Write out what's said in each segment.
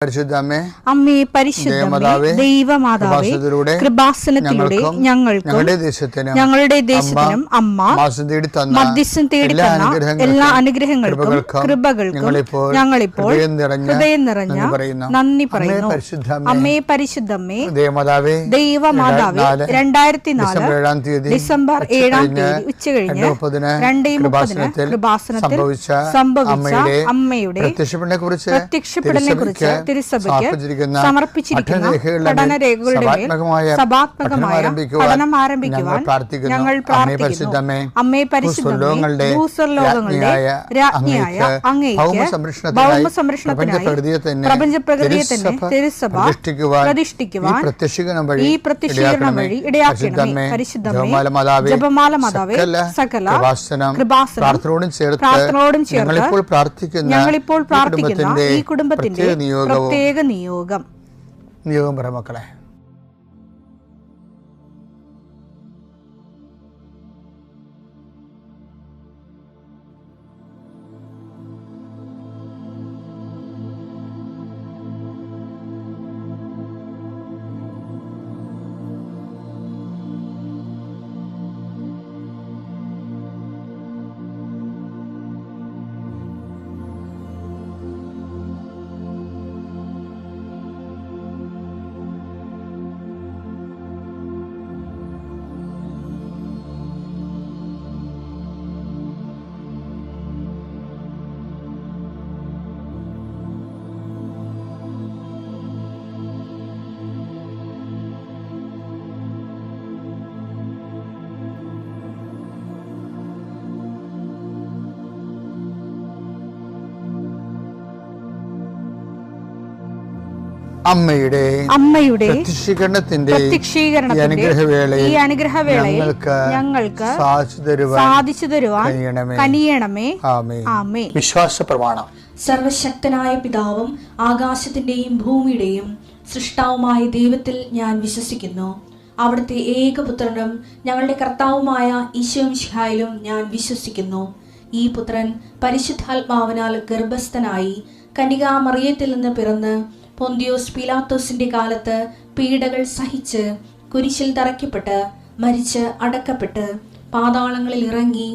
പരിശുദ്ധമേ, അമ്മേ പരിശുദ്ധമേ, ദൈവമാതാവേ, കൃപാസനത്തിലൂടെ ഞങ്ങളുടെ ദേശത്തിനും അമ്മ മധ്യസ്ഥം തേടി തന്ന എല്ലാ അനുഗ്രഹങ്ങൾക്കും കൃപകൾക്കും ഞങ്ങളിപ്പോൾ ഹൃദയം നിറഞ്ഞ നന്ദി പറയുന്നു. അമ്മേ പരിശുദ്ധമേ, ദൈവമാതാവേ, 2004 ഡിസംബർ 7 ഉച്ചകഴിഞ്ഞ് 2:30 കൃപാസനത്തിൽ സംഭവിച്ച അമ്മയുടെ പ്രത്യക്ഷപ്പെടലിനെ കുറിച്ച് തിരുസഭയ്ക്ക് സമർപ്പിച്ചിരിക്കുന്ന പഠനരേഖകളുടെ മേൽ സഭാത്മകമായ പഠനം ആരംഭിക്കുവാൻ ഞങ്ങൾ പ്രാർത്ഥിക്കുന്നു. അമ്മേ പരിശുദ്ധമേ, ഭൂസ്വർലോകങ്ങളുടെ രാജ്ഞിയായ അങ്ങേയ്ക്ക് ഭൗമസംരക്ഷണത്തിനായി പ്രപഞ്ചപ്രകൃതിയെ തന്നെ തിരുസഭ പ്രതിഷ്ഠിക്കുവാൻ ഈ പ്രത്യക്ഷീകരണം വഴി ഇടയാക്കണമേ. പരിശുദ്ധമേ, ജപമാല മാതാവേ, സകല കൃപാസനം പ്രാർത്ഥനയോടും ചേർത്ത് ഞങ്ങളിപ്പോൾ പ്രാർത്ഥിക്കുന്ന ഈ കുടുംബത്തിന്റെ പ്രത്യേക നിയോഗം പറ മക്കളെ. അമ്മയുടെ പ്രത്യക്ഷീകരണത്തിന്റെ ഈ അനുഗ്രഹവേളയിൽ ഞങ്ങൾക്ക് സാധിച്ചു തരുവാൻ കനിയണമേ. ആമേൻ. വിശ്വാസ പ്രമാണം. സർവശക്തനായ പിതാവും ആകാശത്തിന്റെയും ഭൂമിയുടെയും സൃഷ്ടാവുമായ ദൈവത്തിൽ ഞാൻ വിശ്വസിക്കുന്നു. അവിടുത്തെ ഏകപുത്രനും ഞങ്ങളുടെ കർത്താവുമായ ഈശോമിശിഹായിലും ഞാൻ വിശ്വസിക്കുന്നു. ഈ പുത്രൻ പരിശുദ്ധാത്മാവിനാൽ ഗർഭസ്ഥനായി കന്യകാമറിയത്തിൽ നിന്ന് പിറന്ന് പൊന്തിയോസ് പീലാത്തോസിന്റെ കാലത്ത് പീഡകൾ സഹിച്ച് കുരിശിൽ തറയ്ക്കപ്പെട്ട് മരിച്ച് അടക്കപ്പെട്ട് പാതാളങ്ങളിൽ ഇറങ്ങി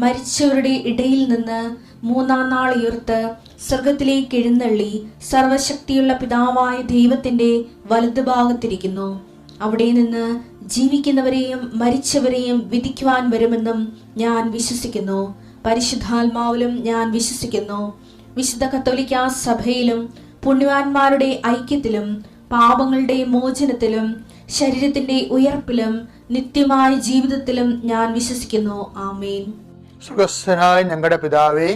മരിച്ചവരുടെ ഇടയിൽ നിന്ന് 3-ാം നാൾ ഉയർത്ത് സ്വർഗത്തിലേക്ക് എഴുന്നള്ളി സർവശക്തിയുള്ള പിതാവായ ദൈവത്തിന്റെ വലതുഭാഗത്തിരിക്കുന്നു. അവിടെ നിന്ന് ജീവിക്കുന്നവരെയും മരിച്ചവരെയും വിധിക്കുവാൻ വരുമെന്നും ഞാൻ വിശ്വസിക്കുന്നു. പരിശുദ്ധാത്മാവിലും ഞാൻ വിശ്വസിക്കുന്നു. വിശുദ്ധ കത്തോലിക്കാ സഭയിലും പുണ്യവാന്മാരുടെ ഐക്യത്തിലും പാപങ്ങളുടെ മോചനത്തിലും ശരീരത്തിന്റെ ഉയർപ്പിലും നിത്യമായ ജീവിതത്തിലും ഞാൻ വിശ്വസിക്കുന്നു. ആമേൻ. സ്വർഗ്ഗസ്ഥനായ ഞങ്ങളുടെ പിതാവേ,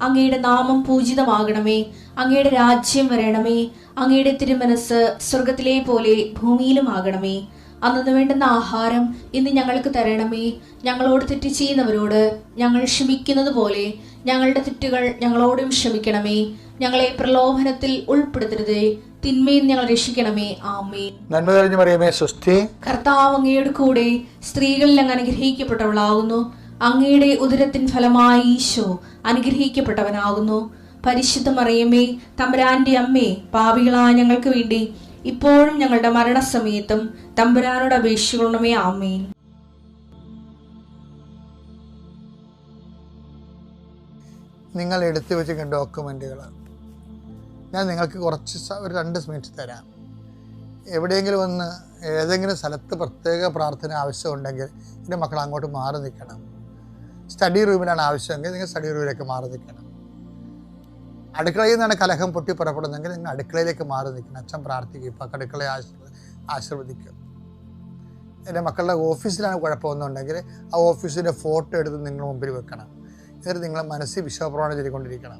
അങ്ങയുടെ നാമം പൂജിതമാകണമേ. അങ്ങയുടെ രാജ്യം വരണമേ. അങ്ങയുടെ തിരുമനസ് സ്വർഗത്തിലെ പോലെ ഭൂമിയിലും ആകണമേ. അന്നു വേണ്ടുന്ന ആഹാരം ഇന്ന് ഞങ്ങൾക്ക് തരണമേ. ഞങ്ങളോട് തെറ്റ് ചെയ്യുന്നവരോട് ഞങ്ങൾ ക്ഷമിക്കുന്നത് പോലെ ഞങ്ങളുടെ തെറ്റുകൾ ഞങ്ങളോടും ക്ഷമിക്കണമേ. ഞങ്ങളെ പ്രലോഭനത്തിൽ ഉൾപ്പെടുത്തരുതേ, തിന്മയിൽ ഞങ്ങൾ രക്ഷിക്കണമേ. ആമേൻ. നന്മ നിറഞ്ഞ മറിയമേ, സ്വസ്തി. കർത്താവ് അങ്ങയുടെ കൂടെ സ്ത്രീകളിൽ അങ്ങ് അനുഗ്രഹിക്കപ്പെട്ടവളാകുന്നു. അങ്ങയുടെ ഉദരത്തിൻ ഫലമായി ഈശോ അനുഗ്രഹിക്കപ്പെട്ടവനാകുന്നു. പരിശുദ്ധ മറിയമേ, തമ്പുരാന്റെ അമ്മേ, പാപികളായ ഞങ്ങൾക്ക് വേണ്ടി ഇപ്പോഴും ഞങ്ങളുടെ മരണസമയത്തും തമ്പുരാനോട് അപേക്ഷിക്കണമേ. ആമേൻ. നിങ്ങൾ എടുത്തു വെച്ചിരിക്കുന്ന ഡോക്യുമെൻറ്റുകൾ ഞാൻ നിങ്ങൾക്ക് കുറച്ച് ഒരു 2 മിനിറ്റ് തരാം. എവിടെയെങ്കിലും ഒന്ന് ഏതെങ്കിലും സ്ഥലത്ത് പ്രത്യേക പ്രാർത്ഥന ആവശ്യമുണ്ടെങ്കിൽ എൻ്റെ മക്കൾ അങ്ങോട്ട് മാറി നിൽക്കണം. സ്റ്റഡി റൂമിലാണ് ആവശ്യമെങ്കിൽ നിങ്ങൾ സ്റ്റഡി റൂമിലേക്ക് മാറി നിൽക്കണം. അടുക്കളയിൽ നിന്നാണ് കലഹം പൊട്ടി പുറപ്പെടുന്നെങ്കിൽ നിങ്ങൾ അടുക്കളയിലേക്ക് മാറി നിൽക്കണം. അച്ഛൻ പ്രാർത്ഥിക്കും. ഇപ്പം അടുക്കളയെ ആശീർവദിക്കും. എൻ്റെ മക്കളുടെ ഓഫീസിലാണ് കുഴപ്പമൊന്നുണ്ടെങ്കിൽ ആ ഓഫീസിൻ്റെ ഫോട്ടോ എടുത്ത് നിങ്ങൾ മുമ്പിൽ വെക്കണം. എന്നിട്ട് നിങ്ങളെ മനസ്സിൽ വിശ്വാസപ്രമാണം ചെയ്തുകൊണ്ടിരിക്കണം.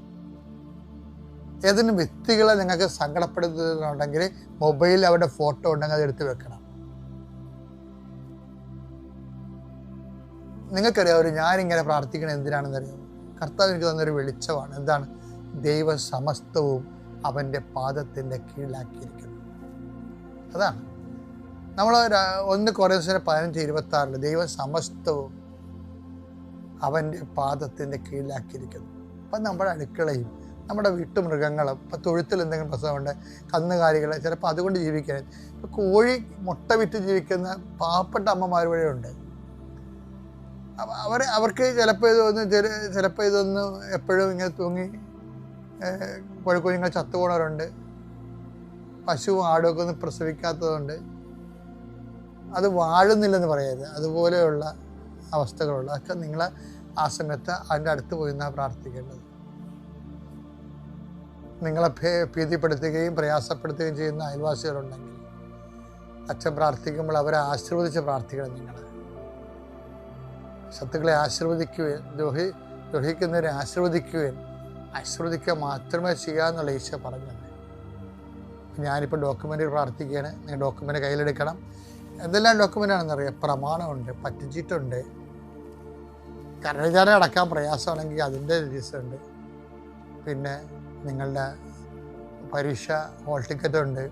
ഏതെങ്കിലും വ്യക്തികളെ നിങ്ങൾക്ക് സങ്കടപ്പെടുത്തുന്നുണ്ടെങ്കിൽ മൊബൈലിൽ അവരുടെ ഫോട്ടോ ഉണ്ടെങ്കിൽ അത് എടുത്ത് വെക്കണം. നിങ്ങൾക്കറിയാം, ഞാനിങ്ങനെ പ്രാർത്ഥിക്കണത് എന്തിനാണെന്നറിയാം? കർത്താവ് എനിക്ക് തന്നൊരു വെളിച്ചമാണ്. എന്താണ്? ദൈവ സമസ്തവും അവൻ്റെ പാദത്തിൻ്റെ കീഴിലാക്കിയിരിക്കുന്നു. അതാണ് നമ്മൾ 1 കൊരിന്ത്യർ 15:26 ദൈവ സമസ്തവും അവൻ്റെ പാദത്തിൻ്റെ കീഴിലാക്കിയിരിക്കുന്നു. അപ്പം നമ്മുടെ അടുക്കളയും നമ്മുടെ വീട്ടുമൃഗങ്ങൾ, ഇപ്പം തൊഴുത്തിൽ എന്തെങ്കിലും പ്രസവമുണ്ട്, കന്നുകാലികൾ, ചിലപ്പോൾ അതുകൊണ്ട് ജീവിക്കാൻ. ഇപ്പോൾ കോഴി മുട്ട വിറ്റ് ജീവിക്കുന്ന പാവപ്പെട്ട അമ്മമാർ വഴിയുണ്ട്. അവർക്ക് ചിലപ്പോൾ ഇതൊന്ന് എപ്പോഴും ഇങ്ങനെ തൂങ്ങി കോഴിക്കുഞ്ഞുങ്ങൾ ചത്തുപോണവരുണ്ട്. പശുവും ആടുമൊക്കെ ഒന്നും പ്രസവിക്കാത്തതുകൊണ്ട് അത് വാഴുന്നില്ലെന്ന് പറയരുത്. അതുപോലെയുള്ള അവസ്ഥകളുള്ള അതൊക്കെ നിങ്ങൾ ആ സമയത്ത് അതിൻ്റെ അടുത്ത് പോയി നിന്നാണ് പ്രാർത്ഥിക്കേണ്ടത്. നിങ്ങളെ ഭീതിപ്പെടുത്തുകയും പ്രയാസപ്പെടുത്തുകയും ചെയ്യുന്ന അയൽവാസികളുണ്ടെങ്കിൽ അച്ഛൻ പ്രാർത്ഥിക്കുമ്പോൾ അവരെ ആശീർവദിച്ച് പ്രാർത്ഥിക്കണം. നിങ്ങൾ ശത്രുക്കളെ ആശീർവദിക്കുകയും ദ്രോഹിക്കുന്നവരെ ആശീർവദിക്കുക മാത്രമേ ചെയ്യാന്നുള്ള ഈശോ പറഞ്ഞത്. ഞാനിപ്പോൾ ഡോക്യുമെൻ്റ് പ്രാർത്ഥിക്കുകയാണ്. നിങ്ങൾ ഡോക്യുമെൻ്റ് കയ്യിലെടുക്കണം. എന്തെല്ലാം ഡോക്യുമെൻ്റാണെന്നറിയാം. പ്രമാണമുണ്ട്, പറ്റുചീട്ടുണ്ട്, കരവിചാരം അടക്കാൻ പ്രയാസമാണെങ്കിൽ അതിൻ്റെ രജിസ്റ്ററുണ്ട്, പിന്നെ നിങ്ങളുടെ പരീക്ഷ ഹോൾ ടിക്കറ്റുണ്ട്,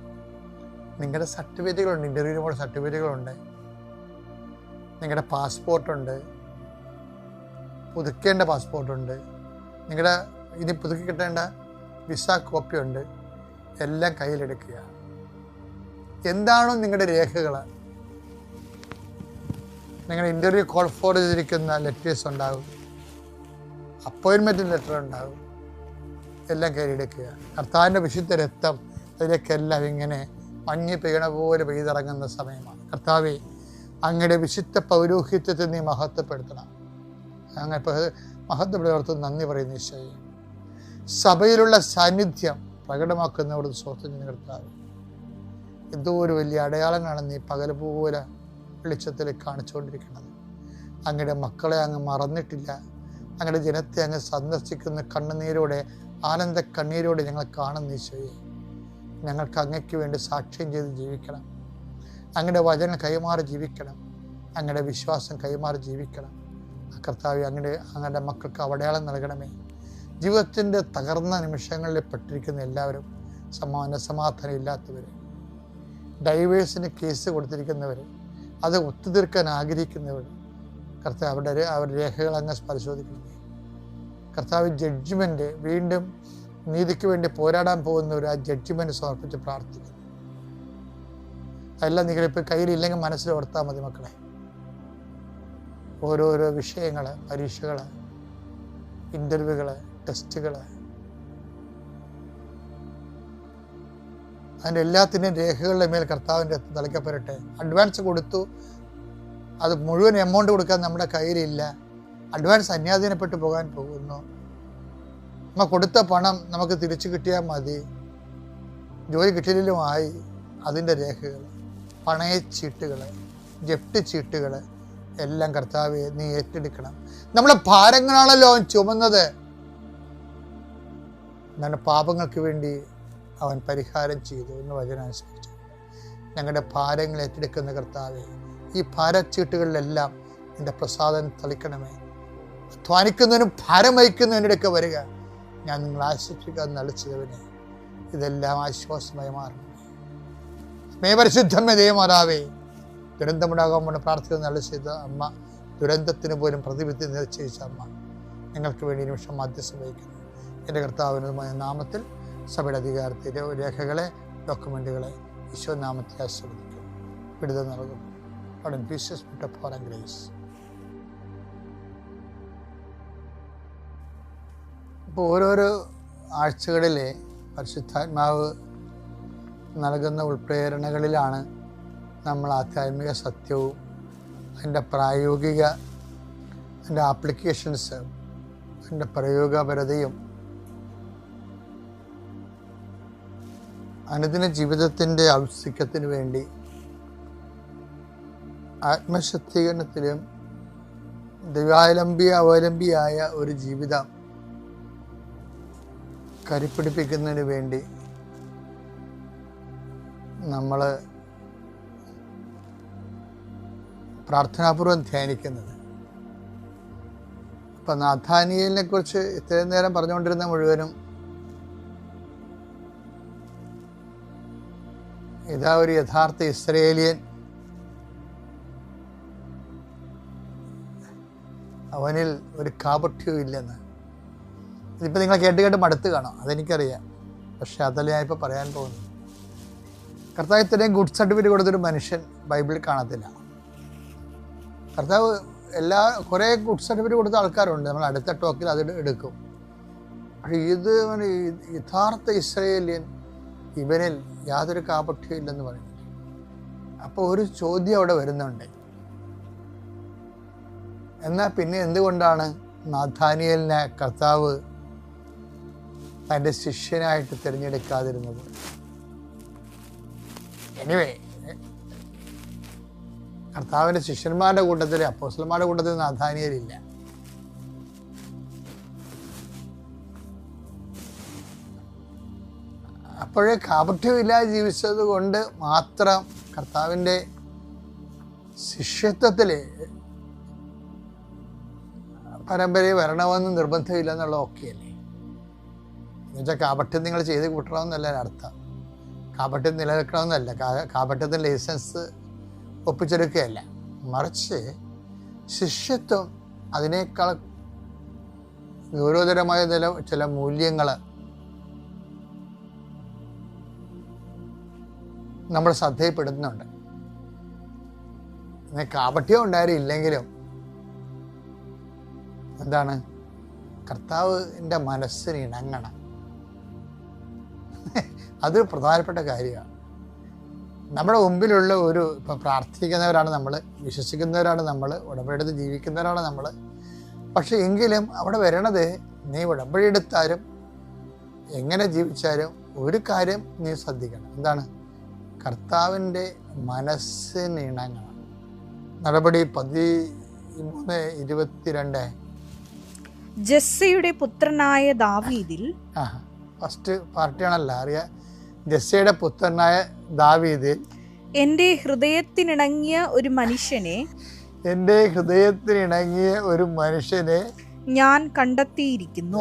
നിങ്ങളുടെ സർട്ടിഫിക്കറ്റുകളുണ്ട്, ഇൻ്റർവ്യൂവിന് പോലുള്ള സർട്ടിഫിക്കറ്റുകളുണ്ട്, നിങ്ങളുടെ പാസ്പോർട്ടുണ്ട്, പുതുക്കേണ്ട പാസ്പോർട്ടുണ്ട്, നിങ്ങളുടെ ഇനി പുതുക്കി കിട്ടേണ്ട വിസ കോപ്പിയുണ്ട്. എല്ലാം കയ്യിലെടുക്കുക. എന്താണോ നിങ്ങളുടെ രേഖകൾ, നിങ്ങളുടെ ഇൻ്റർവ്യൂ കോൾ ഫോർവേഡ് ചെയ്തിരിക്കുന്ന ലെറ്റേഴ്സ് ഉണ്ടാകും, അപ്പോയിൻമെൻറ്റ് ലെറ്റർ ഉണ്ടാകും, എല്ലാം കയ്യിലെടുക്കുക. കർത്താവിൻ്റെ വിശുദ്ധ രക്തം അതിലേക്കെല്ലാം ഇങ്ങനെ മഞ്ഞ് പെയ്യണ പോലെ പെയ്തിറങ്ങുന്ന സമയമാണ്. കർത്താവേ, അങ്ങയുടെ വിശുദ്ധ പൗരോഹിത്യത്തെ നീ മഹത്വപ്പെടുത്തണം. അങ്ങനെ മഹത്വപ്പെടുത്തുന്ന നന്ദി പറയുന്ന ഈശോയെ, സഭയിലുള്ള സാന്നിധ്യം പ്രകടമാക്കുന്നവരുടെ സ്വസ്ഥം കർത്താവേ, എന്തോ ഒരു വലിയ അടയാളങ്ങളാണ് നീ പകൽ പോലെ വെളിച്ചത്തിൽ കാണിച്ചുകൊണ്ടിരിക്കുന്നത്. അങ്ങയുടെ മക്കളെ അങ്ങ് മറന്നിട്ടില്ല. അങ്ങയുടെ ജനത്തെ അങ്ങ് സന്ദർശിക്കുന്ന കണ്ണുനീരോടെ, ആനന്ദ കണ്ണീരോടെ ഞങ്ങൾ കാണുന്ന ഈശോയെ, ഞങ്ങൾക്ക് അങ്ങയ്ക്ക് വേണ്ടി സാക്ഷ്യം ചെയ്ത് ജീവിക്കണം. അങ്ങയുടെ വചനം കൈമാറി ജീവിക്കണം. അങ്ങയുടെ വിശ്വാസം കൈമാറി ജീവിക്കണം. കർത്താവേ, അങ്ങയുടെ മക്കൾക്ക് അടയാളം നൽകണമേ. ജീവിതത്തിൻ്റെ തകർന്ന നിമിഷങ്ങളിൽ പെട്ടിരിക്കുന്ന എല്ലാവരും, സമാധാനം ഇല്ലാത്തവർ, ഡൈവേഴ്സിന് കേസ് കൊടുത്തിരിക്കുന്നവർ, അത് ഒത്തുതീർക്കാൻ ആഗ്രഹിക്കുന്നവർ, കർത്താവ് അവരുടെ രേഖകൾ അങ്ങ് പരിശോധിക്കണമേ. കർത്താവ് ജഡ്ജ്മെൻറ്റ്, വീണ്ടും നീതിക്ക് വേണ്ടി പോരാടാൻ പോകുന്നവർ ആ ജഡ്ജ്മെൻറ്റ് സമർപ്പിച്ച് പ്രാർത്ഥിക്കുന്നു. അതെല്ലാം നിങ്ങളിപ്പോൾ കയ്യിലില്ലെങ്കിൽ മനസ്സിൽ ഓർത്താൽ മതി മക്കളെ. ഓരോരോ വിഷയങ്ങൾ, പരീക്ഷകൾ, ഇൻ്റർവ്യൂകൾ, ടെസ്റ്റുകൾ, അതിൻ്റെ എല്ലാത്തിൻ്റെയും രേഖകളുടെ മേൽ കർത്താവിൻ്റെ തളിക്കപ്പെടട്ടെ. അഡ്വാൻസ് കൊടുത്തു, അത് മുഴുവൻ എമൗണ്ട് കൊടുക്കാൻ നമ്മുടെ കയ്യിലില്ല. അഡ്വാൻസ് അന്യാധീനപ്പെട്ടു പോകാൻ പോകുന്നു. നമ്മൾ കൊടുത്ത പണം നമുക്ക് തിരിച്ചു കിട്ടിയാൽ മതി. ജോലി കിട്ടിയില്ലുമായി അതിൻ്റെ രേഖകൾ, പണയച്ചീട്ടുകൾ, ജപ്തി ചീട്ടുകൾ എല്ലാം കർത്താവെ നീ ഏറ്റെടുക്കണം. നമ്മളെ ഭാരങ്ങളാണല്ലോ അവൻ ചുമന്നത്. നമ്മുടെ പാപങ്ങൾക്ക് വേണ്ടി അവൻ പരിഹാരം ചെയ്തു എന്ന് വചനമനുസരിച്ചു. ഞങ്ങളുടെ ഭാരങ്ങൾ ഏറ്റെടുക്കുന്ന കർത്താവെ, ഈ ഭാരച്ചീട്ടുകളിലെല്ലാം നിൻ്റെ പ്രസാദം തളിക്കണമേ. അധ്വാനിക്കുന്നതിനും ഭാരം വഹിക്കുന്നതിനിടയ്ക്ക് വരിക. ഞാൻ നിങ്ങൾ ആശ്വസിപ്പിക്കാൻ നളിച്ചവനെ, ഇതെല്ലാം ആശ്വാസമായി മാറണമേ. പരിശുദ്ധമേ ദൈവമാതാവേ, ദുരന്തമുണ്ടാകാൻ പ്രാർത്ഥിക്കുന്ന നല്ല ചെയ്ത അമ്മ, ദുരന്തത്തിന് പോലും പ്രതിവിധി നിശ്ചയിച്ച അമ്മ, ഞങ്ങൾക്ക് വേണ്ടി നിമിഷം മധ്യസ്ഥം വഹിക്കുന്നു. എൻ്റെ കർത്താവിനുമായ നാമത്തിൽ സഭയുടെ അധികാരത്തിലെ രേഖകളെ, ഡോക്യുമെൻറ്റുകളെ ഈശോ നാമത്തിൽ ആശീർവദിക്കും. വിടുതൽ നൽകും. അവിടെ ജീസസ് ഫോർ ഗ്രേസ്. ഇപ്പോൾ ഓരോരോ ആഴ്ചകളിലെ പരിശുദ്ധാത്മാവ് നൽകുന്ന ഉൾപ്രേരണകളിലാണ് നമ്മൾ ആധ്യാത്മിക സത്യവും അതിൻ്റെ പ്രായോഗിക, അതിൻ്റെ ആപ്ലിക്കേഷൻസ്, അതിൻ്റെ പ്രയോഗപരതയും അനുദിന ജീവിതത്തിൻ്റെ ഔത്സുക്യത്തിന് വേണ്ടി ആത്മശക്തീകരണത്തിലും അവലംബിയായ ഒരു ജീവിതം കരുപ്പിടിപ്പിക്കുന്നതിന് വേണ്ടി നമ്മൾ പ്രാർത്ഥനാപൂർവം ധ്യാനിക്കുന്നത്. അപ്പം നാഥാനിയേലിനെ കുറിച്ച് ഇത്രയും നേരം പറഞ്ഞുകൊണ്ടിരുന്ന മുഴുവനും ഇതാ ഒരു യഥാർത്ഥ ഇസ്രയേലിയൻ, അവനിൽ ഒരു കാപട്യവും ഇല്ലെന്ന്, ഇതിപ്പോൾ നിങ്ങൾ കേട്ട് മടുത്ത് കാണാം, അതെനിക്കറിയാം. പക്ഷെ അതല്ല ഞാൻ ഇപ്പോൾ പറയാൻ പോകുന്നത്. കർത്താവ് ഇത്രയും ഗുഡ് സർട്ടിഫിക്കറ്റ് കൊടുത്തൊരു മനുഷ്യൻ ബൈബിളിൽ കാണത്തില്ല. കർത്താവ് കുറേ ഗുഡ് സർട്ടിഫിക്കറ്റ് കൊടുത്ത ആൾക്കാരുണ്ട്, നമ്മൾ അടുത്ത ടോക്കിൽ അത് എടുക്കും. പക്ഷേ ഇത് യഥാർത്ഥ ഇസ്രായേലിയൻ, ഇവനിൽ യാതൊരു കാപട്യവും ഇല്ലെന്ന് പറയുന്നു. അപ്പോൾ ഒരു ചോദ്യം അവിടെ വരുന്നുണ്ട്, എന്നാൽ പിന്നെ എന്തുകൊണ്ടാണ് നാഥാനിയേലിനെ കർത്താവ് തൻ്റെ ശിഷ്യനായിട്ട് തിരഞ്ഞെടുക്കാതിരുന്നത്? എനിവേ, കർത്താവിൻ്റെ ശിഷ്യന്മാരുടെ കൂട്ടത്തിൽ, അപ്പോസ്തലന്മാരുടെ കൂട്ടത്തിൽ നാഥാനിയേലില്ല. അപ്പോഴേ കാപട്യമില്ലാതെ ജീവിച്ചത് കൊണ്ട് മാത്രം കർത്താവിൻ്റെ ശിഷ്യത്വത്തിൽ പരമ്പരയെ വരണമെന്ന് നിർബന്ധമില്ല എന്നുള്ള ഓക്കെയല്ലേ? എന്നുവെച്ചാൽ കാപട്യം നിങ്ങൾ ചെയ്ത് കൂട്ടണമെന്നല്ല അർത്ഥം. കാപട്യം നിലനിൽക്കണമെന്നല്ല, കാപട്യത്തിന് ലൈസൻസ് ഒപ്പിച്ചെടുക്കുകയല്ല. മറിച്ച് ശിഷ്യത്വം അതിനേക്കാൾ ഗൗരവതരമായ ചില മൂല്യങ്ങൾ നമ്മൾ ശ്രദ്ധയിൽപ്പെടുന്നുണ്ട്. കാപട്യം ഉണ്ടായില്ലെങ്കിലും എന്താണ്, കർത്താവിൻ്റെ മനസ്സിന് ഇണങ്ങണം. അത് പ്രധാനപ്പെട്ട കാര്യമാണ്. നമ്മുടെ മുമ്പിലുള്ള ഇപ്പം പ്രാർത്ഥിക്കുന്നവരാണ് നമ്മൾ, വിശ്വസിക്കുന്നവരാണ് നമ്മൾ, ഉടമ്പടിയെടുത്ത് ജീവിക്കുന്നവരാണ് നമ്മൾ. പക്ഷെ എങ്കിലും അവിടെ വരണത്, നീ ഉടമ്പടിയെടുത്താലും എങ്ങനെ ജീവിച്ചാലും ഒരു കാര്യം നീ ശ്രദ്ധിക്കണം. എന്താണ്? കർത്താവിൻ്റെ മനസ്സിന് ഇണങ്ങണം. നടപടി 13:22. ജസ്സയുടെ പുത്രനായ ദാവീദിൽ, ഫസ്റ്റ് പാർട്ടിയാണല്ലോ അറിയാം. ജസ്സയുടെ പുത്രനായ ദാവീദിൽ എൻ്റെ ഹൃദയത്തിനിണങ്ങിയ ഒരു മനുഷ്യനെ ഞാൻ കണ്ടെത്തിയിരിക്കുന്നു.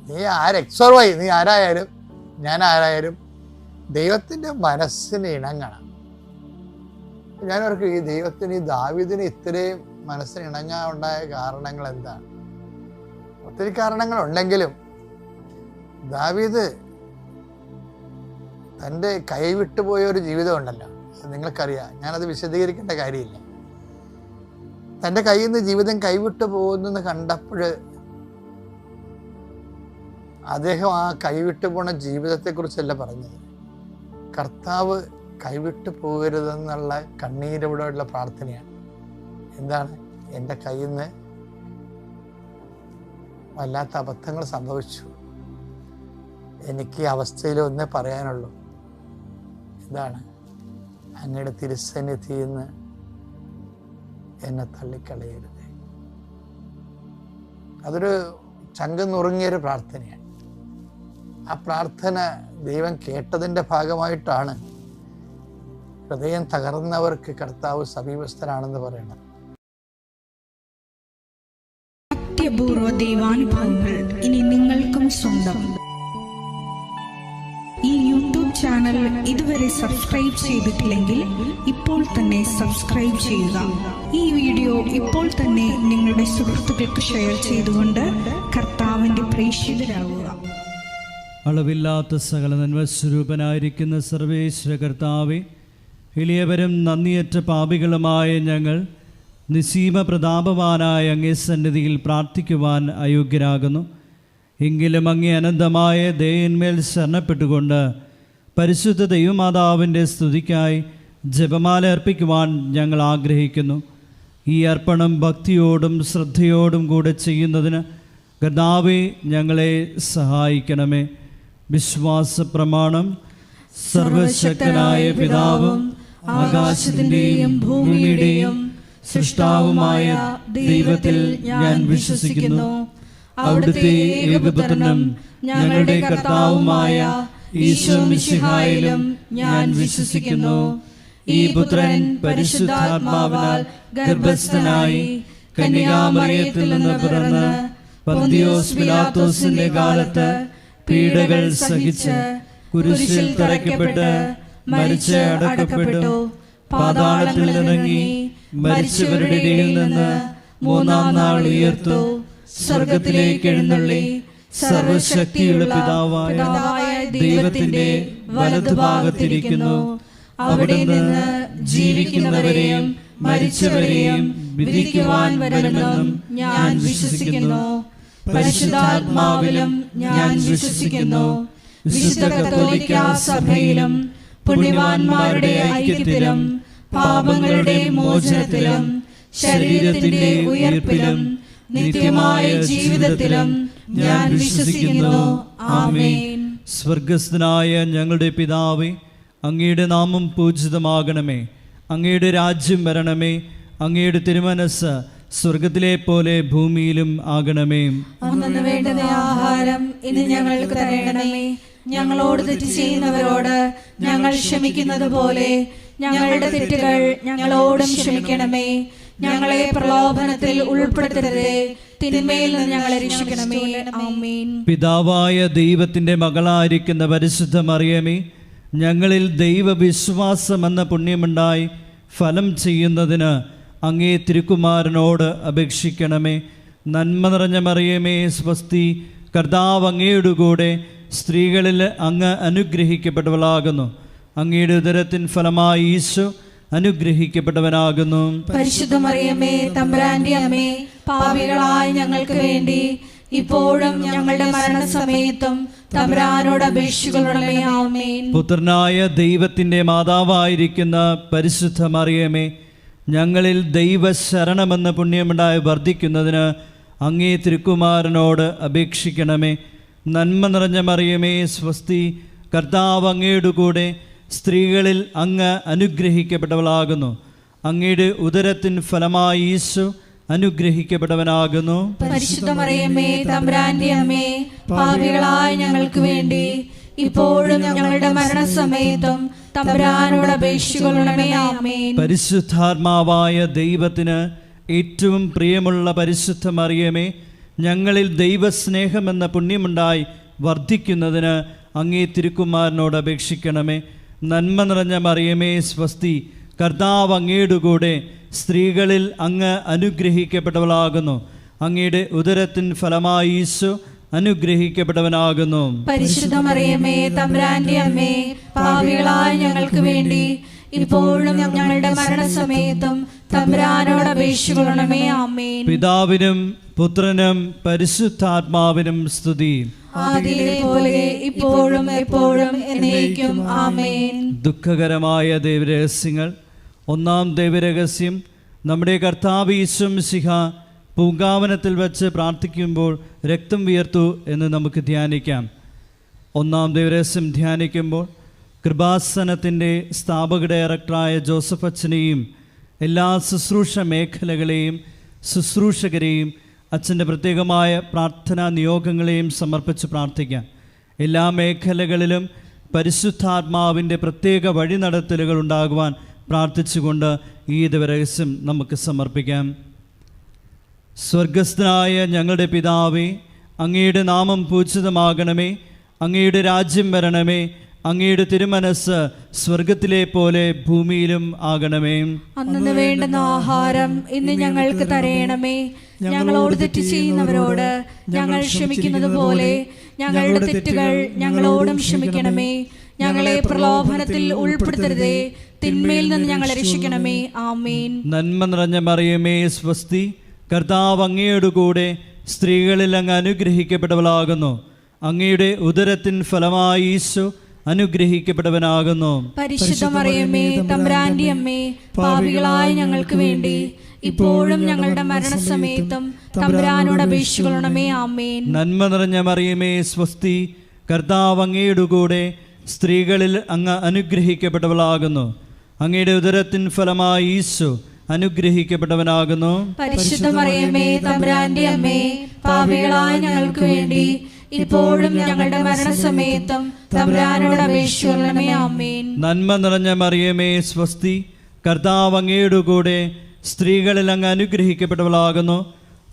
നീ ആരെക്സോർവായി, നീ ആരായാലും ഞാൻ ആരായാലും ദൈവത്തിൻ്റെ മനസ്സിന് ഇണങ്ങണം. ഞാനവർക്ക് ഈ ദൈവത്തിന്, ഈ ദാവീദിന് ഇത്രയും മനസ്സിന് ഇണങ്ങാനുണ്ടായ കാരണങ്ങൾ എന്താണ്? ഒത്തിരി കാരണങ്ങളുണ്ടെങ്കിലും ദാവീദ് തൻ്റെ കൈവിട്ടുപോയ ഒരു ജീവിതം ഉണ്ടല്ലോ, അത് നിങ്ങൾക്കറിയാം. ഞാനത് വിശദീകരിക്കേണ്ട കാര്യമില്ല. തൻ്റെ കയ്യിൽ നിന്ന് ജീവിതം കൈവിട്ടു പോകുന്നെന്ന് കണ്ടപ്പോൾ അദ്ദേഹം ആ കൈവിട്ടു പോണ ജീവിതത്തെക്കുറിച്ചല്ല പറഞ്ഞത്. കർത്താവ് കൈവിട്ടു പോകരുതെന്നുള്ള കണ്ണീരോടെയുള്ള പ്രാർത്ഥനയാണ്. എന്താണ്? എൻ്റെ കയ്യിൽ നിന്ന് വല്ലാത്ത അബദ്ധങ്ങൾ സംഭവിച്ചു, എനിക്ക് ഈ അവസ്ഥയിൽ ഒന്നേ പറയാനുള്ളൂ. എന്താണ്? അങ്ങയുടെ തിരുസന്നിധിയിൽ നിന്ന് എന്നെ തള്ളിക്കളയരുത്. അതൊരു ചങ്ക് നുറുങ്ങിയൊരു പ്രാർത്ഥനയാണ്. ആ പ്രാർത്ഥന ദൈവം കേട്ടതിൻ്റെ ഭാഗമായിട്ടാണ് ഹൃദയം തകർന്നവർക്ക് കർത്താവ് സമീപസ്ഥനാണെന്ന് പറയണം. അത്യപൂർവ ദൈവാനുഭവങ്ങൾ ഇനി നിങ്ങൾക്കും സ്വന്തം. ഈ യൂട്യൂബ് ചാനൽ ഇതുവരെ സബ്സ്ക്രൈബ് ചെയ്തിട്ടില്ലെങ്കിൽ ഇപ്പോൾ തന്നെ സബ്സ്ക്രൈബ് ചെയ്യുക. ഈ വീഡിയോ ഇപ്പോൾ തന്നെ നിങ്ങളുടെ സുഹൃത്തുക്കൾക്ക് ഷെയർ ചെയ്തുകൊണ്ട് കർത്താവിൻ്റെ പ്രേക്ഷിതരാകുക. അളവില്ലാത്ത സകല നന്മസ്വരൂപനായിരിക്കുന്ന സർവേശ്വര കർത്താവേ, എളിയവരും നന്ദിയറ്റ പാപികളുമായ ഞങ്ങൾ നിസീമ പ്രതാപവാനായ അങ്ങേ സന്നിധിയിൽ പ്രാർത്ഥിക്കുവാൻ അയോഗ്യരാകുന്നു. എങ്കിലും അങ്ങേ അനന്തമായ ദയന്മേൽ ശരണപ്പെട്ടുകൊണ്ട് പരിശുദ്ധ ദൈവമാതാവിൻ്റെ സ്തുതിക്കായി ജപമാല അർപ്പിക്കുവാൻ ഞങ്ങൾ ആഗ്രഹിക്കുന്നു. ഈ അർപ്പണം ഭക്തിയോടും ശ്രദ്ധയോടും കൂടെ ചെയ്യുന്നതിന് കർത്താവേ ഞങ്ങളെ സഹായിക്കണമേ. വിശ്വാസ പ്രമാണം. സർവശക്തനായ പിതാവും ആകാശത്തിൻ്റെയും ഭൂമിയുടെയും സൃഷ്ടാവുമായ ദൈവത്തിൽ ഞാൻ വിശ്വസിക്കുന്നു. അവിടുത്തെ ഏകപുത്രനും ഞങ്ങളുടെ കർത്താവുമായ ഈശോ മിശിഹായിലും ഞാൻ വിശ്വസിക്കുന്നു. ഈ പുത്രൻ പരിശുദ്ധാത്മാവിനാൽ ഗർഭസ്ഥനായി കന്യകാമറിയത്തിൽ നിന്ന് പിറന്ന് പന്തിയോസ് പിലാത്തോസിന്റെ കാലത്ത് പീഡകൾ സഹിച്ച് കുരിശിൽ തറയ്ക്കപ്പെട്ട് മരിച്ച് അടക്കപ്പെട്ടു, പാതാളത്തിൽ ഇറങ്ങി മരിച്ചവരുടെ ഇടയിൽ നിന്ന് മൂന്നാം നാൾ ഉയർത്തു, സ്വർഗത്തിലേക്ക് എഴുന്നള്ളി സർവശക്തിയുള്ള പിതാവായ ദൈവത്തിന്റെ വലതുഭാഗത്തിരിക്കുന്നു. അവിടെ നിന്ന് ജീവിക്കുന്നവരെയും മരിച്ചവരെയും വിധിക്കുവാൻ വരുമെന്നും ഞാൻ വിശ്വസിക്കുന്നു. പരിശുദ്ധാത്മാവിലും ഞാൻ വിശ്വസിക്കുന്നു. വിശുദ്ധ കത്തോലിക്കാ സഭയിലും പുണ്യവാന്മാരുടെ ഐക്യത്തിലും പാപങ്ങളുടെ മോചനത്തിലും ശരീരത്തിന്റെ ഉയർപ്പിലും നിത്യമായ ജീവിതത്തിലും ഞാൻ വിശ്വസിക്കുന്നു. ആമേൻ. സ്വർഗസ്ഥനായ ഞങ്ങളുടെ പിതാവേ, അങ്ങയുടെ നാമം പൂജിതമാകണമേ. അങ്ങയുടെ രാജ്യം വരണമേ. അങ്ങയുടെ തിരുമനസ്സ് സ്വർഗത്തിലെ പോലെ ഭൂമിയിലും ആകണമേ. അന്നു വേണ്ടുന്ന ആഹാരം ഇന്ന് ഞങ്ങൾക്ക് തരണമേ. ഞങ്ങളോട് തെറ്റ് ചെയ്യുന്നവരോട് ഞങ്ങൾ ക്ഷമിക്കുന്നത് പോലെ ഞങ്ങളുടെ തെറ്റുകൾ ഞങ്ങളോടും ക്ഷമിക്കണമേ. ഞങ്ങളെ പ്രലോഭനത്തിൽ ഉൾപ്പെടുത്തരുതേ, തിന്മയിൽ നിന്ന് ഞങ്ങളെ രക്ഷിക്കണമേ. ആമേൻ. പിതാവായ ദൈവത്തിന്റെ മകളായിരിക്കുന്ന പരിശുദ്ധ മറിയമേ, ഞങ്ങളിൽ ദൈവവിശ്വാസം എന്ന പുണ്യമുണ്ടായി ഫലം ചെയ്യുന്നതിന് അങ്ങേ തിരുക്കുമാരനോട് അപേക്ഷിക്കണമേ. നന്മ നിറഞ്ഞ മറിയമേ, സ്വസ്തി, കർത്താവ് അങ്ങയുടെ കൂടെ സ്ത്രീകളിൽ അങ്ങ് അനുഗ്രഹിക്കപ്പെട്ടവളാകുന്നു. അങ്ങയുടെ ഉദരത്തിൻ ഫലമായി ഈശോ അനുഗ്രഹിക്കപ്പെട്ടവനാകുന്നു. പരിശുദ്ധ മറിയമേ, തമ്പുരാന്റെ അമ്മേ, പാപികളായ ഞങ്ങൾക്ക് വേണ്ടി ഇപ്പോഴും ഞങ്ങളുടെ മരണസമയത്തും തമ്പുരാനോട് അപേക്ഷിക്കണമേ. ആമേൻ. പുത്രനായ ദൈവത്തിന്റെ മാതാവായിരിക്കുന്ന പരിശുദ്ധ മറിയമേ, ഞങ്ങളിൽ ദൈവശരണമെന്ന പുണ്യമുണ്ടായി വർദ്ധിക്കുന്നതിന് അങ്ങേ തിരുക്കുമാരനോട് അപേക്ഷിക്കണമേ. നന്മ നിറഞ്ഞ മറിയമേ, സ്വസ്തി, കർത്താവ് അങ്ങയുടെ കൂടെ സ്ത്രീകളിൽ അങ്ങ് അനുഗ്രഹിക്കപ്പെട്ടവളാകുന്നു. അങ്ങയുടെ ഉദരത്തിൻ ഫലമായി ഈശോ അനുഗ്രഹിക്കപ്പെട്ടവനാകുന്നു. പരിശുദ്ധ മറിയമേ, തമ്പുരാന്റെ അമ്മേ, പാപികളായ ഞങ്ങൾക്ക് വേണ്ടി ഇപ്പോഴും ഞങ്ങളുടെ മരണസമയത്തും തമ്പുരാനോട് അപേക്ഷിക്കണമേ. ആമേൻ. പരിശുദ്ധാത്മാവായ ദൈവത്തിന് ഏറ്റവും പ്രിയമുള്ള പരിശുദ്ധ മറിയമേ, ഞങ്ങളിൽ ദൈവസ്നേഹമെന്ന പുണ്യമുണ്ടായി വർദ്ധിക്കുന്നതിന് അങ്ങേ തിരുക്കുമാരനോട് അപേക്ഷിക്കണമേ. നന്മ നിറഞ്ഞ മറിയമേ, സ്വസ്തി, കർത്താവ് അങ്ങയുടെ കൂടെ സ്ത്രീകളിൽ അങ്ങ് അനുഗ്രഹിക്കപ്പെട്ടവളാകുന്നു. അങ്ങയുടെ ഉദരത്തിൻ ഫലമായി ഈശോ അനുഗ്രഹിക്കപ്പെട്ടവനാകുന്നു. പരിശുദ്ധ മറിയമേ, തമ്പുരാന്റെ അമ്മേ, പാപികളായ ഞങ്ങൾക്ക് വേണ്ടി ഇപ്പോഴും ഞങ്ങളുടെ മരണസമയത്തും തമ്പുരാനോട് അപേക്ഷിക്കണമേ. ആമേൻ. പിതാവിനും പുത്രനും പരിശുദ്ധാത്മാവിനും സ്തുതി. ആദിയിലെ പോലെ ഇപ്പോഴും എപ്പോഴും എന്നേക്കും. ആമേൻ. ദുഃഖകരമായ ദൈവരഹസ്യങ്ങൾ. ഒന്നാം ദൈവരഹസ്യം, നമ്മുടെ കർത്താവ് ഈശോ മിശിഹ പൂങ്കാവനത്തിൽ വച്ച് പ്രാർത്ഥിക്കുമ്പോൾ രക്തം വിയർത്തു എന്ന് നമുക്ക് ധ്യാനിക്കാം. ഒന്നാം ദൈവരഹസ്യം ധ്യാനിക്കുമ്പോൾ കൃപാസനത്തിൻ്റെ സ്ഥാപക ഡയറക്ടറായ ജോസഫ് അച്ഛനെയും എല്ലാ ശുശ്രൂഷ മേഖലകളെയും ശുശ്രൂഷകരെയും അച്ഛൻ്റെ പ്രത്യേകമായ പ്രാർത്ഥനാ നിയോഗങ്ങളെയും സമർപ്പിച്ച് പ്രാർത്ഥിക്കാം. എല്ലാ മേഖലകളിലും പരിശുദ്ധാത്മാവിൻ്റെ പ്രത്യേക വഴിനടത്തലുകൾ ഉണ്ടാകുവാൻ പ്രാർത്ഥിച്ചുകൊണ്ട് ഈ ദിവരഹസ്യം നമുക്ക് സമർപ്പിക്കാം. സ്വർഗസ്ഥനായ ഞങ്ങളുടെ പിതാവേ, അങ്ങയുടെ നാമം പൂജിതമാകണമേ. അങ്ങയുടെ രാജ്യം വരണമേ. അങ്ങയുടെ തിരുമനസ് സ്വർഗത്തിലെ പോലെ ഭൂമിയിലും ആകണമേ. അന്നു വേണ്ടുന്ന ആഹാരം ഇന്ന് ഞങ്ങൾക്ക് തരയണമേ. ഞങ്ങളോട് തെറ്റ് ചെയ്യുന്നവരോട് ഞങ്ങൾ ക്ഷമിക്കുന്നത് പോലെ ഞങ്ങളുടെ തെറ്റുകൾ ഞങ്ങളോടും ക്ഷമിക്കണമേ. ഞങ്ങളെ പ്രലോഭനത്തിൽ ഉൾപ്പെടുത്തരുതേ, തിന്മയിൽ നിന്ന് ഞങ്ങളെ രക്ഷിക്കണമേ. ആമേൻ. നന്മ നിറഞ്ഞ മറിയമേ, സ്വസ്തി, കർത്താവ് അങ്ങയുടെ കൂടെ സ്ത്രീകളിൽ അങ്ങ് അനുഗ്രഹിക്കപ്പെട്ടവളാകുന്നു. അങ്ങയുടെ ഉദരത്തിൻ ഫലമായി ഈശോ അനുഗ്രഹിക്കപ്പെട്ടവനാകുന്നു. പരിശുദ്ധ മറിയമേ, തമ്പുരാന്റെ അമ്മേ, പാപികളായ ഞങ്ങൾക്ക് വേണ്ടി ഇപ്പോഴും ഞങ്ങളുടെ മരണസമയത്തും തമ്പുരാനോട് അപേക്ഷിക്കണമേ. ആമേൻ. നന്മ നിറഞ്ഞ മറിയമേ, സ്വസ്തി, കർത്താവ് അങ്ങയുടെ കൂടെ സ്ത്രീകളിൽ അങ്ങ് അനുഗ്രഹിക്കപ്പെട്ടവളാകുന്നു. അങ്ങയുടെ ഉദരത്തിൻ ഫലമായി ഈശോ അനുഗ്രഹിക്കപ്പെട്ടവനാകുന്നു. പരിശുദ്ധ മറിയമേ, തമ്പുരാന്റെ അമ്മേ, പാപികളായ ഞങ്ങൾക്ക് വേണ്ടി ഇപ്പോഴും ഞങ്ങളുടെ മരണസമയത്തും തമ്പുരാനോട് അപേക്ഷിക്കണമേ. ആമേൻ. നന്മ നിറഞ്ഞ മറിയമേ, സ്വസ്തി, കർത്താവ് അങ്ങയുടെ കൂടെ സ്ത്രീകളിൽ അങ്ങ് അനുഗ്രഹിക്കപ്പെട്ടവളാകുന്നു.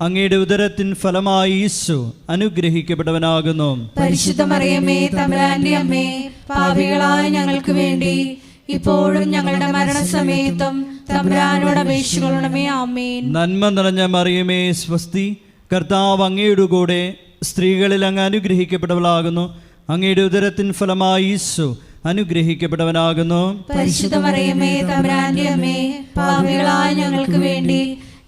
അങ്ങയുടെ ഉദരത്തിൻ ഫലമായി ഈശോ അനുഗ്രഹിക്കപ്പെട്ടവനാകുന്നു. പരിശുദ്ധ മറിയമേ, തമ്പുരാന്റെ അമ്മേ, പാപികളായ ഞങ്ങൾക്ക് വേണ്ടി ഇപ്പോഴും ഞങ്ങളുടെ മരണസമയത്തും തമ്പുരാനോട് അപേക്ഷിക്കണമേ. ആമേൻ. നന്മ നിറഞ്ഞ മറിയമേ, സ്വസ്തി, കർത്താവ് അങ്ങയുടെ കൂടെ സ്ത്രീകളിൽ അങ്ങ് അനുഗ്രഹിക്കപ്പെട്ടവളാകുന്നു. അങ്ങയുടെ ഉദരത്തിൻ ഫലമായി ഈശോ അനുഗ്രഹിക്കപ്പെട്ടവനാകുന്നു. പരിശുദ്ധ മറിയമേ തമ്പുരാന്റെ അമ്മേ, പാപികളായ ഞങ്ങൾക്ക് വേണ്ടി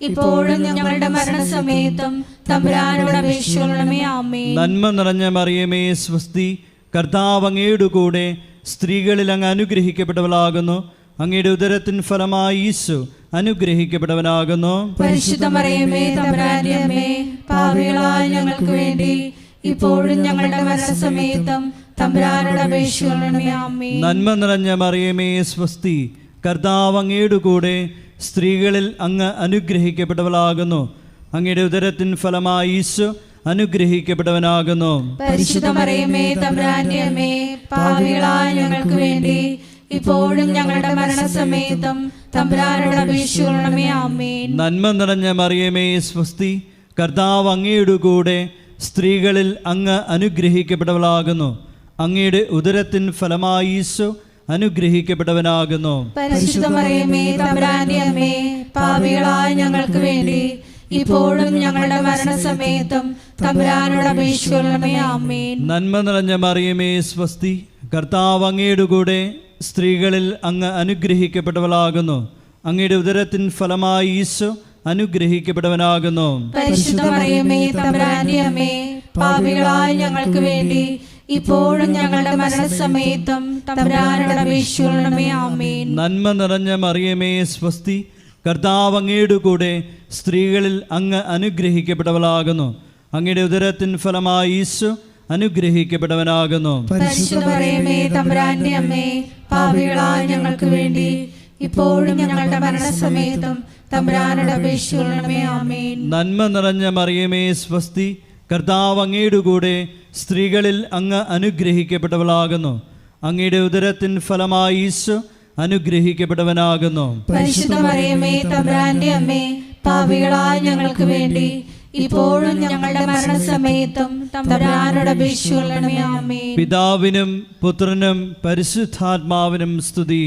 ഇപ്പോഴും ഞങ്ങളുടെ മരണസമയത്തും തമ്പുരാനോട് അപേക്ഷിക്കണമേ. ആമേൻ. നന്മ നിറഞ്ഞ മറിയമേ സ്വസ്തി, കർത്താവ് അങ്ങയുടെ കൂടെ സ്ത്രീകളിൽ അങ്ങ് അനുഗ്രഹിക്കപ്പെട്ടവളാകുന്നു. അങ്ങയുടെ ഉദരത്തിൻ ഫലമായി ഈശോ അനുഗ്രഹിക്കപ്പെട്ടവനാകുന്നു. പരിശുദ്ധ മറിയമേ തമ്പുരാന്റെ അമ്മേ, പാപികളായ ഞങ്ങൾക്ക് വേണ്ടി ഇപ്പോഴും ഞങ്ങളുടെ മരണസമയത്തും തമ്പുരാനോട് അപേക്ഷിക്കണമേ. ആമേൻ. നന്മ നിറഞ്ഞ മറിയമേ സ്വസ്തി, കർത്താവ് അങ്ങയുടെ കൂടെ സ്ത്രീകളിൽ അങ്ങ് അനുഗ്രഹിക്കപ്പെട്ടവളാകുന്നു. അങ്ങയുടെ ഉദരത്തിൻ ഫലമായി ഈശോ അനുഗ്രഹിക്കപ്പെട്ടവനാകുന്നു. പരിശുദ്ധ മറിയമേ തമ്പുരാന്റെ അമ്മേ, പാപികളായ ഞങ്ങൾക്ക് വേണ്ടി ഇപ്പോഴും ഞങ്ങളുടെ മരണസമയത്തും തമ്പുരാനോട് അപേക്ഷിക്കണമേ. ആമേൻ. നന്മ നിറഞ്ഞ മറിയമേ സ്വസ്തി, കർത്താവ് അങ്ങയുടെ കൂടെ സ്ത്രീകളിൽ അങ്ങ് അനുഗ്രഹിക്കപ്പെട്ടവളാകുന്നു. അങ്ങയുടെ ഉദരത്തിൻ ഫലമായി ഈശോ അനുഗ്രഹിക്കപ്പെട്ടവനാകുന്നു. പരിശുദ്ധ മറിയമേ തമ്പുരാന്റെ അമ്മേ, പാപികളായ ഞങ്ങൾക്ക് വേണ്ടി ഇപ്പോഴും ഞങ്ങളുടെ മരണസമയത്തും തമ്പുരാനോട് അപേക്ഷിക്കണമേ. ആമേൻ. നന്മ നിറഞ്ഞ മറിയമേ സ്വസ്തി, കർത്താവ് അങ്ങയുടെ കൂടെ സ്ത്രീകളിൽ അങ്ങ് അനുഗ്രഹിക്കപ്പെട്ടവളാകുന്നു. അങ്ങയുടെ ഉദരത്തിൻ ഫലമായി ഈശോ അനുഗ്രഹിക്കപ്പെട്ടവനാകുന്നു. പരിശുദ്ധ മറിയമേ തമ്പുരാന്റെ അമ്മേ, പാപികളായ ഞങ്ങൾക്ക് വേണ്ടി ഇപ്പോഴും ഞങ്ങളുടെ മരണസമയത്തും തമ്പുരാനോട് അപേക്ഷിക്കണമേ. ആമേൻ. നന്മ നിറഞ്ഞ മറിയമേ സ്വസ്തി, കർത്താവ് അങ്ങയുടെ കൂടെ സ്ത്രീകളിൽ അങ്ങ് അനുഗ്രഹിക്കപ്പെട്ടവളാകുന്നു. അങ്ങയുടെ ഉദരത്തിൻ ഫലമായി ഈശോ അനുഗ്രഹിക്കപ്പെട്ടവനാകുന്നു. പരിശുദ്ധ മറിയമേ തമ്പുരാന്റെ അമ്മേ, പാപികളായ ഞങ്ങൾക്ക് വേണ്ടി ഇപ്പോഴും ഞങ്ങളുടെ മരണസമയത്തും തമ്പുരാനോട് അപേക്ഷിക്കണമേ. ആമേൻ. നന്മ നിറഞ്ഞ മറിയമേ സ്വസ്തി, കർത്താവ് അങ്ങയുടെ കൂടെ സ്ത്രീകളിൽ അങ്ങ് അനുഗ്രഹിക്കപ്പെട്ടവളാകുന്നു. അങ്ങയുടെ ഉദരത്തിൻ ഫലമായി ഈശോ അനുഗ്രഹിക്കപ്പെട്ടവനാകുന്നു. പരിശുദ്ധ മറിയമേ തമ്പുരാന്റെ അമ്മേ, പാപികളായ ഞങ്ങൾക്ക് വേണ്ടി ഇപ്പോഴും ഞങ്ങളുടെ മരണസമയത്തും തമ്പുരാനോട് അപേക്ഷിക്കണമേ. ആമേൻ. പിതാവിനും പുത്രനും പരിശുദ്ധാത്മാവിനും സ്തുതി.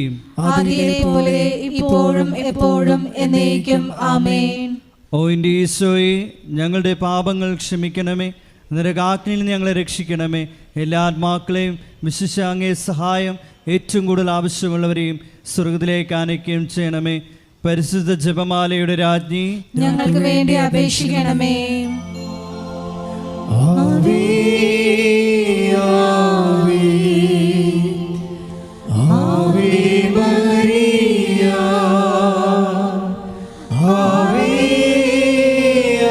ആദിയിലെ പോലെ ഇപ്പോഴും എപ്പോഴും എന്നേക്കും. ആമേൻ. ഓ എൻ്റെ ഈശോയെ, ഞങ്ങളുടെ പാപങ്ങൾ ക്ഷമിക്കണമേ, നരകാഗ്നിയിൽ നിന്ന് ഞങ്ങളെ രക്ഷിക്കണമേ. എല്ലാ ആത്മാക്കളെയും വിശിഷ്യ അങ്ങേ സഹായം ഏറ്റവും കൂടുതൽ ആവശ്യമുള്ളവരെയും സ്വർഗത്തിലേക്ക് ആനയിക്കുകയും ചെയ്യണമേ. പരിശുദ്ധ ജപമാലയുടെ രാജ്ഞി, ഞങ്ങൾക്ക് വേണ്ടി അപേക്ഷിക്കണമേ. ആവേ ആവേ ആവേ മരിയ, ആവേ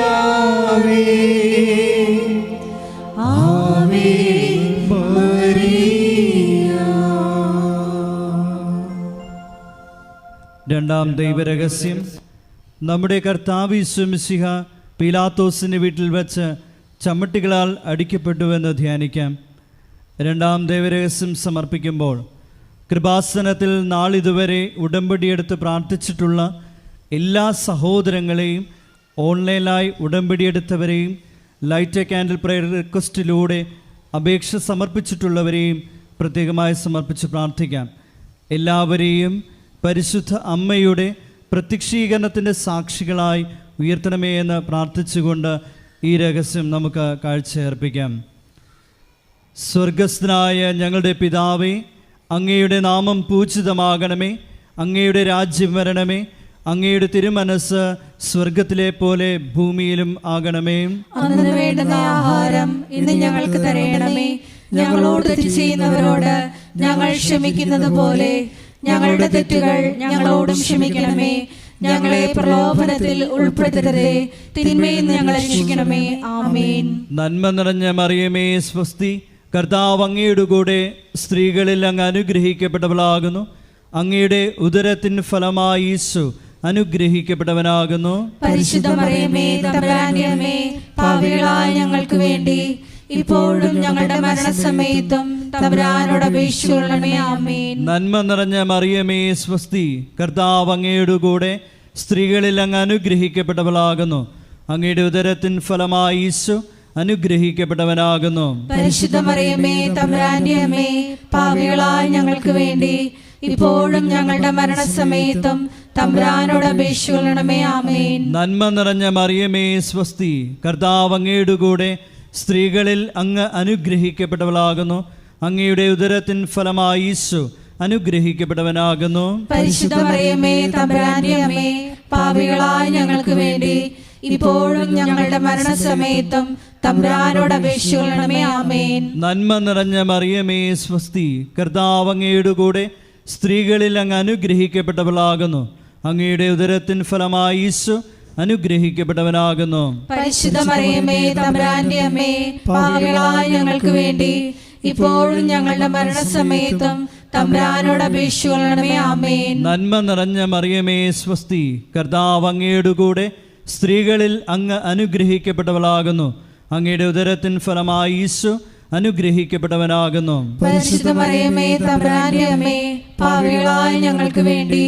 ആവേ ആവേ മരിയ. രണ്ടാം ദൈവരഹസ്യം. നമ്മുടെ കർത്താവ് യേശു മിശിഹ പീലാത്തോസിൻ്റെ വീട്ടിൽ വെച്ച് ചമ്മട്ടികളാൽ അടിക്കപ്പെട്ടുവെന്ന് ധ്യാനിക്കാം. രണ്ടാം ദൈവരഹസ്യം സമർപ്പിക്കുമ്പോൾ കൃപാസനത്തിൽ നാളിതുവരെ ഉടമ്പടിയെടുത്ത് പ്രാർത്ഥിച്ചിട്ടുള്ള എല്ലാ സഹോദരങ്ങളെയും, ഓൺലൈനായി ഉടമ്പടിയെടുത്തവരെയും, ലൈറ്റ് എ കാൻഡിൽ പ്രയർ റിക്വസ്റ്റിലൂടെ അപേക്ഷ സമർപ്പിച്ചിട്ടുള്ളവരെയും പ്രത്യേകമായി സമർപ്പിച്ച് പ്രാർത്ഥിക്കാം. എല്ലാവരെയും പരിശുദ്ധ അമ്മയുടെ പ്രത്യക്ഷീകരണത്തിൻ്റെ സാക്ഷികളായി ഉയർത്തണമേ എന്ന് പ്രാർത്ഥിച്ചുകൊണ്ട് ഈ രഹസ്യം നമുക്ക് കാഴ്ചയർപ്പിക്കാം. സ്വർഗസ്ഥനായ ഞങ്ങളുടെ പിതാവേ, അങ്ങയുടെ നാമം പൂജിതമാകണമേ. അങ്ങയുടെ രാജ്യം വരണമേ. അങ്ങയുടെ തിരുമനസ് സ്വർഗത്തിലെ പോലെ ഭൂമിയിലും ആകണമേ. അന്നു വേണ്ടുന്ന ആഹാരം ഇന്ന് ഞങ്ങൾക്ക് തരയണമേ. ഞങ്ങളോട് തെറ്റ് ചെയ്യുന്നവരോട് ഞങ്ങൾ ക്ഷമിക്കുന്നത് പോലെ ഞങ്ങളുടെ തെറ്റുകൾ ഞങ്ങളോടും ക്ഷമിക്കണമേ. ഞങ്ങളെ പ്രലോഭനത്തിൽ ഉൾപ്പെടുത്തരുതേ, തിന്മയിൽ നിന്ന് ഞങ്ങളെ രക്ഷിക്കണമേ. ആമേൻ. നന്മ നിറഞ്ഞ മറിയമേ സ്വസ്തി, കർത്താവ് അങ്ങയുടെ കൂടെ സ്ത്രീകളിൽ അങ്ങ് അനുഗ്രഹിക്കപ്പെട്ടവളാകുന്നു. അങ്ങയുടെ ഉദരത്തിൻ ഫലമായി ഈശോ അനുഗ്രഹിക്കപ്പെട്ടവനാകുന്നു. പരിശുദ്ധ മറിയമേ തമ്പുരാന്റെ അമ്മേ, പാപികളായ ഞങ്ങൾക്ക് വേണ്ടി ഇപ്പോഴും ഞങ്ങളുടെ മരണസമയത്തും തമ്പുരാനോട് അപേക്ഷിക്കണമേ. ആമേൻ. നന്മ നിറഞ്ഞ മറിയമേ സ്വസ്തി, കർത്താവ് അങ്ങയുടെ കൂടെ സ്ത്രീകളിൽ അങ്ങ് അനുഗ്രഹിക്കപ്പെട്ടവളാകുന്നു. അങ്ങയുടെ ഉദരത്തിൻ ഫലമായി ഈശോ അനുഗ്രഹിക്കപ്പെട്ടവനാകുന്നു. പരിശുദ്ധ മറിയമേ തമ്പുരാന്റെ അമ്മേ, പാപികളായ ഞങ്ങൾക്ക് വേണ്ടി ഇപ്പോഴും ഞങ്ങളുടെ മരണസമയത്തും തമ്പുരാനോട് അപേക്ഷിക്കണമേ. ആമേൻ. നന്മ നിറഞ്ഞ മറിയമേ സ്വസ്തി, കർത്താവ് അങ്ങയുടെ കൂടെ സ്ത്രീകളിൽ അങ്ങ് അനുഗ്രഹിക്കപ്പെട്ടവളാകുന്നു. അങ്ങയുടെ ഉദരത്തിൻ ഫലമായി ഈശോ അനുഗ്രഹിക്കപ്പെട്ടവനാകുന്നു. പരിശുദ്ധ മറിയമേ തമ്പുരാന്റെ അമ്മേ, പാപികളായ ഞങ്ങൾക്ക് വേണ്ടി ഇപ്പോഴും ഞങ്ങളുടെ മരണസമയത്തും തമ്പുരാനോട് അപേക്ഷിക്കണമേ. ആമേൻ. നന്മ നിറഞ്ഞ മറിയമേ സ്വസ്തി, കർത്താവ് അങ്ങയുടെ കൂടെ സ്ത്രീകളിൽ അങ്ങ് അനുഗ്രഹിക്കപ്പെട്ടവളാകുന്നു. അങ്ങയുടെ ഉദരത്തിൻ ഫലമായി ഈശോ അനുഗ്രഹിക്കപ്പെട്ടവനാകുന്നു. പരിശുദ്ധ മറിയമേ തമ്പുരാന്റെ അമ്മേ, പാപികളായ ഞങ്ങൾക്ക് വേണ്ടി ഇപ്പോഴും ഞങ്ങളുടെ മരണസമയത്തും തമ്പുരാനോട് അപേക്ഷിക്കണമേ. ആമേൻ. നന്മ നിറഞ്ഞ മറിയമേ സ്വസ്തി, കർത്താവ് അങ്ങയുടെ കൂടെ സ്ത്രീകളിൽ അങ്ങ് അനുഗ്രഹിക്കപ്പെട്ടവളാകുന്നു. അങ്ങയുടെ ഉദരത്തിൻ ഫലമായി ഈശോ അനുഗ്രഹിക്കപ്പെട്ടവനാകുന്നു. പരിശുദ്ധ മറിയമേ തമ്പുരാന്റെ അമ്മേ, പാപികളായ ഞങ്ങൾക്ക് വേണ്ടി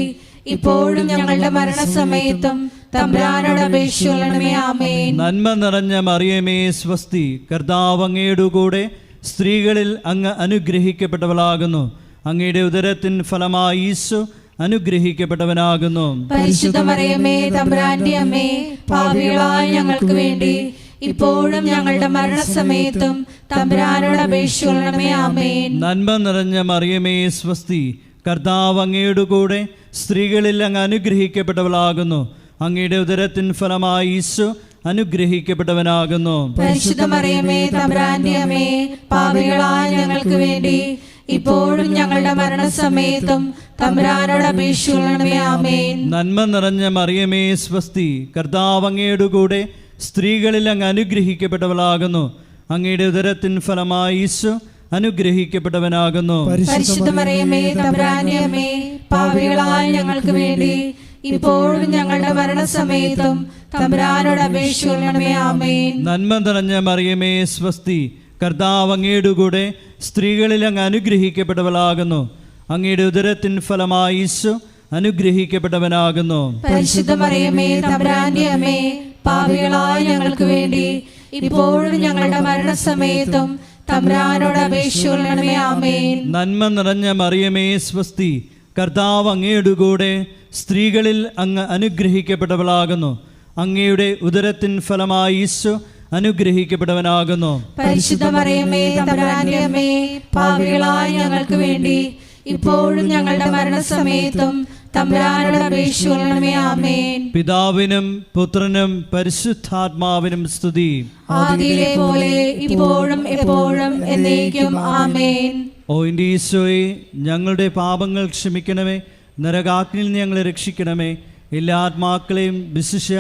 ഇപ്പോഴും ഞങ്ങളുടെ മരണസമയത്തും തമ്പുരാനോട് അപേക്ഷിക്കണമേ. ആമേൻ. നന്മ നിറഞ്ഞ മറിയമേ സ്വസ്തി, കർത്താവ് അങ്ങയുടെ കൂടെ സ്ത്രീകളിൽ അങ്ങ് അനുഗ്രഹിക്കപ്പെട്ടവളാകുന്നു. അങ്ങയുടെ ഉദരത്തിൻ ഫലമായി ഈശോ അനുഗ്രഹിക്കപ്പെട്ടവനാകുന്നു. പരിശുദ്ധ മറിയമേ തമ്പുരാന്റെ അമ്മേ, പാപികളായ ഞങ്ങൾക്ക് വേണ്ടി ഇപ്പോഴും ഞങ്ങളുടെ മരണസമയത്തും തമ്പുരാനോട് അപേക്ഷിക്കണമേ. ആമേൻ. നന്മ നിറഞ്ഞ മറിയമേ സ്വസ്തി, കർത്താവ് അങ്ങയുടെ കൂടെ സ്ത്രീകളിൽ അങ്ങ് അനുഗ്രഹിക്കപ്പെട്ടവളാകുന്നു. അങ്ങയുടെ ഉദരത്തിൻ ഫലമായി ഈശോ അനുഗ്രഹിക്കപ്പെട്ടവനാകുന്നു. പരിശുദ്ധ മറിയമേ തമ്പുരാന്റെ അമ്മേ, പാപികളായ ഞങ്ങൾക്ക് വേണ്ടി ഇപ്പോഴും ഞങ്ങളുടെ മരണസമയത്തും തമ്പുരാനോട് അപേക്ഷിക്കണമേ. ആമേൻ. നന്മ നിറഞ്ഞ മറിയമേ സ്വസ്തി, കർത്താവ് അങ്ങയുടെ കൂടെ സ്ത്രീകളിൽ അങ്ങ് അനുഗ്രഹിക്കപ്പെട്ടവളാകുന്നു. അങ്ങയുടെ ഉദരത്തിൻ ഫലമായി ഈശോ അനുഗ്രഹിക്കപ്പെട്ടവനാകുന്നു. പരിശുദ്ധ മറിയമേ തമ്പുരാന്റെ അമ്മേ, പാപികളായ ഞങ്ങൾക്ക് വേണ്ടി ഇപ്പോഴും ഞങ്ങളുടെ മരണസമയത്തും തമ്പുരാനോട് അപേക്ഷിക്കണമേ. ആമേൻ. നന്മ നിറഞ്ഞ മറിയമേ സ്വസ്തി, കർത്താവ് അങ്ങയുടെ കൂടെ സ്ത്രീകളിൽ അങ്ങ് അനുഗ്രഹിക്കപ്പെട്ടവളാകുന്നു. അങ്ങയുടെ ഉദരത്തിൻ ഫലമായി ഈശോ അനുഗ്രഹിക്കപ്പെട്ടവനാകുന്നു. പരിശുദ്ധ മറിയമേ തമ്പുരാന്റെ അമ്മേ, പാപികളായ ഞങ്ങൾക്ക് വേണ്ടി ഇപ്പോഴും ഞങ്ങളുടെ മരണസമയത്തും തമ്പുരാനോട് അപേക്ഷിക്കണമേ. ആമേൻ. നന്മ നിറഞ്ഞ മറിയമേ സ്വസ്തി, കർത്താവ് അങ്ങയുടെ കൂടെ സ്ത്രീകളിൽ അങ്ങ് അനുഗ്രഹിക്കപ്പെട്ടവളാകുന്നു. അങ്ങയുടെ ഉദരത്തിൻ ഫലമായി ഈശോ അനുഗ്രഹിക്കപ്പെട്ടവനാകുന്നു. പരിശുദ്ധ മറിയമേ തമ്പുരാന്റെ അമ്മേ, പാപികളായ ഞങ്ങൾക്ക് വേണ്ടി ഇപ്പോഴും ഞങ്ങളുടെ മരണസമയത്തും തമ്പുരാനോട് അപേക്ഷിക്കണമേ. ആമേൻ. പിതാവിനും പുത്രനും പരിശുദ്ധാത്മാവിനും സ്തുതി. ആദിയിലെ പോലെ ഇപ്പോഴും എപ്പോഴും എന്നേക്കും. ആമേൻ. ഓ എൻ്റെ ഈശോയെ, ഞങ്ങളുടെ പാപങ്ങൾ ക്ഷമിക്കണമേ, നരകാഗ്നിയിൽ നിന്ന് ഞങ്ങളെ രക്ഷിക്കണമേ. എല്ലാ ആത്മാക്കളെയും വിശിഷ്യ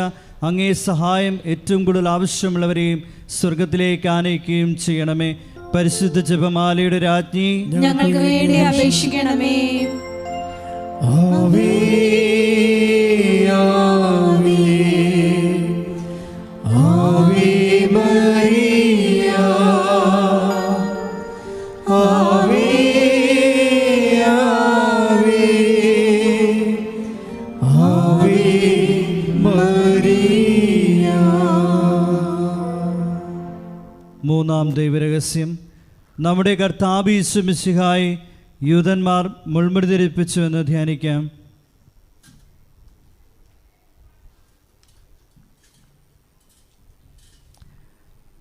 അങ്ങേ സഹായം ഏറ്റവും കൂടുതൽ ആവശ്യമുള്ളവരെയും സ്വർഗത്തിലേക്ക് ആനയിക്കുകയും ചെയ്യണമേ. പരിശുദ്ധ ജപമാലയുടെ രാജ്ഞി, ഞങ്ങൾക്ക് വേണ്ടി അപേക്ഷിക്കണമേ. ആവേ ആവേ ആവേ മരിയ, ആവേ ആവേ ആവേ മരിയ. മൂന്നാം ദൈവരഹസ്യം. നമ്മുടെ കർത്താവ് യേശു മിശിഹായെ യൂതന്മാർ മുൾമുടി ധരിപ്പിച്ചു എന്ന് ധ്യാനിക്കാം.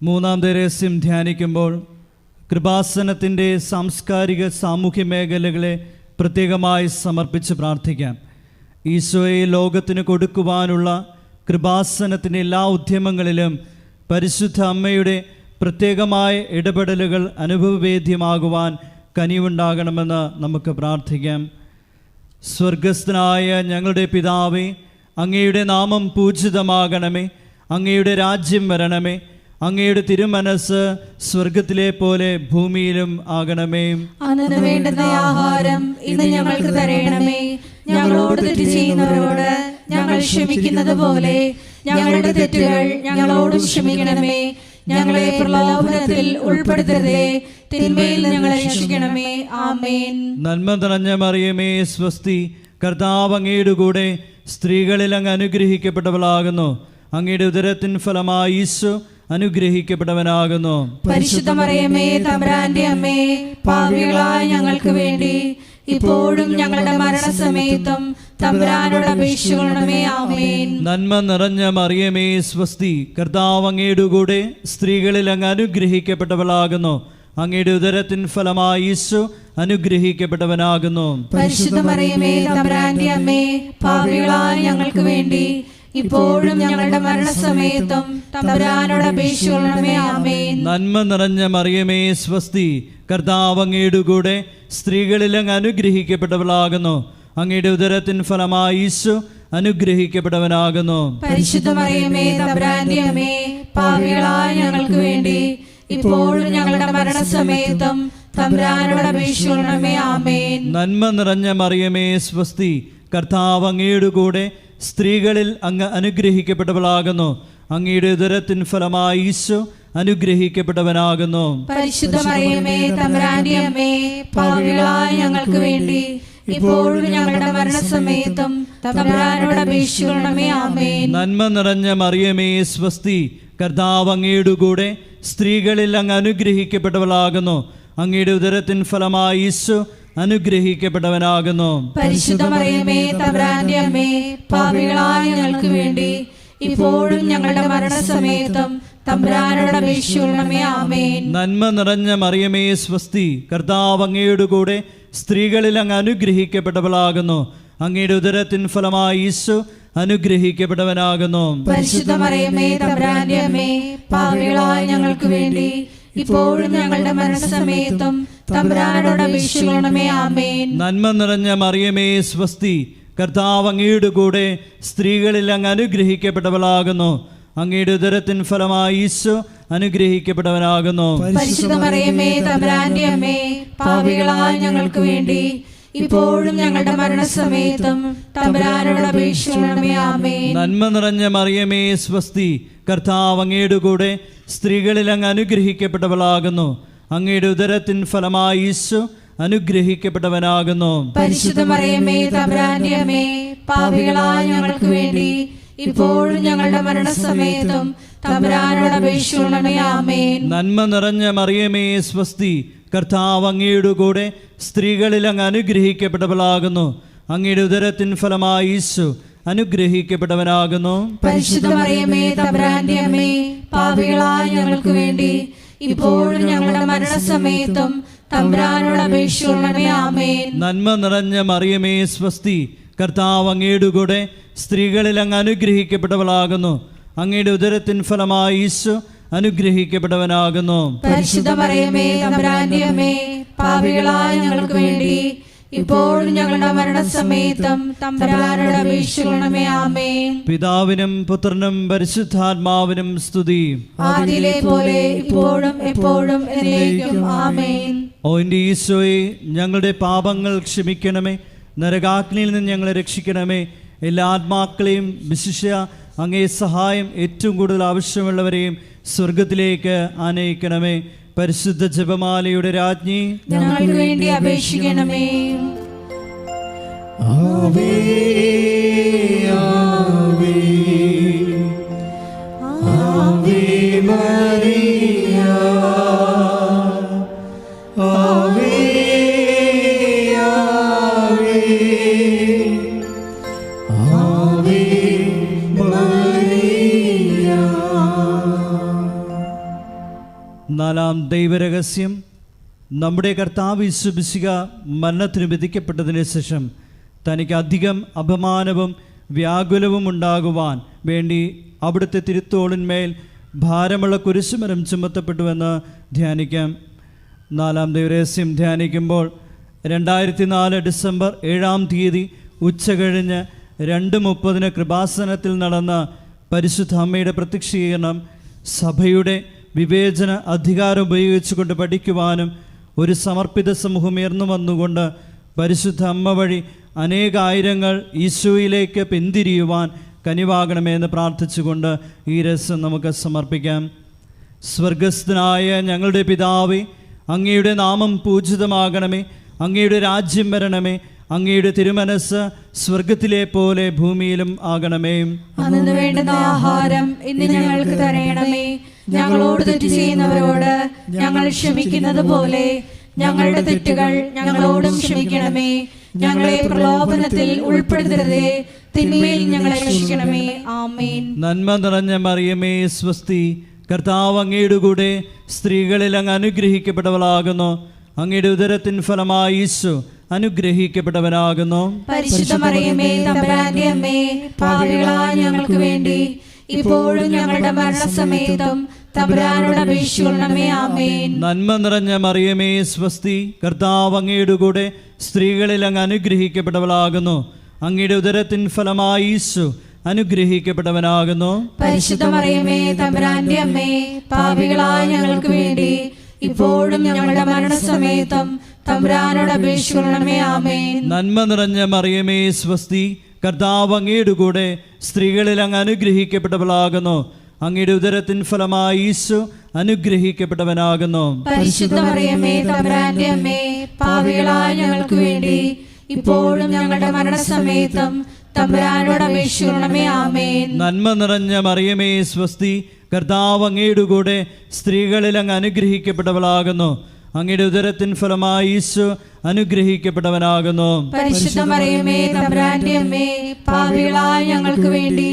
മൂന്നാം രഹസ്യം ധ്യാനിക്കുമ്പോൾ കൃപാസനത്തിൻ്റെ സാംസ്കാരിക സാമൂഹ്യ മേഖലകളെ പ്രത്യേകമായി സമർപ്പിച്ച് പ്രാർത്ഥിക്കാം. ഈശോയെ ലോകത്തിന് കൊടുക്കുവാനുള്ള കൃപാസനത്തിൻ്റെ എല്ലാ ഉദ്യമങ്ങളിലും പരിശുദ്ധ അമ്മയുടെ പ്രത്യേകമായ ഇടപെടലുകൾ അനുഭവവേദ്യമാകുവാൻ കനിവുണ്ടാകണമെന്ന് നമുക്ക് പ്രാർത്ഥിക്കാം. സ്വർഗസ്ഥനായ ഞങ്ങളുടെ പിതാവേ, അങ്ങയുടെ നാമം പൂജിതമാകണമേ, അങ്ങയുടെ രാജ്യം വരണമേ, അങ്ങയുടെ തിരുമനസ് സ്വർഗത്തിലെ പോലെ ഭൂമിയിലും ആകണമേ. അന്നു വേണ്ടുന്ന ആഹാരം ഇന്ന് ഞങ്ങൾക്ക് തരണമേ. ഞങ്ങളോട് തെറ്റ് ചെയ്യുന്നവരോട് ഞങ്ങൾ ക്ഷമിക്കുന്നത് പോലെ ഞങ്ങളുടെ തെറ്റുകൾ ഞങ്ങളോടും ക്ഷമിക്കണമേ. ഞങ്ങളെ പ്രലോഭനത്തിൽ ഉൾപ്പെടുത്തരുതേ, തിന്മയിൽ ഞങ്ങളെ രക്ഷിക്കണമേ. ആമേൻ. നന്മ നിറഞ്ഞ മറിയമേ സ്വസ്തി, കർത്താവ് അങ്ങയുടെ കൂടെ സ്ത്രീകളിൽ അങ്ങ് അനുഗ്രഹിക്കപ്പെട്ടവളാകുന്നു. അങ്ങയുടെ ഉദരത്തിൻ ഫലമായി ഈശോ അനുഗ്രഹിക്കപ്പെട്ടവനാകുന്നു. പരിശുദ്ധ മറിയമേ തമ്പുരാന്റെ അമ്മേ, പാപികളായ ഞങ്ങൾക്ക് വേണ്ടി ഇപ്പോഴും ഞങ്ങളുടെ മരണസമയത്തും തമ്പുരാനോട് അപേക്ഷിക്കണമേ. ആമേൻ. നന്മ നിറഞ്ഞ മറിയമേ സ്വസ്തി, കർത്താവ് അങ്ങയുടെ കൂടെ സ്ത്രീകളിൽ അങ്ങ് അനുഗ്രഹിക്കപ്പെട്ടവളാകുന്നു. അങ്ങയുടെ ഉദരത്തിൻ ഫലമായി ഈശോ അനുഗ്രഹിക്കപ്പെട്ടവനാകുന്നു. പരിശുദ്ധ മറിയമേ തമ്പുരാന്റെ അമ്മേ, പാപികളായ ഞങ്ങൾക്ക് വേണ്ടി ഇപ്പോഴും ഞങ്ങളുടെ മരണസമയത്തും തമ്പുരാനോട് അപേക്ഷിക്കണമേ. ആമേൻ. നന്മ നിറഞ്ഞ മറിയമേ സ്വസ്തി, കർത്താവ് അങ്ങയുടെ കൂടെ സ്ത്രീകളിൽ അങ്ങ് അനുഗ്രഹിക്കപ്പെട്ടവളാകുന്നു. അങ്ങയുടെ ഉദരത്തിൻ ഫലമായി ഈശോ അനുഗ്രഹിക്കപ്പെട്ടവനാകുന്നു. പരിശുദ്ധ മറിയമേ തമ്പുരാന്റെ അമ്മേ, പാപികളായ ഞങ്ങൾക്ക് വേണ്ടി ഇപ്പോഴും ഞങ്ങളുടെ മരണസമയത്തും തമ്പുരാനോട് അപേക്ഷിക്കണമേ. ആമേൻ. നന്മ നിറഞ്ഞ മറിയമേ സ്വസ്തി, കർത്താവ് അങ്ങയുടെ കൂടെ സ്ത്രീകളിൽ അങ്ങ് അനുഗ്രഹിക്കപ്പെട്ടവളാകുന്നു. അങ്ങയുടെ ഉദരത്തിൻ ഫലമായി ഈശോ അനുഗ്രഹിക്കപ്പെട്ടവനാകുന്നു. പരിശുദ്ധ മറിയമേ തമ്പുരാന്റെ അമ്മേ, പാപികളായ ഞങ്ങൾക്ക് വേണ്ടി ഇപ്പോഴും ഞങ്ങളുടെ മരണസമയത്തും തമ്പുരാനോട് അപേക്ഷിക്കണമേ. ആമേൻ. നന്മ നിറഞ്ഞ മറിയമേ സ്വസ്തി, കർത്താവ് അങ്ങയുടെ കൂടെ സ്ത്രീകളിൽ അങ്ങ് അനുഗ്രഹിക്കപ്പെട്ടവളാകുന്നു. അങ്ങയുടെ ഉദരത്തിൻ ഫലമായി ഈശോ അനുഗ്രഹിക്കപ്പെട്ടവനാകുന്നു. പരിശുദ്ധ മറിയമേ തമ്പുരാന്റെ അമ്മേ, പാപികളായ ഞങ്ങൾക്ക് വേണ്ടി ഇപ്പോഴും ഞങ്ങളുടെ മരണസമയത്തും തമ്പുരാനോട് അപേക്ഷിക്കണമേ. ആമേൻ. നന്മ നിറഞ്ഞ മറിയമേ സ്വസ്തി, കർത്താവ് അങ്ങയുടെ കൂടെ സ്ത്രീകളിൽ അങ്ങ് അനുഗ്രഹിക്കപ്പെട്ടവളാകുന്നു. അങ്ങയുടെ ഉദരത്തിൻ ഫലമായി ഈശോ അനുഗ്രഹിക്കപ്പെട്ടവനാകുന്നു. പരിശുദ്ധ മറിയമേ തമ്പുരാന്റെ അമ്മേ, പാപികളായ ഞങ്ങൾക്ക് വേണ്ടി ഇപ്പോഴും ഞങ്ങളുടെ മരണസമയത്തും തമ്പുരാനോട് അപേക്ഷിക്കണമേ. ആമേൻ. നന്മ നിറഞ്ഞ മറിയമേ സ്വസ്തി, കർത്താവ് അങ്ങയുടെ കൂടെ സ്ത്രീകളിൽ അങ്ങ് അനുഗ്രഹിക്കപ്പെട്ടവളാകുന്നു. അങ്ങയുടെ ഉദരത്തിൻ ഫലമായി ഈശോ അനുഗ്രഹിക്കപ്പെട്ടവനാകുന്നു. പരിശുദ്ധ മറിയമേ തമ്പുരാന്റെ അമ്മേ, പാപികളായ ഞങ്ങൾക്ക് വേണ്ടി ഇപ്പോഴും ഞങ്ങളുടെ മരണസമയത്തും തമ്പുരാനോട് അപേക്ഷിക്കണമേ. ആമേൻ. നന്മ നിറഞ്ഞ മറിയമേ സ്വസ്തി, കർത്താവ് അങ്ങയുടെ കൂടെ സ്ത്രീകളിൽ അങ്ങ് അനുഗ്രഹിക്കപ്പെട്ടവളാകുന്നു. അങ്ങയുടെ ഉദരത്തിൻ ഫലമായി ഈശോ അനുഗ്രഹിക്കപ്പെട്ടവനാകുന്നു. പരിശുദ്ധ മറിയമേ തമ്പുരാന്റെ അമ്മേ, പാപികളായ ഞങ്ങൾക്ക് വേണ്ടി ഇപ്പോഴും ഞങ്ങളുടെ മരണസമയത്തും തമ്പുരാനോട് അപേക്ഷിക്കണമേ. ആമേൻ. നന്മ നിറഞ്ഞ മറിയമേ സ്വസ്തി, കർത്താവ് അങ്ങയുടെ കൂടെ സ്ത്രീകളിൽ അങ്ങ് അനുഗ്രഹിക്കപ്പെട്ടവളാകുന്നു. അങ്ങയുടെ ഉദരത്തിൻ ഫലമായി ഈശോ അനുഗ്രഹിക്കപ്പെട്ടവനാകുന്നു. പരിശുദ്ധ മറിയമേ തമ്പുരാന്റെ അമ്മേ, പാപികളായ ഞങ്ങൾക്ക് വേണ്ടി ഇപ്പോഴും ഞങ്ങളുടെ മരണസമയത്തും തമ്പുരാനോട് അപേക്ഷിക്കണമേ. ആമേൻ. നന്മ നിറഞ്ഞ മറിയമേ സ്വസ്തി, കർത്താവ് അങ്ങയുടെ കൂടെ സ്ത്രീകളിൽ അങ്ങ് അനുഗ്രഹിക്കപ്പെട്ടവളാകുന്നു. അങ്ങയുടെ ഉദരത്തിൻ ഫലമായി ഈശോ അനുഗ്രഹിക്കപ്പെട്ടവനാകുന്നു. പരിശുദ്ധ മറിയമേ തമ്പുരാന്റെ അമ്മേ, പാപികളായ ഞങ്ങൾക്ക് വേണ്ടി ഇപ്പോഴും ഞങ്ങളുടെ മരണസമയത്തും തമ്പുരാനോട് അപേക്ഷിക്കണമേ. ആമേൻ. പിതാവിനും പുത്രനും പരിശുദ്ധാത്മാവിനും സ്തുതി. ആദിയിലെ പോലെ ഇപ്പോഴും എപ്പോഴും എന്നേക്കും. ആമേൻ. ഓ എൻ്റെ ഈശോയെ, ഞങ്ങളുടെ പാപങ്ങൾ ക്ഷമിക്കണമേ, നരകാഗ്നിയിൽ നിന്ന് ഞങ്ങളെ രക്ഷിക്കണമേ. എല്ലാ ആത്മാക്കളെയും വിശിഷ്യ അങ്ങേ സഹായം ഏറ്റവും കൂടുതൽ ആവശ്യമുള്ളവരെയും സ്വർഗത്തിലേക്ക് ആനയിക്കണമേ. പരിശുദ്ധ ജപമാലയുടെ രാജ്ഞി, ഞങ്ങൾക്ക് വേണ്ടി അപേക്ഷിക്കണമേ. ആവേ ആവേ ആവേ മരിയ, ആവേ ആവേ ആവേ മരിയ. നാലാം ദൈവരഹസ്യം. നമ്മുടെ കർത്താവ് യേശു മിശിഹ മരണത്തിന് വിധിക്കപ്പെട്ടതിന് ശേഷം തനിക്ക് അധികം അപമാനവും വ്യാകുലവും ഉണ്ടാകുവാൻ വേണ്ടി അവിടുത്തെ തിരുത്തോളിന്മേൽ ഭാരമുള്ള കുരിശുമരം ചുമത്തപ്പെട്ടുവെന്ന് ധ്യാനിക്കാം. നാലാം ദൈവരഹസ്യം ധ്യാനിക്കുമ്പോൾ 2004 ഡിസംബർ 7 ഉച്ചകഴിഞ്ഞ് 2:30 കൃപാസനത്തിൽ നടന്ന പരിശുദ്ധ അമ്മയുടെ പ്രത്യക്ഷീകരണം സഭയുടെ വിവേചന അധികാരം ഉപയോഗിച്ചുകൊണ്ട് പഠിക്കുവാനും ഒരു സമർപ്പിത സമൂഹം ഉയർന്നു വന്നുകൊണ്ട് പരിശുദ്ധ അമ്മ വഴി അനേകായിരങ്ങൾ ഈശോയിലേക്ക് പിന്തിരിയുവാൻ കനിവാകണമെന്ന് പ്രാർത്ഥിച്ചുകൊണ്ട് ഈ രസം നമുക്ക് സമർപ്പിക്കാം. സ്വർഗസ്ഥനായ ഞങ്ങളുടെ പിതാവേ, അങ്ങയുടെ നാമം പൂജിതമാകണമേ, അങ്ങയുടെ രാജ്യം വരണമേ, അങ്ങയുടെ തിരുമനസ് സ്വർഗത്തിലെ പോലെ ഭൂമിയിലും ആകണമേ. അന്നു വേണ്ടുന്ന ആഹാരം ഇന്ന് ഞങ്ങൾക്ക് തരണമേ. ഞങ്ങളോട് തെറ്റ് ചെയ്യുന്നവരോട് ഞങ്ങൾ ക്ഷമിക്കുന്നത് പോലെ ഞങ്ങളുടെ തെറ്റുകൾ ഞങ്ങളോടും ക്ഷമിക്കണമേ. ഞങ്ങളെ പ്രലോഭനത്തിൽ ഉൾപ്പെടുത്തരുതേ, തിന്മയിൽ ഞങ്ങളെ രക്ഷിക്കണമേ. ആമേൻ. നന്മ നിറഞ്ഞ മറിയമേ സ്വസ്തി, കർത്താവ് അങ്ങയുടെ കൂടെ സ്ത്രീകളിൽ അങ്ങ് അനുഗ്രഹിക്കപ്പെട്ടവളാകുന്നു. അങ്ങയുടെ ഉദരത്തിൻ ഫലമായി ഈശോ അനുഗ്രഹിക്കപ്പെട്ടവനാകുന്നു. പരിശുദ്ധ മറിയമേ തമ്പുരാന്റെ അമ്മേ, പാപികളായ ഞങ്ങൾക്ക് വേണ്ടി ഇപ്പോഴും ഞങ്ങളുടെ മരണസമയത്തും തമ്പുരാനോട് അപേക്ഷിക്കണമേ. ആമേൻ. നന്മ നിറഞ്ഞ മറിയമേ സ്വസ്തി, കർത്താവ് അങ്ങയുടെ കൂടെ സ്ത്രീകളിൽ അങ്ങ് അനുഗ്രഹിക്കപ്പെട്ടവളാകുന്നു. അങ്ങയുടെ ഉദരത്തിൻ ഫലമായി ഈശോ അനുഗ്രഹിക്കപ്പെട്ടവനാകുന്നു. പരിശുദ്ധ മറിയമേ തമ്പുരാന്റെ അമ്മേ, പാപികളായ ഞങ്ങൾക്ക് വേണ്ടി ഇപ്പോഴും ഞങ്ങളുടെ മരണസമയത്തും തമ്പുരാനോട് അപേക്ഷിക്കണമേ. ആമേൻ. നന്മ നിറഞ്ഞ മറിയമേ സ്വസ്തി, കർത്താവ് അങ്ങയുടെ കൂടെ സ്ത്രീകളിൽ അങ്ങ് അനുഗ്രഹിക്കപ്പെട്ടവളാകുന്നു. അങ്ങയുടെ ഉദരത്തിൻ ഫലമായി ഈശോ അനുഗ്രഹിക്കപ്പെട്ടവനാകുന്നു. പരിശുദ്ധ മറിയമേ തമ്പുരാന്റെ അമ്മേ, പാപികളായ ഞങ്ങൾക്ക് വേണ്ടി ഇപ്പോഴും ഞങ്ങളുടെ മരണസമയത്തും തമ്പുരാനോട് അപേക്ഷിക്കണമേ. ആമേൻ. നന്മ നിറഞ്ഞ മറിയമേ സ്വസ്തി, കർത്താവ് അങ്ങയുടെ കൂടെ സ്ത്രീകളിൽ അങ്ങ് അനുഗ്രഹിക്കപ്പെട്ടവളാകുന്നു. അങ്ങയുടെ ഉദരത്തിൻ ഫലമായി ഈശോ അനുഗ്രഹിക്കപ്പെട്ടവനാകുന്നു. പരിശുദ്ധ മറിയമേ തമ്പുരാന്റെ അമ്മേ, പാപികളായ ഞങ്ങൾക്ക് വേണ്ടി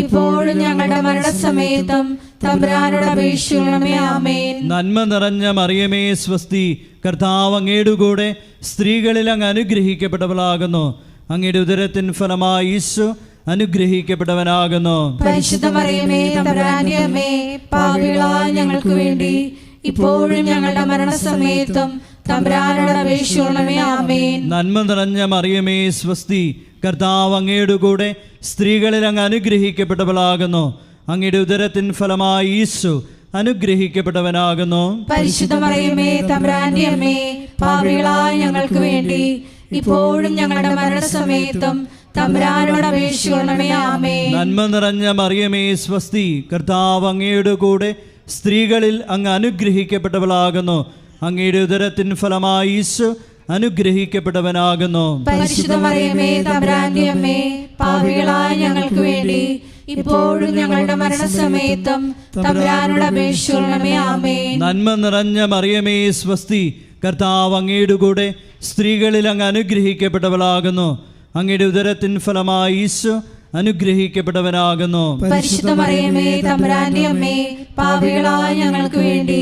ഇപ്പോഴും ഞങ്ങളുടെ മരണസമയത്തും തമ്പുരാനോട് അപേക്ഷിക്കണമേ. ആമേൻ. നന്മ നിറഞ്ഞ മറിയമേ സ്വസ്തി, കർത്താവ് അങ്ങയുടെ കൂടെ സ്ത്രീകളിൽ അങ്ങ് അനുഗ്രഹിക്കപ്പെട്ടവളാകുന്നു. അങ്ങയുടെ ഉദരത്തിൻ ഫലമായി ഈശോ അനുഗ്രഹിക്കപ്പെട്ടവനാകുന്നു. പരിശുദ്ധ മറിയമേ തമ്പുരാന്റെ അമ്മേ, പാപികളായ ഞങ്ങൾക്ക് വേണ്ടി ഇപ്പോഴും ഞങ്ങളുടെ മരണസമയത്തും തമ്പുരാനോട് അപേക്ഷിക്കണമേ. ആമേൻ. നന്മ നിറഞ്ഞ മറിയമേ സ്വസ്തി, കർത്താവ് അങ്ങയുടെ കൂടെ സ്ത്രീകളിൽ അങ്ങ് അനുഗ്രഹിക്കപ്പെട്ടവളാകുന്നു. അങ്ങയുടെ ഉദരത്തിൻ ഫലമായി ഈശോ അനുഗ്രഹിക്കപ്പെട്ടവനാകുന്നു. പരിശുദ്ധ മറിയമേ തമ്പുരാന്റെ അമ്മേ, പാപികളായ ഞങ്ങൾക്ക് വേണ്ടി ഇപ്പോഴും ഞങ്ങളുടെ മരണസമയത്തും തമ്പുരാനോട് അപേക്ഷിക്കണമേ. ആമേൻ. നന്മ നിറഞ്ഞ മറിയമേ സ്വസ്തി, കർത്താവ് അങ്ങയുടെ കൂടെ സ്ത്രീകളിൽ അങ്ങ് അനുഗ്രഹിക്കപ്പെട്ടവളാകുന്നു. അങ്ങയുടെ ഉദരത്തിൻ ഫലമായി ഈശോ അനുഗ്രഹിക്കപ്പെട്ടവനാകുന്നു. പരിശുദ്ധ മറിയമേ തമ്പുരാന്റെ അമ്മേ, പാപികളായ ഞങ്ങൾക്ക് വേണ്ടി ഇപ്പോഴും ഞങ്ങളുടെ മരണസമയത്തും തമ്പുരാനോട് അപേക്ഷിക്കണമേ. ആമേൻ. നന്മ നിറഞ്ഞ മറിയമേ സ്വസ്തി, കർത്താവ് അങ്ങയുടെ കൂടെ സ്ത്രീകളിൽ അങ്ങ് അനുഗ്രഹിക്കപ്പെട്ടവളാകുന്നു. അങ്ങയുടെ ഉദരത്തിൻ ഫലമായി ഈശോ അനുഗ്രഹിക്കപ്പെട്ടവനാകുന്നു. പരിശുദ്ധ മറിയമേ തമ്പുരാന്റെ അമ്മേ, പാപികളായ ഞങ്ങൾക്ക് വേണ്ടി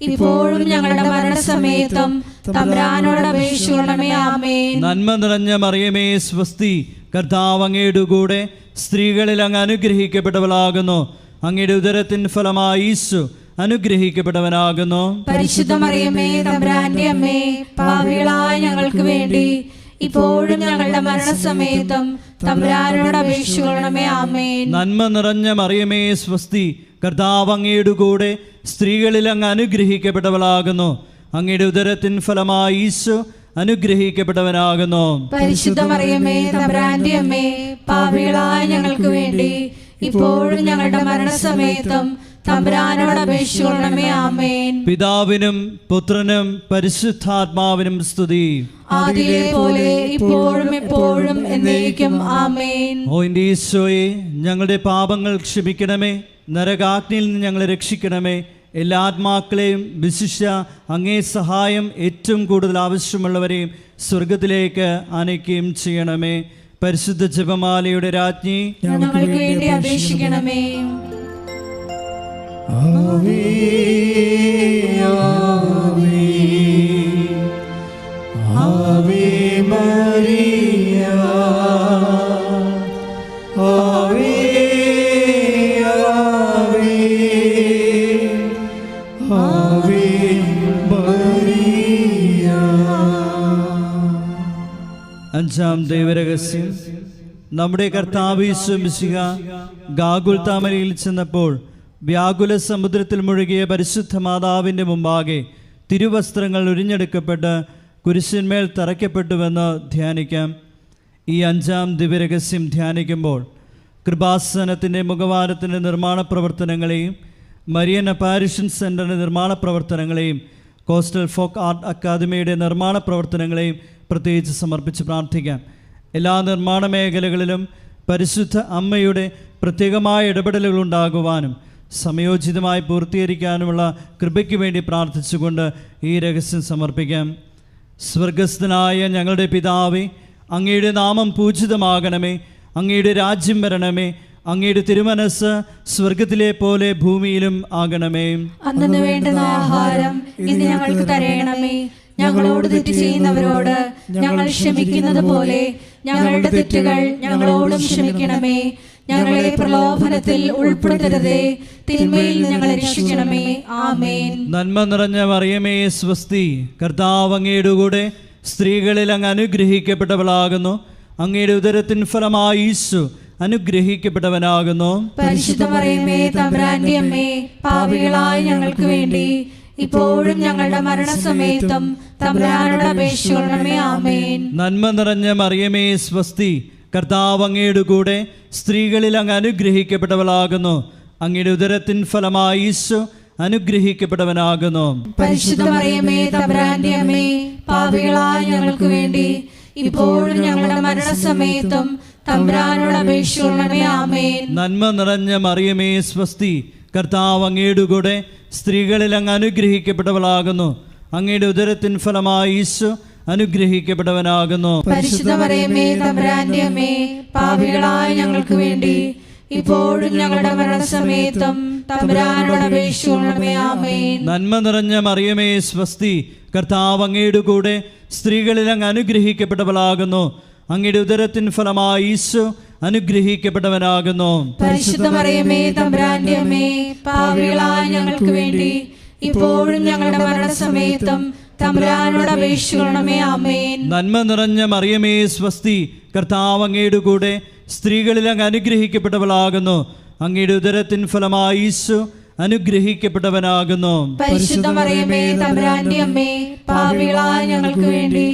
ഇപ്പോഴും ഞങ്ങളുടെ മരണസമയത്തും തമ്പുരാനോട് അപേക്ഷിക്കണമേ. ആമേൻ. നന്മ നിറഞ്ഞ മറിയമേ സ്വസ്തി, കർത്താവ് അങ്ങയുടെ കൂടെ സ്ത്രീകളിൽ അങ്ങ് അനുഗ്രഹിക്കപ്പെട്ടവളാകുന്നു. അങ്ങയുടെ ഉദരത്തിൻ ഫലമായി ഈശോ അനുഗ്രഹിക്കപ്പെട്ടവനാകുന്നു. പരിശുദ്ധ മറിയമേ തമ്പുരാന്റെ അമ്മേ, പാപികളായ ഞങ്ങൾക്ക് വേണ്ടി ഇപ്പോഴും ഞങ്ങളുടെ മരണസമയത്തും തമ്പുരാനോട് അപേക്ഷിക്കണമേ. ആമേൻ. നന്മ നിറഞ്ഞ മറിയമേ സ്വസ്തി, കർത്താവ് അങ്ങയുടെ കൂടെ സ്ത്രീകളിൽ അങ്ങ് അനുഗ്രഹിക്കപ്പെട്ടവളാകുന്നു. അങ്ങയുടെ ഉദരത്തിൻ ഫലമായി ഈശോ അനുഗ്രഹിക്കപ്പെട്ടവനാകുന്നു. പരിശുദ്ധ മറിയമേ തമ്പുരാന്റെ അമ്മേ, പാപികളായ ഞങ്ങൾക്ക് വേണ്ടി ഇപ്പോഴും ഞങ്ങളുടെ മരണസമയത്തും തമ്പുരാനോട് അപേക്ഷിക്കണമേ. ആമേൻ. പിതാവിനും പുത്രനും പരിശുദ്ധാത്മാവിനും സ്തുതി. ആദിയിലെ പോലെ ഇപ്പോഴും എപ്പോഴും എന്നേക്കും. ആമേൻ. ഓ എൻ്റെ ഈശോയെ, ഞങ്ങളുടെ പാപങ്ങൾ ക്ഷമിക്കണമേ, നരകാഗ്നിയിൽ നിന്ന് ഞങ്ങളെ രക്ഷിക്കണമേ. എല്ലാ ആത്മാക്കളെയും വിശിഷ്യ അങ്ങേ സഹായം ഏറ്റവും കൂടുതൽ ആവശ്യമുള്ളവരെയും സ്വർഗത്തിലേക്ക് ആനയിക്കുകയും ചെയ്യണമേ. പരിശുദ്ധ ജപമാലയുടെ രാജ്ഞി, ഞങ്ങൾക്ക് വേണ്ടി അപേക്ഷിക്കണമേ. ആവേ ആവേ ആവേ മരിയ, ആവേ ആവേ ആവേ മരിയ. അഞ്ചാം ദൈവരഹസ്യം. നമ്മുടെ കർത്താവ് യേശു മിശിഹ ഗാഗുൽത്താമലയിൽ ചെന്നപ്പോൾ വ്യാകുല സമുദ്രത്തിൽ മുഴുകിയ പരിശുദ്ധ മാതാവിൻ്റെ മുമ്പാകെ തിരുവസ്ത്രങ്ങൾ ഉരിഞ്ഞെടുക്കപ്പെട്ട് കുരിശിന്മേൽ തറയ്ക്കപ്പെട്ടുവെന്ന് ധ്യാനിക്കാം. ഈ അഞ്ചാം ദിവ്യരഹസ്യം ധ്യാനിക്കുമ്പോൾ കൃപാസനത്തിൻ്റെ മുഖവാരത്തിൻ്റെ നിർമ്മാണ പ്രവർത്തനങ്ങളെയും മരിയൻ അപ്പാരിഷൻ സെൻ്ററിൻ്റെ നിർമ്മാണ പ്രവർത്തനങ്ങളെയും കോസ്റ്റൽ ഫോക്ക് ആർട്ട് അക്കാദമിയുടെ നിർമ്മാണ പ്രവർത്തനങ്ങളെയും പ്രത്യേകിച്ച് സമർപ്പിച്ച് പ്രാർത്ഥിക്കാം. എല്ലാ നിർമ്മാണ മേഖലകളിലും പരിശുദ്ധ അമ്മയുടെ പ്രത്യേകമായ ഇടപെടലുകൾ ഉണ്ടാകുവാനും സമയോചിതമായി പൂർത്തീകരിക്കാനുമുള്ള കൃപയ്ക്ക് വേണ്ടി പ്രാർത്ഥിച്ചുകൊണ്ട് ഈ രഹസ്യം സമർപ്പിക്കാം. സ്വർഗസ്ഥനായ ഞങ്ങളുടെ പിതാവേ, അങ്ങയുടെ നാമം പൂജിതമാകണമേ, അങ്ങയുടെ രാജ്യം വരണമേ, അങ്ങയുടെ തിരുമനസ് സ്വർഗത്തിലെ പോലെ ഭൂമിയിലും ആകണമേ. അന്നു വേണ്ടുന്ന ആഹാരം ഇന്ന് ഞങ്ങൾക്ക് തരയണമേ. ഞങ്ങളോട് തെറ്റ് ചെയ്യുന്നവരോട് ഞങ്ങൾ ക്ഷമിക്കുന്നത് പോലെ ഞങ്ങളുടെ തെറ്റുകൾ ഞങ്ങളോടും ക്ഷമിക്കണമേ. ഞങ്ങളെ പ്രലോഭനത്തിൽ ഉൾപ്പെടുത്തരുതേ, തിന്മയിൽ ഞങ്ങളെ രക്ഷിക്കണമേ. ആമേൻ. നന്മ നിറഞ്ഞ മറിയമേ സ്വസ്തി, കർത്താവ് അങ്ങയുടെ കൂടെ സ്ത്രീകളിൽ അങ്ങ് അനുഗ്രഹിക്കപ്പെട്ടവളാകുന്നു. അങ്ങയുടെ ഉദരത്തിൻ ഫലമായി ഈശോ അനുഗ്രഹിക്കപ്പെട്ടവനാകുന്നു. പരിശുദ്ധ മറിയമേ, തമ്പുരാന്റെ അമ്മേ, പാപികളായ ഞങ്ങൾക്ക് വേണ്ടി ഇപ്പോഴും ഞങ്ങളുടെ മരണസമയത്തും തമ്പുരാനോട് അപേക്ഷിക്കണമേ. ആമേൻ. നന്മ നിറഞ്ഞ മറിയമേ സ്വസ്തി, കർത്താവ് അങ്ങയുടെ കൂടെ സ്ത്രീകളിൽ അങ്ങ് അനുഗ്രഹിക്കപ്പെട്ടവളാകുന്നു. അങ്ങയുടെ ഉദരത്തിൻ ഫലമായി ഈശോ അനുഗ്രഹിക്കപ്പെട്ടവനാകുന്നു. പരിശുദ്ധ മറിയമേ, തമ്പുരാന്റെ അമ്മേ, പാപികളായ ഞങ്ങൾക്ക് വേണ്ടി ഇപ്പോഴും ഞങ്ങളുടെ മരണസമയത്തും തമ്പുരാനോട് അപേക്ഷിക്കണമേ. ആമേൻ. നന്മ നിറഞ്ഞ മറിയമേ സ്വസ്തി, കർത്താവ് അങ്ങയുടെ കൂടെ സ്ത്രീകളിൽ അങ്ങ് അനുഗ്രഹിക്കപ്പെട്ടവളാകുന്നു. അങ്ങയുടെ ഉദരത്തിൻ ഫലമായി ഈശോ അനുഗ്രഹിക്കപ്പെട്ടവനാകുന്നു. പരിശുദ്ധ മറിയമേ, തമ്പുരാന്റെ അമ്മേ, പാപികളായ ഞങ്ങൾക്ക് വേണ്ടി ഇപ്പോഴും ഞങ്ങളുടെ മരണസമയത്തും തമ്പുരാനോട് അപേക്ഷിക്കണമേ. ആമേൻ. നന്മ നിറഞ്ഞ മറിയമേ സ്വസ്തി, കർത്താവ് അങ്ങയുടെ കൂടെ സ്ത്രീകളിൽ അങ്ങ് അനുഗ്രഹിക്കപ്പെട്ടവളാകുന്നു. അങ്ങയുടെ ഉദരത്തിൻ ഫലമായി ഈശോ അനുഗ്രഹിക്കപ്പെട്ടവനാകുന്നു. പരിശുദ്ധ മറിയമേ, തമ്പുരാന്റെ അമ്മേ, പാപികളായ ഞങ്ങൾക്ക് വേണ്ടി ഇപ്പോഴും ഞങ്ങളുടെ മരണസമയത്തും തമ്പുരാനോട് അപേക്ഷിക്കണമേ. ആമേൻ. നന്മ നിറഞ്ഞ മറിയമേ സ്വസ്തി, കർത്താവ് അങ്ങയുടെ കൂടെ സ്ത്രീകളിൽ അങ്ങ് അനുഗ്രഹിക്കപ്പെട്ടവളാകുന്നു. അങ്ങയുടെ ഉദരത്തിൻ ഫലമായി ഈശോ അനുഗ്രഹിക്കപ്പെട്ടവനാകുന്നു. പരിശുദ്ധ മറിയമേ, തമ്പുരാന്റെ അമ്മേ, പാപികളായ ഞങ്ങൾക്ക് വേണ്ടി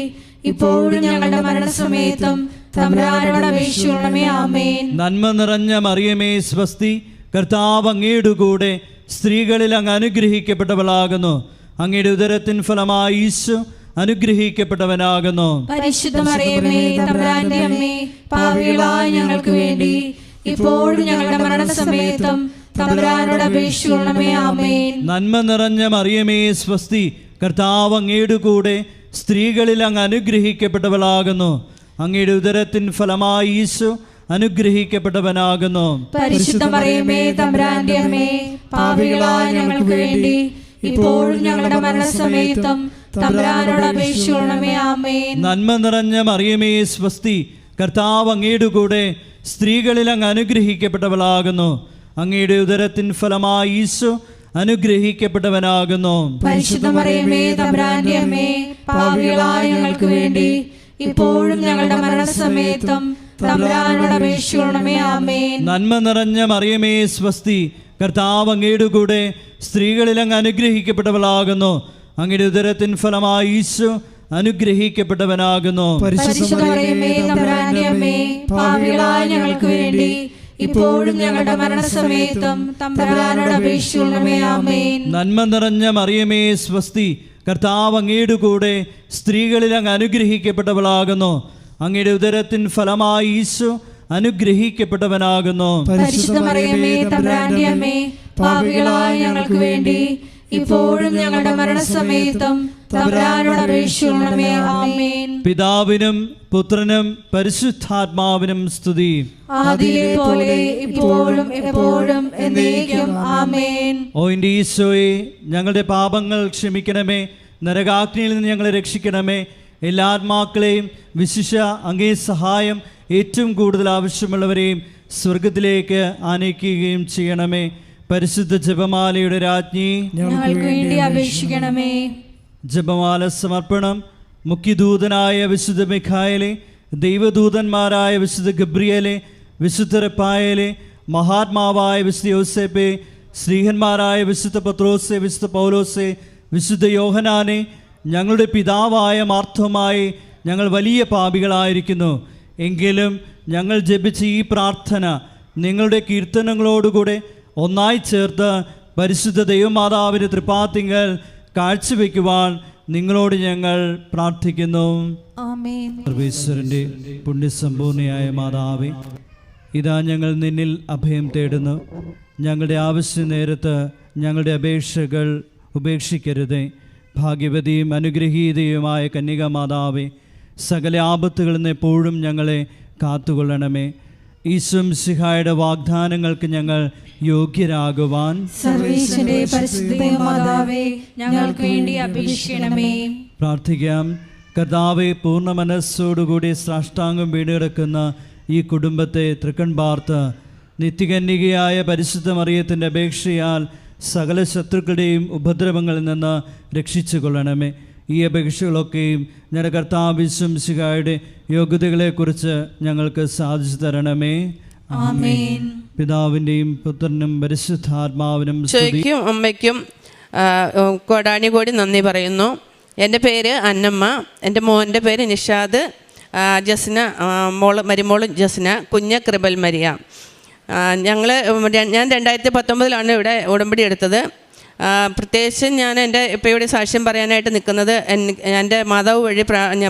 ഇപ്പോഴും ഞങ്ങളുടെ മരണസമയത്തും തമ്പുരാനോട് അപേക്ഷിക്കണമേ. ആമേൻ. നന്മ നിറഞ്ഞ മറിയമേ സ്വസ്തി, കർത്താവ് അങ്ങയുടെ കൂടെ സ്ത്രീകളിൽ അങ്ങ് അനുഗ്രഹിക്കപ്പെട്ടവളാകുന്നു. അങ്ങയുടെ ഉദരത്തിൻ ഫലമായി ഈശോ അനുഗ്രഹിക്കപ്പെട്ടവനാകുന്നു. പരിശുദ്ധ മറിയമേ, തമ്പുരാന്റെ അമ്മേ, പാപികളായ ഞങ്ങൾക്ക് വേണ്ടി ഇപ്പോഴും ഞങ്ങളുടെ മരണസമയത്തും തമ്പുരാനോട് അപേക്ഷിക്കണമേ. ആമേൻ. നന്മ നിറഞ്ഞ മറിയമേ സ്വസ്തി, കർത്താവ് അങ്ങയുടെ കൂടെ സ്ത്രീകളിൽ അങ്ങ് അനുഗ്രഹിക്കപ്പെട്ടവളാകുന്നു. അങ്ങയുടെ ഉദരത്തിൻ ഫലമായി ഈശോ അനുഗ്രഹിക്കപ്പെട്ടവനാകുന്നു. പരിശുദ്ധ മറിയമേ, തമ്പുരാന്റെ അമ്മേ, പാപികളായ ഞങ്ങൾക്ക് വേണ്ടി ഇപ്പോഴും ഞങ്ങളുടെ മരണസമയത്തും തമ്പുരാനോട് അപേക്ഷിക്കണമേ. ആമേൻ. നന്മ നിറഞ്ഞ മറിയമേ സ്വസ്തി, കർത്താവ് അങ്ങയുടെ കൂടെ സ്ത്രീകളിൽ അങ്ങ് അനുഗ്രഹിക്കപ്പെട്ടവളാകുന്നു. അങ്ങയുടെ ഉദരത്തിൻ ഫലമായി ഈശോ അനുഗ്രഹിക്കപ്പെട്ടവനാകുന്നു. പരിശുദ്ധ മറിയമേ, തമ്പുരാന്റെ അമ്മേ, പാപികളായ ഞങ്ങൾക്ക് വേണ്ടി ഇപ്പോഴും ഞങ്ങളുടെ മരണസമയത്തും തമ്പുരാനോട് അപേക്ഷിക്കണമേ. ആമേൻ. നന്മ നിറഞ്ഞ മറിയമേ സ്വസ്തി, കർത്താവ് അങ്ങയുടെ കൂടെ സ്ത്രീകളിൽ അങ്ങ് അനുഗ്രഹിക്കപ്പെട്ടവളാകുന്നു. അങ്ങയുടെ ഉദരത്തിൻ ഫലമായി ഈശോ അനുഗ്രഹിക്കപ്പെട്ടവനാകുന്നു. പരിശുദ്ധ മറിയമേ, തമ്പുരാന്റെ അമ്മേ, പാപികളായ ഞങ്ങൾക്ക് വേണ്ടി ഇപ്പോഴും ഞങ്ങളുടെ മരണസമയത്തും തമ്പുരാനോട് അപേക്ഷിക്കണമേ. ആമേൻ. നന്മ നിറഞ്ഞ മറിയമേ സ്വസ്തി, കർത്താവ് അങ്ങയുടെ കൂടെ സ്ത്രീകളിൽ അങ്ങ് അനുഗ്രഹിക്കപ്പെട്ടവളാകുന്നു. അങ്ങയുടെ ഉദരത്തിൻ ഫലമായി ഈശോ അനുഗ്രഹിക്കപ്പെട്ടവനാകുന്നു. പരിശുദ്ധ മറിയമേ, തമ്പുരാന്റെ അമ്മേ, പാപികളായ ഞങ്ങൾക്ക് വേണ്ടി ഇപ്പോഴും ഞങ്ങളുടെ മരണസമയത്തും തമ്പുരാനോട് അപേക്ഷിക്കണമേ. ആമേൻ. പിതാവിനും പുത്രനും പരിശുദ്ധാത്മാവിനും സ്തുതി. ആദിയിലെ പോലെ ഇപ്പോഴും എപ്പോഴും എന്നേക്കും. ആമേൻ. ഓ എൻ്റെ ഈശോയെ, ഞങ്ങളുടെ പാപങ്ങൾ ക്ഷമിക്കണമേ, നരകാഗ്നിയിൽ നിന്ന് ഞങ്ങളെ രക്ഷിക്കണമേ. എല്ലാ ആത്മാക്കളെയും വിശിഷ്യ അങ്ങേ സഹായം ഏറ്റവും കൂടുതൽ ആവശ്യമുള്ളവരെയും സ്വർഗത്തിലേക്ക് ആനയിക്കുകയും ചെയ്യണമേ. പരിശുദ്ധ ജപമാലയുടെ രാജ്ഞി, ഞങ്ങൾക്ക് വേണ്ടി അപേക്ഷിക്കണമേ. ജപമാല സമർപ്പണം. മുഖ്യദൂതനായ വിശുദ്ധ മിഖായേലെ, ദൈവദൂതന്മാരായ വിശുദ്ധ ഗബ്രിയേലെ, വിശുദ്ധ റഫായേലെ, മഹാത്മാവായ വിശുദ്ധ യോസേപ്പെ, ശ്രീഹന്മാരായ വിശുദ്ധ പത്രോസെ, വിശുദ്ധ പൗലോസെ, വിശുദ്ധ യോഹനാനെ, ഞങ്ങളുടെ പിതാവായ മാർത്തോമായി, ഞങ്ങൾ വലിയ പാപികളായിരിക്കുന്നു. എങ്കിലും ഞങ്ങൾ ജപിച്ച ഈ പ്രാർത്ഥന നിങ്ങളുടെ കീർത്തനങ്ങളോടുകൂടെ ഒന്നായി ചേർത്ത് പരിശുദ്ധ ദൈവമാതാവിൻ്റെ തൃപ്പാത്തിങ്കൽ കാഴ്ചവെക്കുവാൻ നിങ്ങളോട് ഞങ്ങൾ പ്രാർത്ഥിക്കുന്നു. ആമേൻ. സർവേശ്വരൻ്റെ പുണ്യസമ്പൂർണയായ മാതാവേ, ഇതാ ഞങ്ങൾ നിന്നിൽ അഭയം തേടുന്നു. ഞങ്ങളുടെ ആവശ്യ നേരത്ത് ഞങ്ങളുടെ അപേക്ഷകൾ ഉപേക്ഷിക്കരുതേ. ഭാഗ്യവതിയും അനുഗ്രഹീതയുമായ കന്യകാമാതാവേ, സകല ആപത്തുകളിൽ നിന്ന് എപ്പോഴും ഞങ്ങളെ കാത്തുകൊള്ളണമേ. ഈശോ മിശിഹായുടെ വാഗ്ദാനങ്ങൾക്ക് ഞങ്ങൾ യോഗ്യരാകുവാൻ സർവ്വേശ്വരന്റെ പരിശുദ്ധ മാതാവേ, ഞങ്ങൾക്ക് വേണ്ടി അപേക്ഷിക്കണമേ. പ്രാർത്ഥിക്കാം. കർത്താവെ, പൂർണ്ണ മനസ്സോടുകൂടി സാഷ്ടാംഗം വീടുകിടക്കുന്ന ഈ കുടുംബത്തെ തൃക്കൺ പാർത്ത് നിത്യകന്യകയായ പരിശുദ്ധ മറിയത്തിൻ്റെ അപേക്ഷയാൽ സകല ശത്രുക്കളുടെയും ഉപദ്രവങ്ങളിൽ നിന്ന് രക്ഷിച്ചു കൊള്ളണമേ. ഈ അപേക്ഷകളൊക്കെയും ഞങ്ങളുടെ കർത്താവ് ഈശോ മിശിഹായുടെ യോഗ്യതകളെക്കുറിച്ച് ഞങ്ങൾക്ക് സാധിച്ചു തരണമേ. ആമേൻ. പിതാവിൻ്റെയും പുത്രനും പരിശുദ്ധാത്മാവിനും ഈശോയ്ക്കും അമ്മയ്ക്കും കോടാനുകോടി നന്ദി പറയുന്നു. എൻ്റെ പേര് അന്നമ്മ, എൻ്റെ മോൻ്റെ പേര് നിഷാദ്, ജസ്ന മരുമോള് ജസ്ന, കുഞ്ഞ് കൃപൽ മരിയ. ഞാൻ 2019 ഇവിടെ ഉടമ്പടി എടുത്തത്. പ്രത്യേകിച്ച് ഞാൻ ഇപ്പോൾ ഇവിടെ സാക്ഷ്യം പറയാനായിട്ട് നിൽക്കുന്നത് എൻ്റെ മാതാവ് വഴി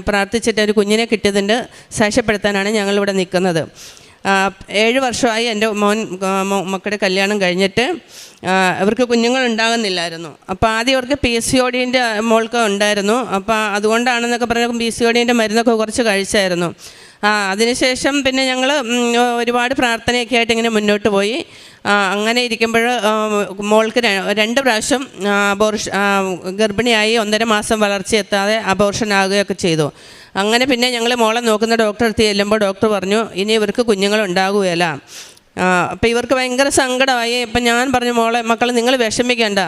പ്രാർത്ഥിച്ചിട്ട് ഒരു കുഞ്ഞിനെ കിട്ടിയതിൻ്റെ സാക്ഷ്യപ്പെടുത്താനാണ് ഞങ്ങളിവിടെ നിൽക്കുന്നത്. 7 വർഷമായി എൻ്റെ മക്കളുടെ കല്യാണം കഴിഞ്ഞിട്ട് അവർക്ക് കുഞ്ഞുങ്ങൾ ഉണ്ടാകുന്നില്ലായിരുന്നു. അപ്പോൾ ആദ്യം അവർക്ക് PCODൻ്റെ മോൾക്ക് ഉണ്ടായിരുന്നു. അപ്പോൾ അതുകൊണ്ടാണെന്നൊക്കെ പറഞ്ഞാൽ PCODൻ്റെ മരുന്നൊക്കെ കുറച്ച് കഴിച്ചായിരുന്നു. അതിനുശേഷം പിന്നെ ഞങ്ങൾ ഒരുപാട് പ്രാർത്ഥനയൊക്കെ ആയിട്ട് ഇങ്ങനെ മുന്നോട്ട് പോയി. അങ്ങനെ ഇരിക്കുമ്പോൾ മോൾക്ക് 2 പ്രാവശ്യം ഗർഭിണിയായി 1.5 മാസം വളർച്ചയെത്താതെ അബോർഷൻ ആകുകയൊക്കെ ചെയ്തു. അങ്ങനെ പിന്നെ ഞങ്ങൾ മോളെ നോക്കുന്ന ഡോക്ടറെ അടുത്ത് ചെല്ലുമ്പോൾ ഡോക്ടർ പറഞ്ഞു, ഇനി ഇവർക്ക് കുഞ്ഞുങ്ങളുണ്ടാകുകയില്ല. അപ്പോൾ ഇവർക്ക് ഭയങ്കര സങ്കടമായി. അപ്പം ഞാൻ പറഞ്ഞു, മക്കൾ നിങ്ങൾ വിഷമിക്കേണ്ട,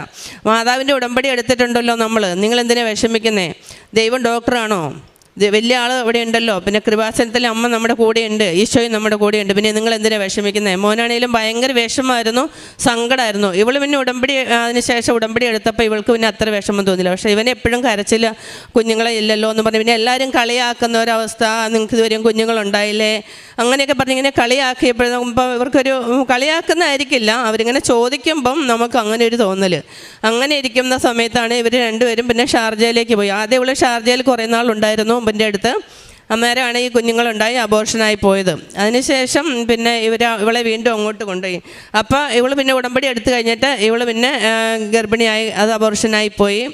മാതാവിൻ്റെ ഉടമ്പടി എടുത്തിട്ടുണ്ടല്ലോ നിങ്ങൾ എന്തിനാണ് വിഷമിക്കുന്നേ? ദൈവം ഡോക്ടറാണോ? വലിയ ആൾ ഇവിടെ ഉണ്ടല്ലോ, പിന്നെ കൃപാസനത്തിലെ അമ്മ നമ്മുടെ കൂടെയുണ്ട്, ഈശോയും നമ്മുടെ കൂടെയുണ്ട്, പിന്നെ നിങ്ങൾ എന്തിനാണ് വിഷമിക്കുന്നത്? മോനാണെങ്കിലും ഭയങ്കര വിഷമമായിരുന്നു, സങ്കടമായിരുന്നു. ഇവൾ പിന്നെ അതിനുശേഷം ഉടമ്പടി എടുത്തപ്പോൾ ഇവൾക്ക് പിന്നെ അത്ര വിഷമം തോന്നില്ല. പക്ഷേ ഇവനെ എപ്പോഴും കരച്ചില്ല, കുഞ്ഞുങ്ങളെ ഇല്ലല്ലോ എന്ന് പറഞ്ഞ് പിന്നെ എല്ലാവരും കളിയാക്കുന്ന ഒരവസ്ഥ. നിങ്ങൾക്ക് ഇതുവരെയും കുഞ്ഞുങ്ങളുണ്ടായില്ലേ അങ്ങനെയൊക്കെ പറഞ്ഞ് ഇങ്ങനെ കളിയാക്കിയപ്പോഴും ഇവർക്കൊരു കളിയാക്കുന്നതായിരിക്കില്ല, അവരിങ്ങനെ ചോദിക്കുമ്പം നമുക്ക് അങ്ങനെ ഒരു തോന്നൽ. അങ്ങനെ ഇരിക്കുന്ന സമയത്താണ് ഇവർ രണ്ടുപേരും പിന്നെ ഷാർജയിലേക്ക് പോയി. ആദ്യം ഇവൾ ഷാർജയിൽ കുറേ നാളുണ്ടായിരുന്നു മുമ്പിൻ്റെ അടുത്ത്. അന്നേരമാണ് ഈ കുഞ്ഞുങ്ങളുണ്ടായി അബോർഷനായി പോയത്. അതിനുശേഷം പിന്നെ ഇവളെ വീണ്ടും അങ്ങോട്ട് കൊണ്ടുപോയി. അപ്പോൾ ഇവൾ പിന്നെ ഉടമ്പടി എടുത്തു കഴിഞ്ഞിട്ട് ഇവൾ പിന്നെ ഗർഭിണിയായി, അത് അബോർഷനായി പോയി.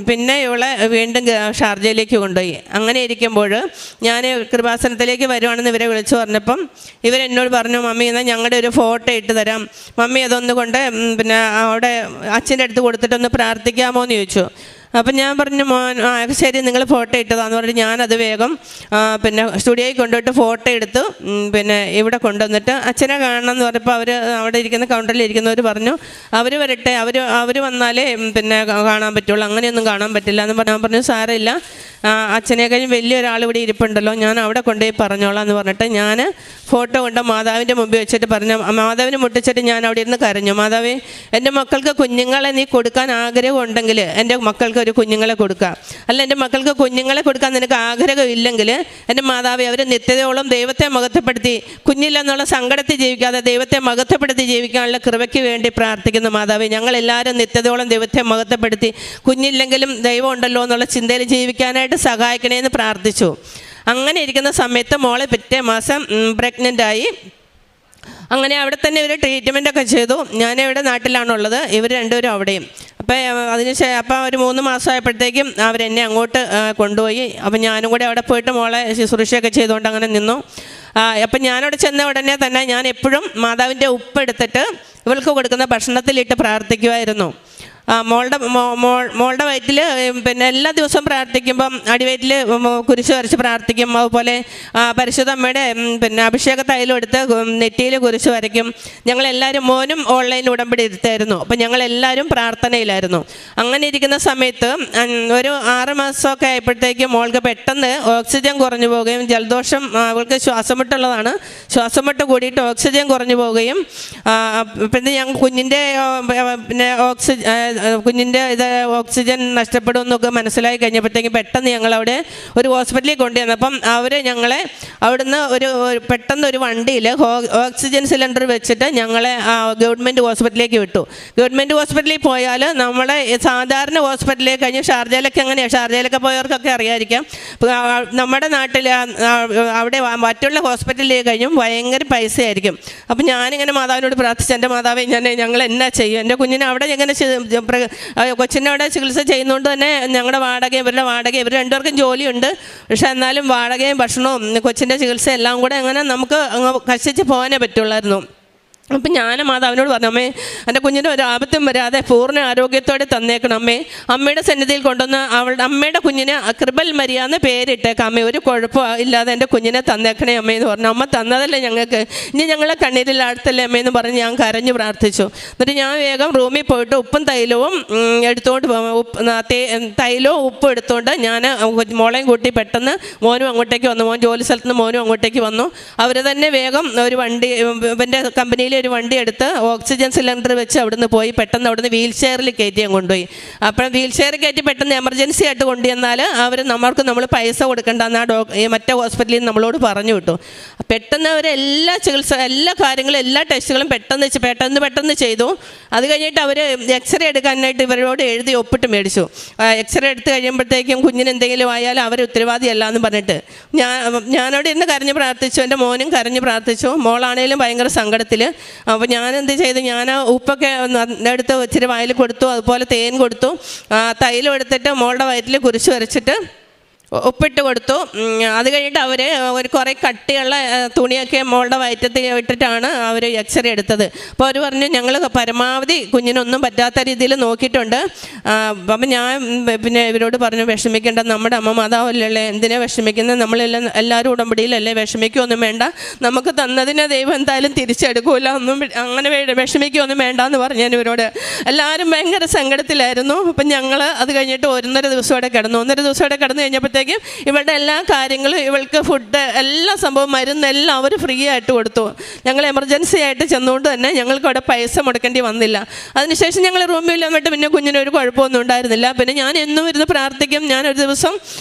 പിന്നെ ഇവളെ വീണ്ടും ഷാർജയിലേക്ക് കൊണ്ടുപോയി. അങ്ങനെ ഇരിക്കുമ്പോൾ ഞാൻ കൃപാസനത്തിലേക്ക് വരുവാണെന്ന് ഇവരെ വിളിച്ചു പറഞ്ഞപ്പം ഇവരെന്നോട് പറഞ്ഞു, മമ്മി എന്നാൽ ഞങ്ങളുടെ ഒരു ഫോട്ടോ ഇട്ട് തരാം, മമ്മി അതൊന്ന് കൊണ്ട് പിന്നെ അവിടെ അച്ഛൻ്റെ അടുത്ത് കൊടുത്തിട്ടൊന്ന് പ്രാർത്ഥിക്കാമോ എന്ന് ചോദിച്ചു. അപ്പം ഞാൻ പറഞ്ഞു, ശരി നിങ്ങൾ ഫോട്ടോ ഇട്ടതാന്ന് പറഞ്ഞിട്ട് ഞാനത് വേഗം പിന്നെ സ്റ്റുഡിയോയിൽ കൊണ്ടുപോയിട്ട് ഫോട്ടോ എടുത്തു പിന്നെ ഇവിടെ കൊണ്ടുവന്നിട്ട് അച്ഛനെ കാണണം എന്ന് പറഞ്ഞപ്പോൾ അവിടെ ഇരിക്കുന്ന കൗണ്ടറിൽ ഇരിക്കുന്നവർ പറഞ്ഞു അവർ വരട്ടെ, അവർ വന്നാലേ പിന്നെ കാണാൻ പറ്റുള്ളൂ, അങ്ങനെയൊന്നും കാണാൻ പറ്റില്ല എന്ന് ഞാൻ പറഞ്ഞു, സാരമില്ല, അച്ഛനെ കഴിഞ്ഞ് വലിയൊരാൾ ഇവിടെ ഇരിപ്പുണ്ടല്ലോ, ഞാൻ അവിടെ കൊണ്ടുപോയി പറഞ്ഞോളാം എന്ന് പറഞ്ഞിട്ട് ഞാൻ ഫോട്ടോ കൊണ്ട് മാതാവിൻ്റെ മുമ്പിൽ വെച്ചിട്ട് പറഞ്ഞു. മാതാവിനെ മുട്ടിച്ചിട്ട് ഞാൻ അവിടെ ഇരുന്ന് കരഞ്ഞു, മാതാവേ എൻ്റെ മക്കൾക്ക് കുഞ്ഞുങ്ങളെ നീ കൊടുക്കാൻ ആഗ്രഹം ഉണ്ടെങ്കിൽ എൻ്റെ മക്കൾക്ക് ഒരു കുഞ്ഞുങ്ങളെ കൊടുക്കാം, അല്ല എൻ്റെ മക്കൾക്ക് കുഞ്ഞുങ്ങളെ കൊടുക്കാൻ നിനക്ക് ആഗ്രഹമില്ലെങ്കിൽ എൻ്റെ മാതാവേ അവർ നിത്യതയോളം ദൈവത്തെ മഹത്വപ്പെടുത്തി കുഞ്ഞില്ലെന്നുള്ള സങ്കടത്തിൽ ജീവിക്കാതെ ദൈവത്തെ മഹത്വപ്പെടുത്തി ജീവിക്കാനുള്ള കൃപയ്ക്ക് വേണ്ടി പ്രാർത്ഥിക്കുന്നു മാതാവേ. ഞങ്ങളെല്ലാവരും നിത്യതയോളം ദൈവത്തെ മഹത്വപ്പെടുത്തി കുഞ്ഞില്ലെങ്കിലും ദൈവം ഉണ്ടല്ലോ എന്നുള്ള ചിന്തയിൽ ജീവിക്കാനായിട്ട് സഹായിക്കണേന്ന് പ്രാർത്ഥിച്ചു. അങ്ങനെ ഇരിക്കുന്ന സമയത്ത് മോളെ പിറ്റേ മാസം പ്രഗ്നൻ്റായി. അങ്ങനെ അവിടെ തന്നെ ഇവർ ട്രീറ്റ്മെൻറ്റൊക്കെ ചെയ്തു. ഞാനിവിടെ നാട്ടിലാണുള്ളത്, ഇവർ രണ്ടുപേരും അവിടെയും. അപ്പോൾ ഒരു 3 മാസമായപ്പോഴത്തേക്കും അവരെന്നെ അങ്ങോട്ട് കൊണ്ടുപോയി. അപ്പം ഞാനും കൂടെ അവിടെ പോയിട്ട് മോളെ ശുശ്രൂഷയൊക്കെ ചെയ്തുകൊണ്ട് അങ്ങനെ നിന്നു. അപ്പം ഞാനവിടെ ചെന്ന ഉടനെ തന്നെ ഞാൻ എപ്പോഴും മാതാവിൻ്റെ ഉപ്പ് എടുത്തിട്ട് ഇവൾക്ക് കൊടുക്കുന്ന ഭക്ഷണത്തിലിട്ട് പ്രാർത്ഥിക്കുമായിരുന്നു. മോളുടെ വയറ്റിൽ പിന്നെ എല്ലാ ദിവസവും പ്രാർത്ഥിക്കുമ്പം അടിവയറ്റിൽ കുരിശ് വരച്ച് പ്രാർത്ഥിക്കും. അതുപോലെ പരിശുദ്ധ അമ്മയുടെ പിന്നെ അഭിഷേക തൈലം എടുത്ത് നെറ്റിയിൽ കുരിശ് വരയ്ക്കും. ഞങ്ങളെല്ലാവരും, മോനും ഓൺലൈനിൽ ഉടമ്പടി എടുത്തായിരുന്നു. അപ്പം ഞങ്ങളെല്ലാവരും പ്രാർത്ഥനയിലായിരുന്നു. അങ്ങനെ ഇരിക്കുന്ന സമയത്ത് ഒരു 6 മാസമൊക്കെ ആയപ്പോഴത്തേക്കും മോൾക്ക് പെട്ടെന്ന് ഓക്സിജൻ കുറഞ്ഞു പോവുകയും ജലദോഷം, അവൾക്ക് ശ്വാസമുട്ടുള്ളതാണ്, ശ്വാസമുട്ട് കൂടിയിട്ട് ഓക്സിജൻ കുറഞ്ഞു പോവുകയും പിന്നെ ഞങ്ങൾ കുഞ്ഞിൻ്റെ ഓക്സിജൻ നഷ്ടപ്പെടുമെന്നൊക്കെ മനസ്സിലായി കഴിഞ്ഞപ്പോഴത്തേക്കും പെട്ടെന്ന് ഞങ്ങളവിടെ ഒരു ഹോസ്പിറ്റലിൽ കൊണ്ടുവന്നപ്പം അവർ ഞങ്ങളെ അവിടുന്ന് പെട്ടെന്ന് ഒരു വണ്ടിയിൽ ഓക്സിജൻ സിലിണ്ടർ വെച്ചിട്ട് ഞങ്ങളെ ഗവൺമെൻറ് ഹോസ്പിറ്റലിലേക്ക് വിട്ടു. ഗവൺമെൻറ് ഹോസ്പിറ്റലിൽ പോയാൽ നമ്മളെ സാധാരണ ഹോസ്പിറ്റലിലേക്ക് കഴിഞ്ഞ് ഷാർജയിലൊക്കെ എങ്ങനെയാണ്, ഷാർജയിലൊക്കെ പോയവർക്കൊക്കെ അറിയാമായിരിക്കാം, നമ്മുടെ നാട്ടിൽ അവിടെ മറ്റുള്ള ഹോസ്പിറ്റലിലേക്ക് കഴിഞ്ഞും ഭയങ്കര പൈസയായിരിക്കും. അപ്പം ഞാനിങ്ങനെ മാതാവിനോട് പ്രാർത്ഥിച്ചു, എൻ്റെ മാതാവേ ഞങ്ങൾ എന്നാ ചെയ്യും, എൻ്റെ കുഞ്ഞിനെ അവിടെ എങ്ങനെ കൊച്ചിനെ അവിടെ ചികിത്സ ചെയ്യുന്നതുകൊണ്ട് തന്നെ ഞങ്ങളുടെ വാടക ഇവർ രണ്ടുപേർക്കും ജോലിയുണ്ട്, പക്ഷെ എന്നാലും വാടകയും ഭക്ഷണവും കൊച്ചിൻ്റെ ചികിത്സ എല്ലാം കൂടെ അങ്ങനെ നമുക്ക് കഷ്ടിച്ച് പോകാനേ പറ്റുള്ളായിരുന്നു. അപ്പം ഞാൻ മാതാവിനോട് പറഞ്ഞു, അമ്മേ എൻ്റെ കുഞ്ഞിന് ഒരു ആപത്തും വരാതെ പൂർണ്ണ ആരോഗ്യത്തോടെ തന്നേക്കണം അമ്മേ, അമ്മയുടെ സന്നിധിയിൽ കൊണ്ടുവന്ന് അമ്മയുടെ കുഞ്ഞിന് കൃപൽ മരിയ എന്ന് പേരിട്ടേക്കാം അമ്മേ, ഒരു കുഴപ്പം ഇല്ലാതെ എൻ്റെ കുഞ്ഞിനെ തന്നേക്കണേ അമ്മേ എന്ന് പറഞ്ഞു. അമ്മ തന്നതല്ലേ ഞങ്ങൾക്ക്, ഇനി ഞങ്ങളെ കണ്ണീരിൽ ആഴ്ത്തല്ലേ അമ്മേ എന്ന് പറഞ്ഞ് ഞാൻ കരഞ്ഞു പ്രാർത്ഥിച്ചു. എന്നിട്ട് ഞാൻ വേഗം റൂമിൽ പോയിട്ട് ഉപ്പും തൈലവും എടുത്തുകൊണ്ട് തൈലവും ഉപ്പും എടുത്തുകൊണ്ട് ഞാൻ മോളെയും കൂട്ടി പെട്ടെന്ന് മോനും അങ്ങോട്ടേക്ക് വന്നു. മോൻ ജോലി സ്ഥലത്ത് നിന്ന് മോനും അങ്ങോട്ടേക്ക് വന്നു. അവർ തന്നെ വേഗം ഒരു വണ്ടി ഇവൻ്റെ കമ്പനിയിൽ ഒരു വണ്ടി എടുത്ത് ഓക്സിജൻ സിലിണ്ടർ വെച്ച് അവിടുന്ന് പോയി പെട്ടെന്ന് അവിടുന്ന് വീൽ ചെയറിൽ കയറ്റി ഞാൻ കൊണ്ടുപോയി. അപ്പോൾ വീൽ ചെയർ കയറ്റി പെട്ടെന്ന് എമർജൻസി ആയിട്ട് കൊണ്ടുവന്നാൽ നമ്മൾ പൈസ കൊടുക്കേണ്ടെന്ന് മറ്റേ ഹോസ്പിറ്റലിൽ നിന്ന് നമ്മളോട് പറഞ്ഞു വിട്ടു. പെട്ടെന്ന് അവരെല്ലാ എല്ലാ കാര്യങ്ങളും എല്ലാ ടെസ്റ്റുകളും പെട്ടെന്ന് ചെയ്തു. അത് കഴിഞ്ഞിട്ട് അവർ എക്സ്റേ എടുക്കാനായിട്ട് ഇവരോട് എഴുതി ഒപ്പിട്ട് മേടിച്ചു. എക്സ്റേ എടുത്ത് കഴിയുമ്പോഴത്തേക്കും കുഞ്ഞിന് എന്തെങ്കിലും ആയാലും അവർ ഉത്തരവാദിയല്ല എന്ന് പറഞ്ഞിട്ട് ഞാനവിടെ ഇന്ന് കരഞ്ഞ് പ്രാർത്ഥിച്ചു, എൻ്റെ മോനും കരഞ്ഞ് പ്രാർത്ഥിച്ചു, മോളാണേലും ഭയങ്കര സങ്കടത്തിൽ. അപ്പോൾ ഞാനെന്ത് ചെയ്തു, ഞാൻ ഉപ്പൊക്കെ എടുത്ത് ഇച്ചിരി വായിൽ കൊടുത്തു, അതുപോലെ തേൻ കൊടുത്തു, തൈലം എടുത്തിട്ട് മോളുടെ വയറ്റിൽ കുരിശ് വരച്ചിട്ട് ഉപ്പിട്ട് കൊടുത്തു. അത് കഴിഞ്ഞിട്ട് അവർ ഒരു കുറേ കട്ടിയുള്ള തുണിയൊക്കെ മോളുടെ വയറ്റത്തിൽ ഇട്ടിട്ടാണ് അവർ എക്സ്റേ എടുത്തത്. അപ്പോൾ അവർ പറഞ്ഞു ഞങ്ങൾ പരമാവധി കുഞ്ഞിനൊന്നും പറ്റാത്ത രീതിയിൽ നോക്കിയിട്ടുണ്ട്. അപ്പം ഞാൻ പിന്നെ ഇവരോട് പറഞ്ഞു വിഷമിക്കേണ്ട, നമ്മുടെ അമ്മ മാതാവല്ലേ, എന്തിനാ വിഷമിക്കുന്നത്, നമ്മളെല്ലാം എല്ലാവരും ഉടമ്പടിയിലല്ലേ, വിഷമിക്കുകയൊന്നും വേണ്ട, നമുക്ക് തന്നതിനെ ദൈവം എന്തായാലും തിരിച്ചെടുക്കില്ല, ഒന്നും അങ്ങനെ വിഷമിക്കുകയൊന്നും വേണ്ട എന്ന് പറഞ്ഞു ഞാൻ ഇവരോട്. എല്ലാവരും ഭയങ്കര സങ്കടത്തിലായിരുന്നു. അപ്പം ഞങ്ങൾ അത് കഴിഞ്ഞിട്ട് 1.5 ദിവസം അവിടെ കിടന്നു. 1.5 ദിവസം അവിടെ കിടന്നു കഴിഞ്ഞപ്പോഴത്തേക്കും ഇവളുടെ എല്ലാ കാര്യങ്ങളും, ഇവൾക്ക് ഫുഡ് എല്ലാ സംഭവം മരുന്നെല്ലാം അവർ ഫ്രീ ആയിട്ട് കൊടുത്തു. ഞങ്ങൾ എമർജൻസി ആയിട്ട് ചെന്നുകൊണ്ട് തന്നെ ഞങ്ങൾക്ക് അവിടെ പൈസ മുടക്കേണ്ടി വന്നില്ല. അതിനുശേഷം ഞങ്ങൾ റൂമിൽ വന്നിട്ട് പിന്നെ കുഞ്ഞിനൊരു കുഴപ്പമൊന്നും ഉണ്ടായിരുന്നില്ല. പിന്നെ ഞാൻ എന്നും ഇരുന്ന് പ്രാർത്ഥിക്കും. ഞാനൊരു ദിവസം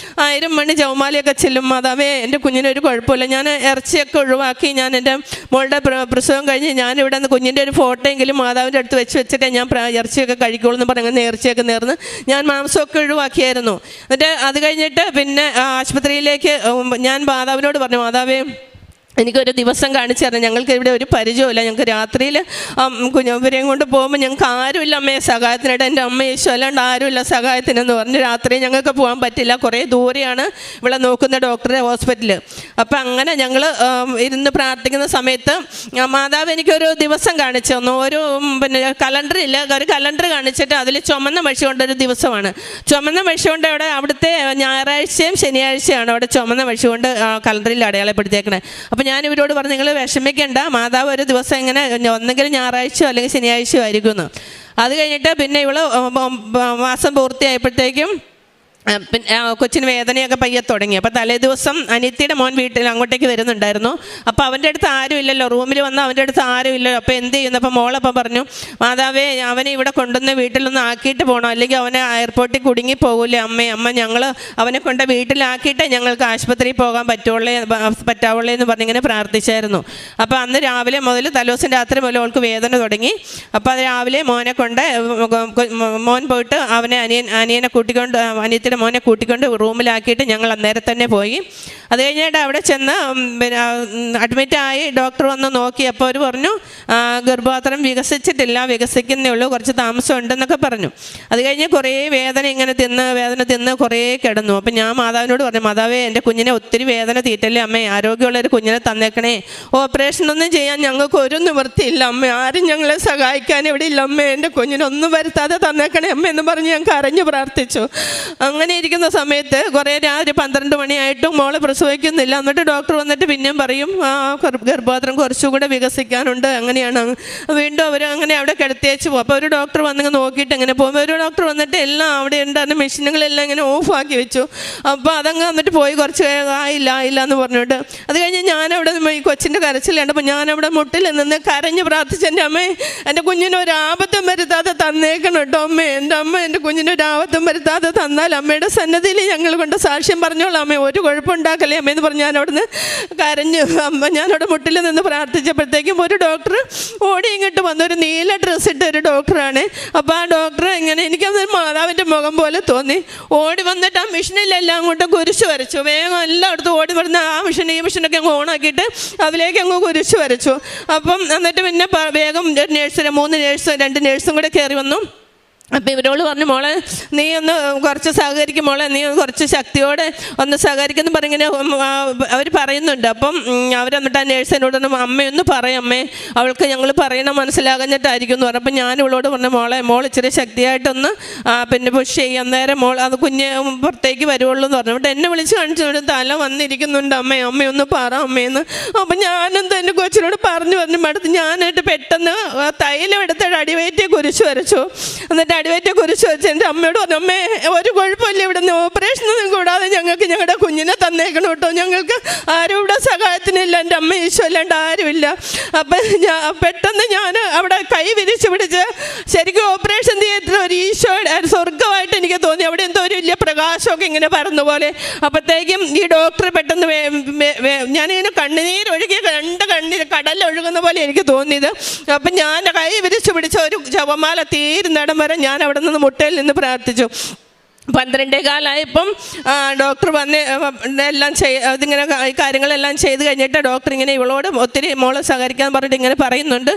1000 മണി ജവമാലയൊക്കെ ചെല്ലും, മാതാവേ എൻ്റെ കുഞ്ഞിനൊരു കുഴപ്പമില്ല. ഞാൻ ഇറച്ചിയൊക്കെ ഒഴിവാക്കി, ഞാൻ എൻ്റെ മോളുടെ പ്രസവം കഴിഞ്ഞ് ഞാനിവിടെ നിന്ന് കുഞ്ഞിൻ്റെ ഒരു ഫോട്ടോയെങ്കിലും മാതാവിൻ്റെ അടുത്ത് വെച്ചിട്ടേ ഞാൻ ഇറച്ചിയൊക്കെ കഴിക്കുള്ളൂ എന്ന് പറഞ്ഞ് നേർച്ചയൊക്കെ നേർന്ന് ഞാൻ മാംസമൊക്കെ ഒഴിവാക്കിയായിരുന്നു. എന്നിട്ട് അത് കഴിഞ്ഞിട്ട് പിന്നെ ആശുപത്രിയിലേക്ക് ഞാൻ മാതാവിനോട് പറഞ്ഞു, മാതാവേ എനിക്കൊരു ദിവസം കാണിച്ചു തരണം, ഞങ്ങൾക്ക് ഇവിടെ ഒരു പരിചയമില്ല, ഞങ്ങൾക്ക് രാത്രിയിൽ കുഞ്ഞവരെയും കൊണ്ട് പോകുമ്പോൾ ഞങ്ങൾക്ക് ആരുമില്ല അമ്മയെ സഹായത്തിനായിട്ട്, എൻ്റെ അമ്മ യേശു അല്ലാണ്ട് ആരുമില്ല സഹായത്തിനെന്ന് പറഞ്ഞ് രാത്രി ഞങ്ങൾക്ക് പോകാൻ പറ്റില്ല, കുറേ ദൂരെയാണ് ഇവിടെ നോക്കുന്ന ഡോക്ടറെ ഹോസ്പിറ്റൽ. അപ്പം അങ്ങനെ ഞങ്ങൾ ഇരുന്ന് പ്രാർത്ഥിക്കുന്ന സമയത്ത് മാതാവ് എനിക്കൊരു ദിവസം കാണിച്ചു തന്നു. ഒരു പിന്നെ കലണ്ടറില്ല, ഒരു കലണ്ടർ കാണിച്ചിട്ട് അതിൽ ചുമന്ന മഷി കൊണ്ടൊരു ദിവസമാണ്. ചുമന്ന മഷി കൊണ്ട് അവിടുത്തെ ഞായറാഴ്ചയും ശനിയാഴ്ചയാണ് അവിടെ ചുമന്ന മഷി കൊണ്ട് കലണ്ടറിൽ അടയാളപ്പെടുത്തിയേക്കണേ. അപ്പം ഞാൻ ഇവരോട് പറഞ്ഞു, നിങ്ങൾ വിഷമിക്കേണ്ട, മാതാവ് ഒരു ദിവസം ഇങ്ങനെ ഒന്നെങ്കിലും ഞായറാഴ്ചയോ അല്ലെങ്കിൽ ശനിയാഴ്ചയോ ആയിരിക്കുമെന്ന്. അത് കഴിഞ്ഞിട്ട് പിന്നെ ഇവള് മാസം പൂർത്തിയായപ്പോഴത്തേക്കും പിന്നെ കൊച്ചിന് വേദനയൊക്കെ പയ്യെ തുടങ്ങി. അപ്പോൾ തലേ ദിവസം അനിയത്തിയുടെ മോൻ വീട്ടിൽ അങ്ങോട്ടേക്ക് വരുന്നുണ്ടായിരുന്നു. അപ്പോൾ അവൻ്റെ അടുത്ത് ആരും ഇല്ലല്ലോ, റൂമിൽ വന്ന് അവൻ്റെ അടുത്ത് ആരും ഇല്ലല്ലോ. അപ്പോൾ എന്ത് ചെയ്യുന്നു, അപ്പോൾ മോളപ്പം പറഞ്ഞു, മാതാവേ അവനെ ഇവിടെ കൊണ്ടുവന്ന് വീട്ടിലൊന്ന് ആക്കിയിട്ട് പോകണം, അല്ലെങ്കിൽ അവനെ എയർപോർട്ടിൽ കുടുങ്ങി പോകില്ലേ അമ്മ ഞങ്ങൾ അവനെ കൊണ്ട് വീട്ടിലാക്കിയിട്ടേ ഞങ്ങൾക്ക് ആശുപത്രിയിൽ പോകാൻ പറ്റാവുള്ളേ എന്ന് പറഞ്ഞിങ്ങനെ പ്രാർത്ഥിച്ചായിരുന്നു. അപ്പോൾ അന്ന് രാവിലെ മുതൽ തലേദിവസം രാത്രി മുതൽ അവൾക്ക് വേദന തുടങ്ങി. അപ്പോൾ അത് രാവിലെ മോൻ പോയിട്ട് അവനെ അനിയനെ കൂട്ടിക്കൊണ്ട് അനിയത്തി മോനെ കൂട്ടിക്കൊണ്ട് റൂമിലാക്കിയിട്ട് ഞങ്ങൾ അന്നേരം തന്നെ പോയി. അത് കഴിഞ്ഞിട്ട് അവിടെ ചെന്ന് പിന്നെ അഡ്മിറ്റായി ഡോക്ടർ വന്ന് നോക്കി. അപ്പോൾ അവർ പറഞ്ഞു ഗർഭപാത്രം വികസിക്കുന്നേ ഉള്ളൂ, കുറച്ച് താമസം ഉണ്ടെന്നൊക്കെ പറഞ്ഞു. അത് കഴിഞ്ഞ് കുറേ വേദന തിന്ന് കുറേ കിടന്നു. അപ്പം ഞാൻ മാതാവിനോട് പറഞ്ഞു, മാതാവേ എൻ്റെ കുഞ്ഞിനെ ഒത്തിരി വേദന തീറ്റല്ലേ അമ്മേ, ആരോഗ്യമുള്ളൊരു കുഞ്ഞിനെ തന്നേക്കണേ, ഓപ്പറേഷനൊന്നും ചെയ്യാൻ ഞങ്ങൾക്ക് ഒരു നിവൃത്തിയില്ല അമ്മേ, ആരും ഞങ്ങളെ സഹായിക്കാൻ ഇവിടെ ഇല്ല അമ്മേ, എൻ്റെ കുഞ്ഞിനൊന്നും വരുത്താതെ തന്നേക്കണേ അമ്മ എന്ന് പറഞ്ഞ് ഞാൻ കരഞ്ഞു പ്രാർത്ഥിച്ചു. അങ്ങനെ ഇരിക്കുന്ന സമയത്ത് കുറേ രാത്രി 12 മണിയായിട്ടും മോളെ പ്രസവിക്കുന്നില്ല. എന്നിട്ട് ഡോക്ടർ വന്നിട്ട് പിന്നെയും പറയും ഗർഭപാത്രം കുറച്ചുകൂടെ വികസിക്കാനുണ്ട്, അങ്ങനെയാണ്. വീണ്ടും അവർ അങ്ങനെ അവിടെ കിടത്തിയേച്ച് പോകും. അപ്പോൾ ഒരു ഡോക്ടർ വന്നിങ്ങ് നോക്കിയിട്ട് ഇങ്ങനെ പോകുമ്പോൾ ഒരു ഡോക്ടർ വന്നിട്ട് എല്ലാം അവിടെ ഉണ്ടായിരുന്ന മെഷീനുകളെല്ലാം ഇങ്ങനെ ഓഫാക്കി വെച്ചു. അപ്പോൾ അതങ്ങ് വന്നിട്ട് പോയി കുറച്ച് ആയില്ല എന്ന് പറഞ്ഞിട്ട് അത് കഴിഞ്ഞ് ഞാനവിടെ ഈ കൊച്ചിൻ്റെ കരച്ചിലുണ്ടപ്പോൾ ഞാനവിടെ മുട്ടിൽ നിന്ന് കരഞ്ഞ് പ്രാർത്ഥിച്ചു, എൻ്റെ അമ്മേ എൻ്റെ കുഞ്ഞിനൊരു ആപത്തും വരുത്താതെ തന്നേക്കണം കേട്ടോ അമ്മേ, എൻ്റെ അമ്മ എൻ്റെ കുഞ്ഞിനൊരു ആപത്തും വരുത്താതെ തന്നാൽ അമ്മയുടെ സന്നദ്ധിയിൽ ഞങ്ങൾ കൊണ്ട് സാക്ഷ്യം പറഞ്ഞോളാം അമ്മേ, ഒരു കുഴപ്പമുണ്ടാക്കാൻ ആക്കല്ലേ അമ്മയെന്ന് പറഞ്ഞ് ഞാൻ അവിടുന്ന് കരഞ്ഞു. അമ്മ ഞാനവിടെ മുട്ടിൽ നിന്ന് പ്രാർത്ഥിച്ചപ്പോഴത്തേക്കും ഒരു ഡോക്ടർ ഓടി ഇങ്ങോട്ട് വന്നു. ഒരു നീല ഡ്രസ്സ് ഇട്ട ഒരു ഡോക്ടറാണ്. അപ്പോൾ ആ ഡോക്ടർ ഇങ്ങനെ എനിക്കത് മാതാവിൻ്റെ മുഖം പോലെ തോന്നി. ഓടി വന്നിട്ട് ആ മെഷീനിലെല്ലാം അങ്ങോട്ട് കുരിശ് വരച്ചു. വേഗം എല്ലായിടത്തും ഓടി വരുന്ന ആ മെഷീൻ ഈ മെഷീനൊക്കെ അങ്ങ് ഓണാക്കിയിട്ട് അതിലേക്ക് അങ്ങ് കുരിശ് വരച്ചു. അപ്പം എന്നിട്ട് പിന്നെ വേഗം രണ്ട് നേഴ്സും കൂടെ കയറി വന്നു. അപ്പം ഇവരോട് പറഞ്ഞു, മോളെ നീ ഒന്ന് കുറച്ച് സഹകരിക്കും, മോളെ നീ കുറച്ച് ശക്തിയോടെ ഒന്ന് സഹകരിക്കുന്നു പറഞ്ഞിങ്ങനെ അവർ പറയുന്നുണ്ട്. അപ്പം അവരെന്നിട്ട് ആ നേഴ്സിനോട് പറഞ്ഞു, അമ്മയൊന്ന് പറയും അമ്മേ, അവൾക്ക് ഞങ്ങൾ പറയണം മനസ്സിലാകഞ്ഞിട്ടായിരിക്കും എന്ന് പറഞ്ഞു. അപ്പം ഞാൻ ഇവളോട് പറഞ്ഞു, മോൾ ഇച്ചിരി ശക്തിയായിട്ടൊന്ന് പിന്നെ പുഷ് ചെയ്യുക, അന്നേരം മോൾ അത് കുഞ്ഞ് പുറത്തേക്ക് വരുവുള്ളൂ എന്ന് പറഞ്ഞു. എന്നിട്ട് എന്നെ വിളിച്ച് കാണിച്ചു, തല വന്നിരിക്കുന്നുണ്ട് അമ്മയൊന്ന് പറ അമ്മയെന്ന്. അപ്പം ഞാനെന്താ എൻ്റെ കൊച്ചിനോട് പറഞ്ഞു മടുത്ത് ഞാനായിട്ട് പെട്ടെന്ന് തൈലം എടുത്തിട്ട് അടിവയറ്റിയെ കുരിശ് വരച്ചു. എന്നിട്ട് അടിവയറ്റിയെ കുരിശ് വെച്ച് എൻ്റെ അമ്മയോട് പറഞ്ഞു, അമ്മേ ഒരു കുഴപ്പമില്ല, ഇവിടെ നിന്ന് ഓപ്പറേഷനൊന്നും കൂടാതെ ഞങ്ങൾക്ക് ഞങ്ങളുടെ കുഞ്ഞിനെ തന്നേക്കണം കേട്ടോ, ഞങ്ങൾക്ക് ആരും ഇവിടെ സഹായത്തിനില്ല, എൻ്റെ അമ്മ ഈശോ അല്ലാണ്ട് ആരുമില്ല. അപ്പം പെട്ടെന്ന് ഞാൻ അവിടെ കൈ വിരിച്ച് പിടിച്ച് ശരിക്കും ഓപ്പറേഷൻ തിയേറ്ററിൽ ഒരു ഈശോ സ്വർഗമായിട്ട് എനിക്ക് തോന്നി. അവിടെ എന്തോ ഒരു വലിയ പ്രകാശമൊക്കെ ഇങ്ങനെ പരന്ന പോലെ. അപ്പോഴത്തേക്കും ഈ ഡോക്ടർ പെട്ടെന്ന് ഞാനിങ്ങനെ കണ്ണുനീരൊഴുകി രണ്ട് കണ്ണീർ കടലൊഴുകുന്ന പോലെ എനിക്ക് തോന്നിയത്. അപ്പം ഞാൻ കൈ വിരിച്ച് പിടിച്ച ഒരു ജപമാല തീരുന്നിടം വരെ ഞാൻ അവിടെ നിന്ന് മുട്ടയിൽ നിന്ന് പ്രാർത്ഥിച്ചു. 12:15 ഡോക്ടർ വന്ന് എല്ലാം ഇതിങ്ങനെ ഈ കാര്യങ്ങളെല്ലാം ചെയ്ത് കഴിഞ്ഞിട്ട് ഡോക്ടർ ഇങ്ങനെ ഇവളോട് ഒത്തിരി മോളെ സഹകരിക്കാൻ പറഞ്ഞിട്ട് ഇങ്ങനെ പറയുന്നുണ്ട്,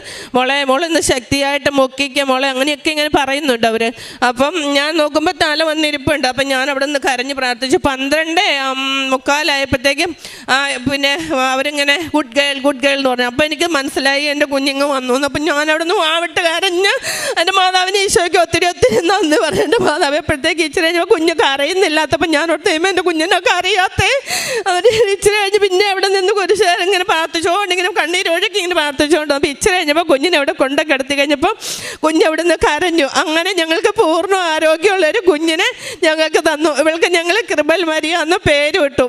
മോളിന്ന് ശക്തിയായിട്ട് മുക്കിക്കുക മോളെ, അങ്ങനെയൊക്കെ ഇങ്ങനെ പറയുന്നുണ്ട് അവർ. അപ്പം ഞാൻ നോക്കുമ്പോൾ തല വന്നിരിപ്പുണ്ട്. അപ്പം ഞാൻ അവിടെ നിന്ന് കരഞ്ഞ് പ്രാർത്ഥിച്ചു. 12:45 പിന്നെ അവരിങ്ങനെ ഗുഡ് ഗേൾ എന്ന് പറഞ്ഞു. അപ്പം എനിക്ക് മനസ്സിലായി എൻ്റെ കുഞ്ഞിങ്ങ് വന്നു. അപ്പം ഞാൻ അവിടെ നിന്ന് വാവിട്ട് കരഞ്ഞ് എൻ്റെ മാതാവിനെ ഈശോയ്ക്ക് ഒത്തിരി നന്ദി പറഞ്ഞു. എൻ്റെ മാതാവ് എപ്പോഴത്തേക്ക് ഇച്ചിരി കുഞ്ഞൊക്കെ അറിയുന്നില്ലാത്തപ്പോൾ ഞാൻ ഓർത്ത് എൻ്റെ കുഞ്ഞിനൊക്കെ അറിയാത്തേ. അവർ ഇച്ചിരി കഴിഞ്ഞ് പിന്നെ അവിടെ നിന്ന് കുരിശ് ഇങ്ങനെ പ്രാർത്ഥിച്ചുകൊണ്ട് ഇങ്ങനെ കണ്ണീരൊഴുക്കി ഇങ്ങനെ പ്രാർത്ഥിച്ചുകൊണ്ട് അപ്പോൾ ഇച്ചിരി കഴിഞ്ഞപ്പോൾ കുഞ്ഞിനെ അവിടെ കൊണ്ടൊക്കെ കിടത്തി കഴിഞ്ഞപ്പോൾ കുഞ്ഞവിടെ നിന്ന് കരഞ്ഞു. അങ്ങനെ ഞങ്ങൾക്ക് പൂർണ്ണ ആരോഗ്യമുള്ളൊരു കുഞ്ഞിനെ ഞങ്ങൾക്ക് തന്നു. ഇവൾക്ക് ഞങ്ങൾ കൃപൽ മരിയ എന്ന പേര് ഇട്ടു.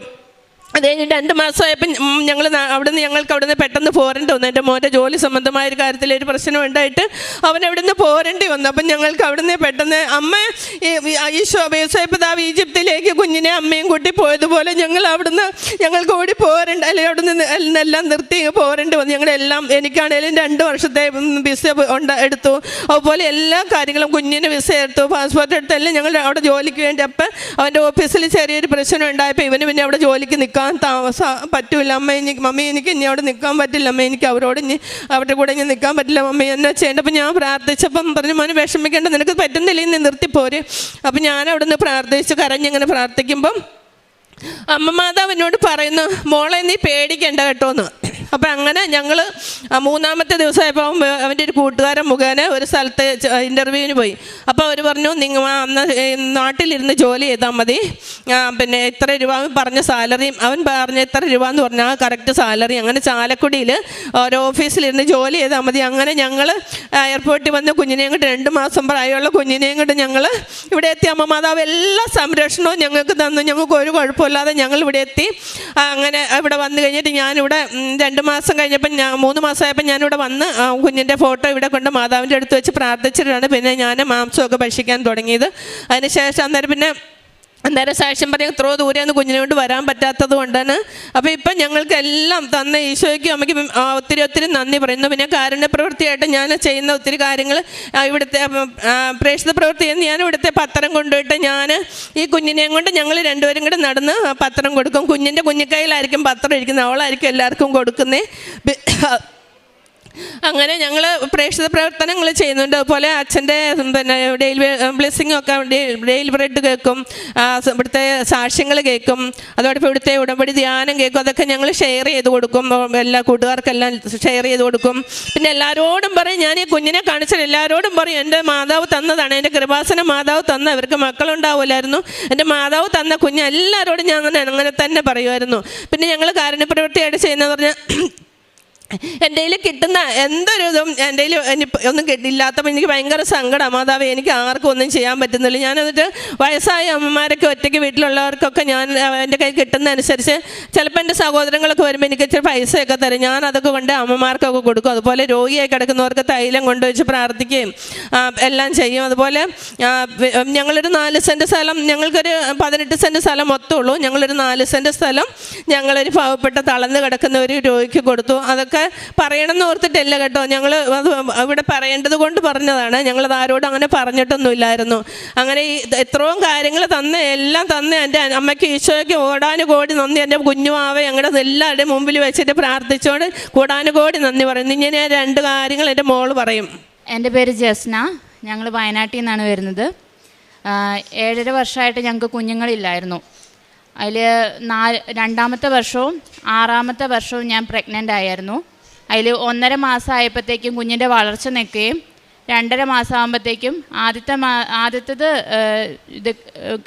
അത് കഴിഞ്ഞിട്ട് 2 മാസമായപ്പോൾ ഞങ്ങൾക്ക് അവിടെ നിന്ന് പെട്ടെന്ന് പോരേണ്ടി വന്നു. എൻ്റെ മോൻ്റെ ജോലി സംബന്ധമായ ഒരു കാര്യത്തിൽ ഒരു പ്രശ്നം ഉണ്ടായിട്ട് അവൻ അവിടെ നിന്ന് പോരേണ്ടി വന്നു. അപ്പം ഞങ്ങൾക്ക് അവിടെ നിന്ന് പെട്ടെന്ന് അമ്മ യോസേപ്പ് ഈജിപ്തിലേക്ക് കുഞ്ഞിനെ അമ്മയും കൂട്ടി പോയതുപോലെ ഞങ്ങൾക്ക് ഓടി പോരേണ്ട അല്ലെങ്കിൽ അവിടെ നിന്ന് എല്ലാം നിർത്തി പോരേണ്ടി വന്നു. ഞങ്ങളെല്ലാം എനിക്കാണെങ്കിലും 2 വർഷത്തെ വിസ എടുത്തു. അതുപോലെ എല്ലാ കാര്യങ്ങളും കുഞ്ഞിന് വിസ എടുത്തു, പാസ്പോർട്ട് എടുത്തെല്ലാം ഞങ്ങൾ അവിടെ ജോലിക്ക് വേണ്ടി. അപ്പം അവൻ്റെ ഓഫീസിൽ ചെറിയൊരു പ്രശ്നം ഉണ്ടായപ്പോൾ ഇവന് പിന്നെ അവിടെ ജോലിക്ക് നിൽക്കാൻ പറ്റൂല. മമ്മി എനിക്ക് ഇനി അവിടെ നിൽക്കാൻ പറ്റില്ല, അമ്മ എനിക്ക് അവരുടെ കൂടെ ഇനി നിൽക്കാൻ പറ്റില്ല, മമ്മി എന്നെ ചെയ്യേണ്ട. അപ്പം ഞാൻ പ്രാർത്ഥിച്ചപ്പം പറഞ്ഞു, മോനെ വിഷമിക്കേണ്ട, നിനക്ക് പറ്റുന്നില്ലെങ്കിൽ നീ നിർത്തിപ്പോര്. അപ്പം ഞാൻ അവിടെ നിന്ന് പ്രാർത്ഥിച്ച് കരഞ്ഞിങ്ങനെ പ്രാർത്ഥിക്കുമ്പം അമ്മ മാതാവിനോട് പറയുന്നു, മോളെ നീ പേടിക്കണ്ട കേട്ടോ എന്ന്. അപ്പം അങ്ങനെ ഞങ്ങൾ 3-ാമത്തെ ദിവസമായപ്പോൾ അവൻ്റെ ഒരു കൂട്ടുകാരൻ മുഖേന ഒരു സ്ഥലത്ത് ഇൻ്റർവ്യൂവിന് പോയി. അപ്പോൾ അവർ പറഞ്ഞു, നിങ്ങൾ അന്ന് നാട്ടിലിരുന്ന് ജോലി ചെയ്താൽ മതി, പിന്നെ ഇത്ര രൂപ പറഞ്ഞ സാലറിയും അവൻ പറഞ്ഞ ഇത്ര രൂപ എന്ന് പറഞ്ഞാൽ കറക്റ്റ് സാലറി. അങ്ങനെ ചാലക്കുടിയിൽ ഓരോ ഓഫീസിലിരുന്ന് ജോലി ചെയ്താൽ മതി. അങ്ങനെ ഞങ്ങൾ എയർപോർട്ടിൽ വന്ന് കുഞ്ഞിനെയും കൊണ്ട് 2 മാസം പ്രായമുള്ള കുഞ്ഞിനെയും കൊണ്ട് ഞങ്ങൾ ഇവിടെ എത്തി. അമ്മ മാതാവ് എല്ലാ സംരക്ഷണവും ഞങ്ങൾക്ക് തന്നു. ഞങ്ങൾക്ക് ഒരു കുഴപ്പമില്ലാതെ ഞങ്ങൾ ഇവിടെ എത്തി. അങ്ങനെ ഇവിടെ വന്നു കഴിഞ്ഞിട്ട് ഞാനിവിടെ 2 മാസം കഴിഞ്ഞപ്പോൾ 3 മാസമായപ്പോൾ ഞാനിവിടെ വന്ന് കുഞ്ഞിൻ്റെ ഫോട്ടോ ഇവിടെ കൊണ്ട് മാതാവിൻ്റെ അടുത്ത് വെച്ച് പ്രാർത്ഥിച്ചിട്ടാണ് പിന്നെ ഞാൻ മാംസമൊക്കെ ഭക്ഷിക്കാൻ തുടങ്ങിയത്. അതിനുശേഷം അന്നേരം സാക്ഷ്യം പറയാൻ എത്രയോ ദൂരെ നിന്ന് കുഞ്ഞിനെ കൊണ്ട് വരാൻ പറ്റാത്തത് കൊണ്ടാണ്. അപ്പോൾ ഇപ്പം ഞങ്ങൾക്ക് എല്ലാം തന്ന ഈശോയ്ക്കും അമ്മയ്ക്ക് ഒത്തിരി നന്ദി പറയുന്നു. പിന്നെ കാരുണ്യപ്രവൃത്തിയായിട്ട് ഞാൻ ചെയ്യുന്ന ഒത്തിരി കാര്യങ്ങൾ ഇവിടുത്തെ പ്രേക്ഷിത പ്രവൃത്തിയെന്ന് ഞാൻ ഇവിടുത്തെ പത്രം കൊണ്ടുപോയിട്ട് ഞാൻ ഈ കുഞ്ഞിനെയും കൊണ്ട് ഞങ്ങൾ 2 പേരും കൂടെ നടന്ന് പത്രം കൊടുക്കും. കുഞ്ഞിൻ്റെ കുഞ്ഞിക്കൈയിലായിരിക്കും പത്രം ഇരിക്കുന്നത്, അവളായിരിക്കും എല്ലാവർക്കും കൊടുക്കുന്നത്. അങ്ങനെ ഞങ്ങൾ പ്രേക്ഷിത പ്രവർത്തനങ്ങൾ ചെയ്യുന്നുണ്ട്. അതുപോലെ അച്ഛൻ്റെ പിന്നെ ഡെയിലി ബ്ലെസ്സിങ്ങും ഒക്കെ ഡെയിലി ബ്രെഡ് കേൾക്കും, ഇവിടുത്തെ സാക്ഷ്യങ്ങൾ കേൾക്കും, അതോടൊപ്പം ഇവിടുത്തെ ഉടമ്പടി ധ്യാനം കേൾക്കും. അതൊക്കെ ഞങ്ങൾ ഷെയർ ചെയ്ത് കൊടുക്കും, എല്ലാ കൂട്ടുകാർക്കെല്ലാം ഷെയർ ചെയ്ത് കൊടുക്കും. പിന്നെ എല്ലാവരോടും പറയും, ഞാൻ ഈ കുഞ്ഞിനെ കാണിച്ചാൽ എല്ലാവരോടും പറയും, എൻ്റെ മാതാവ് തന്നതാണ്, എൻ്റെ കൃപാസന മാതാവ് തന്ന, ഇവർക്ക് മക്കളുണ്ടാവില്ലായിരുന്നു, എൻ്റെ മാതാവ് തന്ന കുഞ്ഞ് എല്ലാവരോടും ഞാൻ അങ്ങനെ തന്നെ പറയുമായിരുന്നു. പിന്നെ ഞങ്ങൾ കാരുണ്യപ്രവൃത്തിയായിട്ട് ചെയ്യുന്നതെന്ന് പറഞ്ഞാൽ എൻ്റെ കയ്യിൽ കിട്ടുന്ന എന്തൊരു ഇതും എൻ്റെ കയ്യിൽ ഒന്നും കിട്ടില്ലാത്തപ്പോൾ എനിക്ക് ഭയങ്കര സങ്കടം. മാതാവേ, എനിക്ക് ആർക്കും ഒന്നും ചെയ്യാൻ പറ്റുന്നില്ല. ഞാൻ എന്നിട്ട് വയസ്സായ അമ്മമാരൊക്കെ ഒറ്റയ്ക്ക് വീട്ടിലുള്ളവർക്കൊക്കെ ഞാൻ എൻ്റെ കയ്യിൽ കിട്ടുന്ന അനുസരിച്ച് ചിലപ്പോൾ എൻ്റെ സഹോദരങ്ങളൊക്കെ വരുമ്പോൾ എനിക്ക് ഇച്ചിരി പൈസയൊക്കെ തരും. ഞാൻ അതൊക്കെ കൊണ്ട് അമ്മമാർക്കൊക്കെ കൊടുക്കും. അതുപോലെ രോഗിയായി കിടക്കുന്നവർക്ക് തൈലം കൊണ്ടുവച്ച് പ്രാർത്ഥിക്കുകയും എല്ലാം ചെയ്യും. അതുപോലെ ഞങ്ങളൊരു 4 സെൻറ്റ് സ്ഥലം, ഞങ്ങൾക്കൊരു 18 സെൻറ്റ് സ്ഥലം മൊത്തമുള്ളൂ. ഞങ്ങളൊരു 4 സെൻറ്റ് സ്ഥലം ഞങ്ങളൊരു പാവപ്പെട്ട തളർന്ന് കിടക്കുന്ന ഒരു രോഗിക്ക് കൊടുത്തു. അതൊക്കെ പറയണമെന്ന് ഓർത്തിട്ടല്ല കേട്ടോ, ഞങ്ങൾ അത് ഇവിടെ പറയേണ്ടത് കൊണ്ട് പറഞ്ഞതാണ്. ഞങ്ങളത് ആരോടും അങ്ങനെ പറഞ്ഞിട്ടൊന്നുമില്ലായിരുന്നു. അങ്ങനെ ഈ എത്രയും കാര്യങ്ങൾ എല്ലാം തന്ന് എൻ്റെ അമ്മയ്ക്ക് ഈശോയ്ക്ക് കോടാനുകോടി നന്ദി. എൻ്റെ കുഞ്ഞുമാവെ ഞങ്ങളുടെ എല്ലാവരുടെയും മുമ്പിൽ വെച്ചിട്ട് പ്രാർത്ഥിച്ചോട് കോടാനുകോടി നന്ദി പറയുന്നു. ഇങ്ങനെ 2 കാര്യങ്ങൾ എൻ്റെ മോള് പറയും. എൻ്റെ പേര് ജസ്ന. ഞങ്ങൾ വയനാട്ടിൽ നിന്നാണ് വരുന്നത്. 7.5 വർഷമായിട്ട് ഞങ്ങൾക്ക് കുഞ്ഞുങ്ങളില്ലായിരുന്നു. അതിൽ 2ാമത്തെ വർഷവും 6ാമത്തെ വർഷവും ഞാൻ പ്രഗ്നൻ്റ് ആയിരുന്നു. അതിൽ 1.5 മാസം ആയപ്പോഴത്തേക്കും കുഞ്ഞിൻ്റെ വളർച്ച നിൽക്കുകയും 2.5 മാസം ആകുമ്പോഴത്തേക്കും ആദ്യത്തേത് ഇത്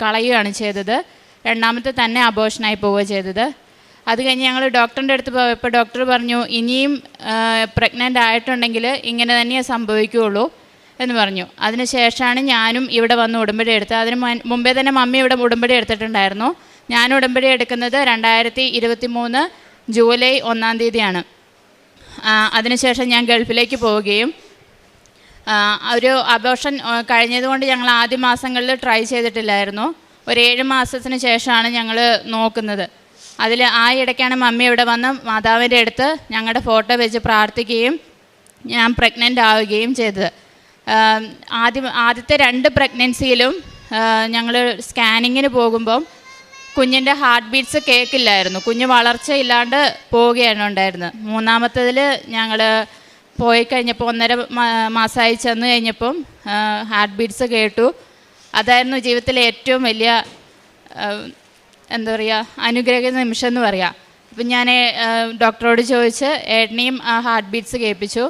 കളയുകയാണ് ചെയ്തത്. 2ാമത്തെ തന്നെ അബോർഷനായി പോവുക ചെയ്തത്. അത് കഴിഞ്ഞ് ഞങ്ങൾ ഡോക്ടറിൻ്റെ അടുത്ത് പോയപ്പോൾ ഡോക്ടർ പറഞ്ഞു, ഇനിയും പ്രഗ്നൻ്റ് ആയിട്ടുണ്ടെങ്കിൽ ഇങ്ങനെ തന്നെയേ സംഭവിക്കുകയുള്ളൂ എന്ന് പറഞ്ഞു. അതിന് ശേഷമാണ് ഞാനും ഇവിടെ വന്ന് ഉടമ്പടി എടുത്തത്. അതിന് മുമ്പേ തന്നെ മമ്മി ഇവിടെ ഉടമ്പടി എടുത്തിട്ടുണ്ടായിരുന്നു. ഞാൻ ഉടമ്പടി എടുക്കുന്നത് 2023 ജൂലൈ 1-ാം തീയതിയാണ്. അതിനുശേഷം ഞാൻ ഗൾഫിലേക്ക് പോവുകയും ഒരു അബോർഷൻ കഴിഞ്ഞതുകൊണ്ട് ഞങ്ങൾ ആദ്യ മാസങ്ങളിൽ ട്രൈ ചെയ്തിട്ടില്ലായിരുന്നു. ഒരു 7 മാസത്തിന് ശേഷമാണ് ഞങ്ങൾ നോക്കുന്നത്. അതിൽ ആ ഇടയ്ക്കാണ് മമ്മി ഇവിടെ വന്ന് മാതാവിൻ്റെ അടുത്ത് ഞങ്ങളുടെ ഫോട്ടോ വെച്ച് പ്രാർത്ഥിക്കുകയും ഞാൻ പ്രഗ്നൻ്റ് ആവുകയും ചെയ്തത്. ആദ്യത്തെ 2 പ്രഗ്നൻസിയിലും ഞങ്ങൾ സ്കാനിങ്ങിന് പോകുമ്പം കുഞ്ഞിൻ്റെ ഹാർട്ട് ബീറ്റ്സ് കേൾക്കില്ലായിരുന്നു. കുഞ്ഞ് വളർച്ചയില്ലാണ്ട് പോവുകയാണ് ഉണ്ടായിരുന്നത്. 3ാമത്തതിൽ ഞങ്ങൾ പോയി കഴിഞ്ഞപ്പോൾ 1.5 മാസമായി ചെന്ന് കഴിഞ്ഞപ്പം ഹാർട്ട് ബീറ്റ്സ് കേട്ടു. അതായിരുന്നു ജീവിതത്തിലെ ഏറ്റവും വലിയ എന്താ പറയുക അനുഗ്രഹ നിമിഷം എന്ന് പറയാം. അപ്പം ഞാൻ ഡോക്ടറോട് ചോദിച്ച് ഏട്ടനെയും ആ ഹാർട്ട് ബീറ്റ്സ് കേൾപ്പിച്ചു.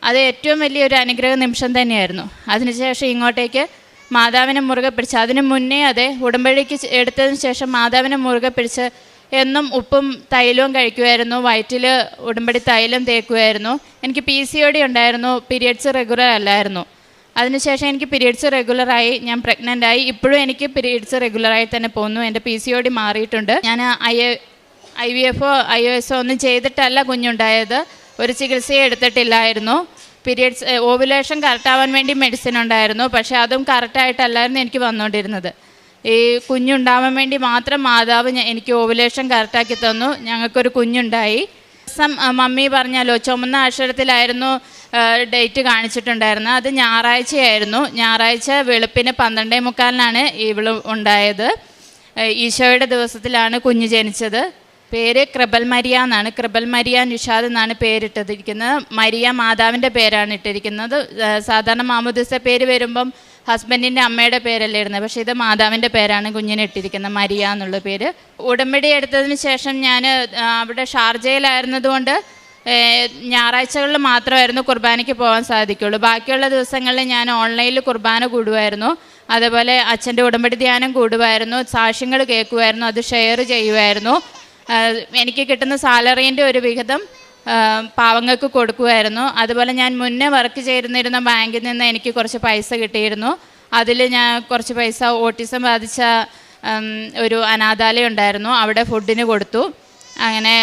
അത് ഏറ്റവും വലിയൊരു അനുഗ്രഹ നിമിഷം തന്നെയായിരുന്നു. അതിനുശേഷം ഇങ്ങോട്ടേക്ക് മാതാവിനെ മുറുകെ പിടിച്ച്, അതിന് മുന്നേ അതെ ഉടമ്പടിക്ക് എടുത്തതിന് ശേഷം മാതാവിനെ മുറുകെ പിടിച്ച് എന്നും ഉപ്പും തൈലവും കഴിക്കുമായിരുന്നു. വയറ്റിൽ ഉടമ്പടി തൈലം തേക്കുമായിരുന്നു. എനിക്ക് PCOD ഉണ്ടായിരുന്നു. പീരിയഡ്സ് റെഗുലർ അല്ലായിരുന്നു. അതിനുശേഷം എനിക്ക് പീരിയഡ്സ് റെഗുലറായി. ഞാൻ പ്രഗ്നൻ്റായി. ഇപ്പോഴും എനിക്ക് പീരിയഡ്സ് റെഗുലറായി തന്നെ പോകുന്നു. എൻ്റെ PCOD മാറിയിട്ടുണ്ട്. ഞാൻ IVF IOS ഒന്നും ചെയ്തിട്ടല്ല കുഞ്ഞുണ്ടായത്. ഒരു ചികിത്സയും എടുത്തിട്ടില്ലായിരുന്നു. പീരിയഡ്സ് ഓവുലേഷൻ കറക്റ്റാവാൻ വേണ്ടി മെഡിസിൻ ഉണ്ടായിരുന്നു. പക്ഷേ അതും കറക്റ്റായിട്ടല്ലായിരുന്നു എനിക്ക് വന്നുകൊണ്ടിരുന്നത്. ഈ കുഞ്ഞുണ്ടാവാൻ വേണ്ടി മാത്രം മാതാവ് എനിക്ക് ഓവുലേഷൻ കറക്റ്റാക്കി തന്നു. ഞങ്ങൾക്കൊരു കുഞ്ഞുണ്ടായി. മമ്മി പറഞ്ഞല്ലോ ചുമന്ന അക്ഷരത്തിലായിരുന്നു ഡേറ്റ് കാണിച്ചിട്ടുണ്ടായിരുന്നത്. അത് ഞായറാഴ്ചയായിരുന്നു. ഞായറാഴ്ച വെളുപ്പിന് 12:45 ഇവള് ഉണ്ടായത്. ഈശോയുടെ ദിവസത്തിലാണ് കുഞ്ഞ് ജനിച്ചത്. പേര് കൃപൽ മരിയ എന്നാണ്. കൃപൽ മരിയ നിഷാദ് എന്നാണ് പേരിട്ടിരിക്കുന്നത്. മരിയ മാതാവിൻ്റെ പേരാണ് ഇട്ടിരിക്കുന്നത്. സാധാരണ മാമോദിസ പേര് വരുമ്പം ഹസ്ബൻഡിൻ്റെ അമ്മയുടെ പേരല്ലേ ഇടുന്നത്. പക്ഷേ ഇത് മാതാവിൻ്റെ പേരാണ് കുഞ്ഞിന് ഇട്ടിരിക്കുന്നത്, മരിയ എന്നുള്ള പേര്. ഉടമ്പടി എടുത്തതിന് ശേഷം ഞാൻ അവിടെ ഷാർജയിലായിരുന്നതുകൊണ്ട് ഞായറാഴ്ചകളിൽ മാത്രമായിരുന്നു കുർബാനയ്ക്ക് പോകാൻ സാധിക്കുള്ളൂ. ബാക്കിയുള്ള ദിവസങ്ങളിൽ ഞാൻ ഓൺലൈനിൽ കുർബാന കൂടുമായിരുന്നു. അതേപോലെ അച്ഛൻ്റെ ഉടമ്പടി ധ്യാനം കൂടുമായിരുന്നു. സാക്ഷ്യങ്ങൾ കേൾക്കുമായിരുന്നു. അത് ഷെയർ ചെയ്യുമായിരുന്നു. എനിക്ക് കിട്ടുന്ന സാലറീൻ്റെ ഒരു വിഹിതം പാവങ്ങൾക്ക് കൊടുക്കുമായിരുന്നു. അതുപോലെ ഞാൻ മുന്നേ വർക്ക് ചെയ്തിരുന്ന ബാങ്കിൽ നിന്ന് എനിക്ക് കുറച്ച് പൈസ കിട്ടിയിരുന്നു. അതിൽ ഞാൻ കുറച്ച് പൈസ ഓട്ടിസം ബാധിച്ച ഒരു അനാഥാലയം ഉണ്ടായിരുന്നു, അവിടെ ഫുഡിന് കൊടുത്തു. അങ്ങനെ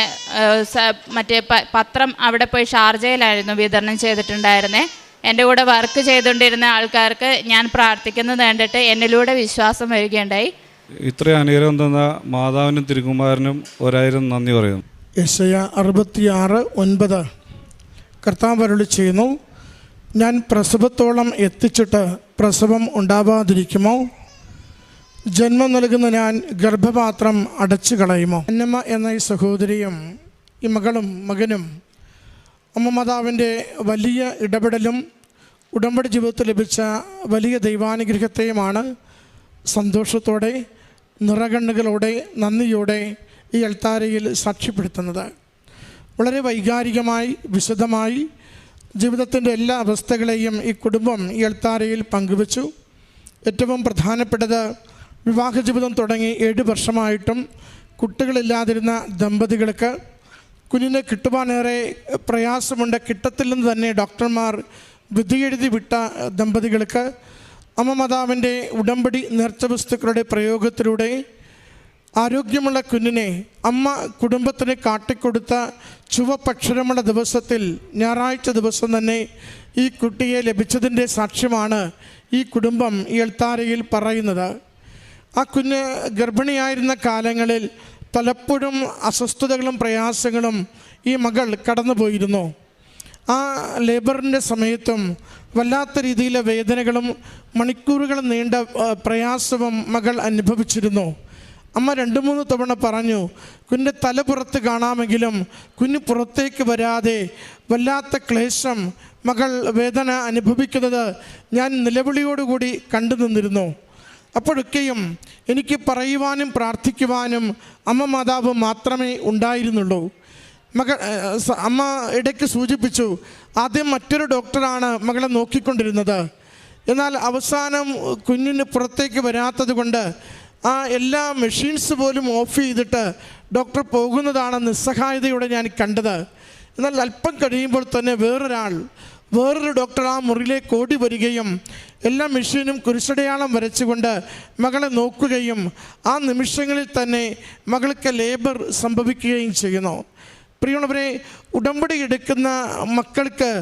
മറ്റേ പത്രം അവിടെ പോയി ഷാർജയിലായിരുന്നു വിതരണം ചെയ്തിട്ടുണ്ടായിരുന്നേ. എൻ്റെ കൂടെ വർക്ക് ചെയ്തുകൊണ്ടിരുന്ന ആൾക്കാർക്ക് ഞാൻ പ്രാർത്ഥിക്കുന്നത് കണ്ടിട്ട് എന്നിലൂടെ വിശ്വാസം വരികയുണ്ടായി. ഇത്രയും അനുഗ്രഹം തന്ന മാതാവിനും തിരുക്കുമാരനും 1000 നന്ദി പറയുന്നു. യെശയ്യാ 66:9 കർത്താവ് അരുളി ചെയ്യുന്നു, ഞാൻ പ്രസവത്തോളം എത്തിച്ചിട്ട് പ്രസവം ഉണ്ടാവാതിരിക്കുമോ? ജന്മം നൽകുന്ന ഞാൻ ഗർഭപാത്രം അടച്ചു കളയുമോ? അന്നമ്മ എന്ന ഈ സഹോദരിയും ഈ മകളും മകനും അമ്മ മാതാവിൻ്റെ വലിയ ഇടപെടലും ഉടമ്പടി ജീവിതത്തിൽ ലഭിച്ച വലിയ ദൈവാനുഗ്രഹത്തെയുമാണ് സന്തോഷത്തോടെ നിറകണ്ണുകളോടെ നന്ദിയോടെ ഈ അൾത്താരയിൽ സാക്ഷ്യപ്പെടുത്തുന്നത്. വളരെ വൈകാരികമായി വിശദമായി ജീവിതത്തിൻ്റെ എല്ലാ അവസ്ഥകളെയും ഈ കുടുംബം ഈ അൾത്താരയിൽ പങ്കുവച്ചു. ഏറ്റവും പ്രധാനപ്പെട്ടത് വിവാഹ ജീവിതം തുടങ്ങി 7 വർഷമായിട്ടും കുട്ടികളില്ലാതിരുന്ന ദമ്പതികൾക്ക് കുഞ്ഞിനെ കിട്ടുവാനേറെ പ്രയാസമുണ്ട്. കിട്ടത്തില്ലെന്ന് തന്നെ ഡോക്ടർമാർ വിധിയെഴുതി വിട്ട ദമ്പതികൾക്ക് അമ്മ മാതാവിൻ്റെ ഉടമ്പടി നേർച്ച വസ്തുക്കളുടെ പ്രയോഗത്തിലൂടെ ആരോഗ്യമുള്ള കുഞ്ഞിനെ അമ്മ കുടുംബത്തിന് കാട്ടിക്കൊടുത്ത ചുവപ്പക്ഷരമുള്ള ദിവസത്തിൽ, ഞായറാഴ്ച ദിവസം തന്നെ ഈ കുട്ടിയെ ലഭിച്ചതിൻ്റെ സാക്ഷ്യമാണ് ഈ കുടുംബം ഈ എൽത്താരയിൽ പറയുന്നത്. ആ കുഞ്ഞ് ഗർഭിണിയായിരുന്ന കാലങ്ങളിൽ പലപ്പോഴും അസ്വസ്ഥതകളും പ്രയാസങ്ങളും ഈ മകൾ കടന്നുപോയിരുന്നു. ആ ലേബറിൻ്റെ സമയത്തും വല്ലാത്ത രീതിയിലെ വേദനകളും മണിക്കൂറുകൾ നീണ്ട പ്രയാസവും മകൾ അനുഭവിച്ചിരുന്നു. അമ്മ 2-3 തവണ പറഞ്ഞു, കുഞ്ഞിൻ്റെ തല പുറത്ത് കാണാമെങ്കിലും കുഞ്ഞ് പുറത്തേക്ക് വരാതെ വല്ലാത്ത ക്ലേശം മകൾ വേദന അനുഭവിക്കുന്നത് ഞാൻ നിലവിളിയോടുകൂടി കണ്ടു നിന്നിരുന്നു. അപ്പോഴൊക്കെയും എനിക്ക് പറയുവാനും പ്രാർത്ഥിക്കുവാനും അമ്മ മാതാവ് മാത്രമേ ഉണ്ടായിരുന്നുള്ളൂ. അമ്മ ഇടയ്ക്ക് സൂചിപ്പിച്ചു, ആദ്യം മറ്റൊരു ഡോക്ടറാണ് മകളെ നോക്കിക്കൊണ്ടിരുന്നത്. എന്നാൽ അവസാനം കുഞ്ഞിന് പുറത്തേക്ക് വരാത്തത് കൊണ്ട് ആ എല്ലാ മെഷീൻസ് പോലും ഓഫ് ചെയ്തിട്ട് ഡോക്ടർ പോകുന്നതാണ് നിസ്സഹായതയോടെ ഞാൻ കണ്ടത്. എന്നാൽ അല്പം കഴിയുമ്പോൾ തന്നെ വേറൊരു ഡോക്ടർ ആ മുറിയിലേക്ക് ഓടി വരികയും എല്ലാ മെഷീനും കുരിശടയാളം വരച്ചുകൊണ്ട് മകളെ നോക്കുകയും ആ നിമിഷങ്ങളിൽ തന്നെ മകൾക്ക് ലേബർ സംഭവിക്കുകയും ചെയ്യുന്നു. പ്രിയമുള്ളവരെ, ഉടമ്പടി എടുക്കുന്ന മക്കൾക്ക്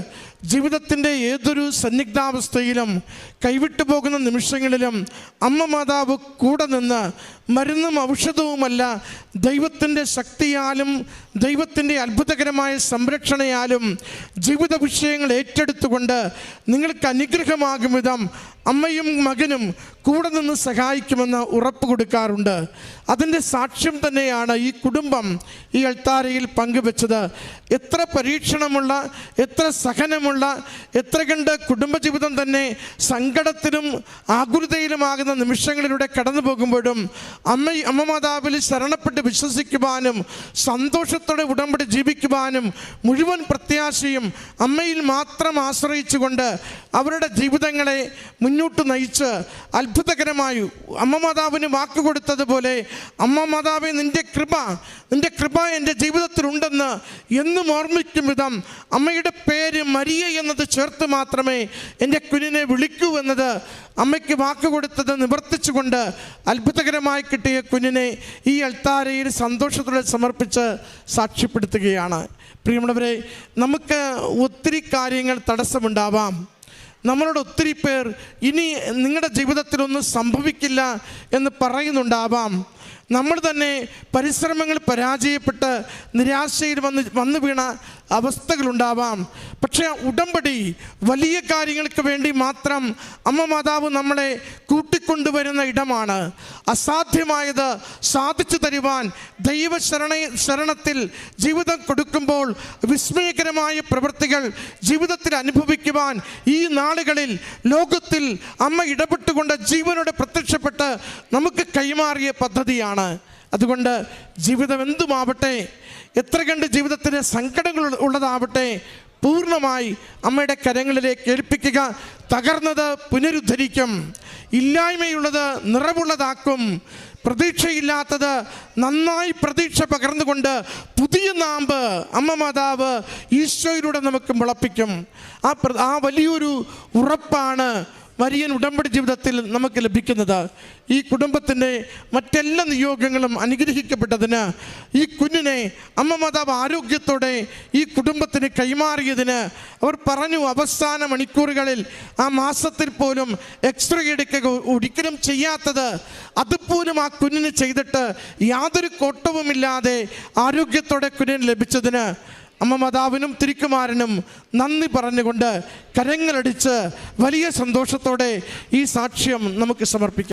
ജീവിതത്തിൻ്റെ ഏതൊരു സന്നിഗ്ധാവസ്ഥയിലും കൈവിട്ടു പോകുന്ന നിമിഷങ്ങളിലും അമ്മ മാതാവ് കൂടെ നിന്ന് മരുന്നും ഔഷധവുമല്ല, ദൈവത്തിൻ്റെ ശക്തിയാലും ദൈവത്തിൻ്റെ അത്ഭുതകരമായ സംരക്ഷണയാലും ജീവിത വിഷയങ്ങൾ ഏറ്റെടുത്തുകൊണ്ട് നിങ്ങൾക്ക് അനുഗ്രഹമാകും വിധം അമ്മയും മകനും കൂടെ നിന്ന് സഹായിക്കുമെന്ന് ഉറപ്പ് കൊടുക്കാറുണ്ട്. അതിൻ്റെ സാക്ഷ്യം തന്നെയാണ് ഈ കുടുംബം ഈ അൾത്താരയിൽ പങ്കുവെച്ചത്. എത്ര പരീക്ഷണമുള്ള, എത്ര സഹനമുള്ള, എത്ര കണ്ട് കുടുംബജീവിതം തന്നെ സങ്കടത്തിലും ആകുലതയിലുമാകുന്ന നിമിഷങ്ങളിലൂടെ കടന്നു പോകുമ്പോഴും അമ്മ മാതാവിൽ ശരണപ്പെട്ട് വിശ്വസിക്കുവാനും സന്തോഷത്തോടെ ഉടമ്പടി ജീവിക്കുവാനും മുഴുവൻ പ്രത്യാശയും അമ്മയിൽ മാത്രം ആശ്രയിച്ചുകൊണ്ട് അവരുടെ ജീവിതങ്ങളെ മുന്നോട്ട് നയിച്ച് അത്ഭുതകരമായി അമ്മ മാതാവിന് വാക്കുകൊടുത്തതുപോലെ, അമ്മ മാതാവേ നിൻ്റെ കൃപ എൻ്റെ ജീവിതത്തിലുണ്ടെന്ന് എന്നും ഓർമ്മിക്കും വിധം അമ്മയുടെ പേര് മരിയ എന്നത് ചേർത്ത് മാത്രമേ എൻ്റെ കുഞ്ഞിനെ വിളിക്കൂ എന്നത് അമ്മയ്ക്ക് വാക്കുകൊടുത്തത് നിവർത്തിച്ചുകൊണ്ട് അത്ഭുതകരമായി കിട്ടിയ കുഞ്ഞിനെ ഈ അൾത്താരയിൽ സന്തോഷത്തോടെ സമർപ്പിച്ച് സാക്ഷ്യപ്പെടുത്തുകയാണ്. പ്രിയമുള്ളവരെ, നമുക്ക് ഒത്തിരി കാര്യങ്ങൾ തടസ്സമുണ്ടാവാം. നമ്മളോട് ഒത്തിരി പേർ ഇനി നിങ്ങളുടെ ജീവിതത്തിലൊന്നും സംഭവിക്കില്ല എന്ന് പറയുന്നുണ്ടാവാം. നമ്മൾ തന്നെ പരിശ്രമങ്ങൾ പരാജയപ്പെട്ട് നിരാശയിൽ വന്നു വീണ അവസ്ഥകളുണ്ടാവാം. പക്ഷേ ഉടമ്പടി വലിയ കാര്യങ്ങൾക്ക് വേണ്ടി മാത്രം അമ്മ മാതാവ് നമ്മളെ കൂട്ടിക്കൊണ്ടുവരുന്ന ഇടമാണ്. അസാധ്യമായത് സാധിച്ചു തരുവാൻ ശരണത്തിൽ ജീവിതം കൊടുക്കുമ്പോൾ വിസ്മയകരമായ പ്രവൃത്തികൾ ജീവിതത്തിൽ അനുഭവിക്കുവാൻ ഈ നാളുകളിൽ ലോകത്തിൽ അമ്മ ഇടപെട്ടുകൊണ്ട് ജീവനോടെ പ്രത്യക്ഷപ്പെട്ട് നമുക്ക് കൈമാറിയ പദ്ധതിയാണ്. അതുകൊണ്ട് ജീവിതം എന്തുമാവട്ടെ, എത്ര കണ്ട് ജീവിതത്തിന് സങ്കടങ്ങൾ ഉള്ളതാവട്ടെ, പൂർണ്ണമായി അമ്മയുടെ കരങ്ങളിലേക്ക് ഏൽപ്പിക്കുക. തകർന്നത് പുനരുദ്ധരിക്കും, ഇല്ലായ്മയുള്ളത് നിറവുള്ളതാക്കും, പ്രതീക്ഷയില്ലാത്തത് നന്നായി പ്രതീക്ഷ പകർന്നുകൊണ്ട് പുതിയ നാമ്പ് അമ്മ മാതാവ് ഈശോയിലൂടെ നമുക്ക് മുളപ്പിക്കും. ആ വലിയൊരു ഉറപ്പാണ് മരിയൻ ഉടമ്പടി ജീവിതത്തിൽ നമുക്ക് ലഭിക്കുന്നത്. ഈ കുടുംബത്തിൻ്റെ മറ്റെല്ലാ നിയോഗങ്ങളും അനുഗ്രഹിക്കപ്പെട്ടതിന്, ഈ കുഞ്ഞിനെ അമ്മ മാതാവ് ആരോഗ്യത്തോടെ ഈ കുടുംബത്തിന് കൈമാറിയതിന് അവർ പറഞ്ഞു, അവസാന മണിക്കൂറുകളിൽ ആ മാസത്തിൽ പോലും എക്സ്റേ എടുക്കുക ഒരിക്കലും ചെയ്യാത്തത് അതുപോലും ആ കുഞ്ഞിന് ചെയ്തിട്ട് യാതൊരു കോട്ടവുമില്ലാതെ ആരോഗ്യത്തോടെ കുഞ്ഞിന് ലഭിച്ചതിന് അമ്മ മാതാവിനും തിരുക്കുമാരനും നന്ദി പറഞ്ഞുകൊണ്ട് കരങ്ങളടിച്ച് വലിയ സന്തോഷത്തോടെ ഈ സാക്ഷ്യം നമുക്ക് സമർപ്പിക്കാം.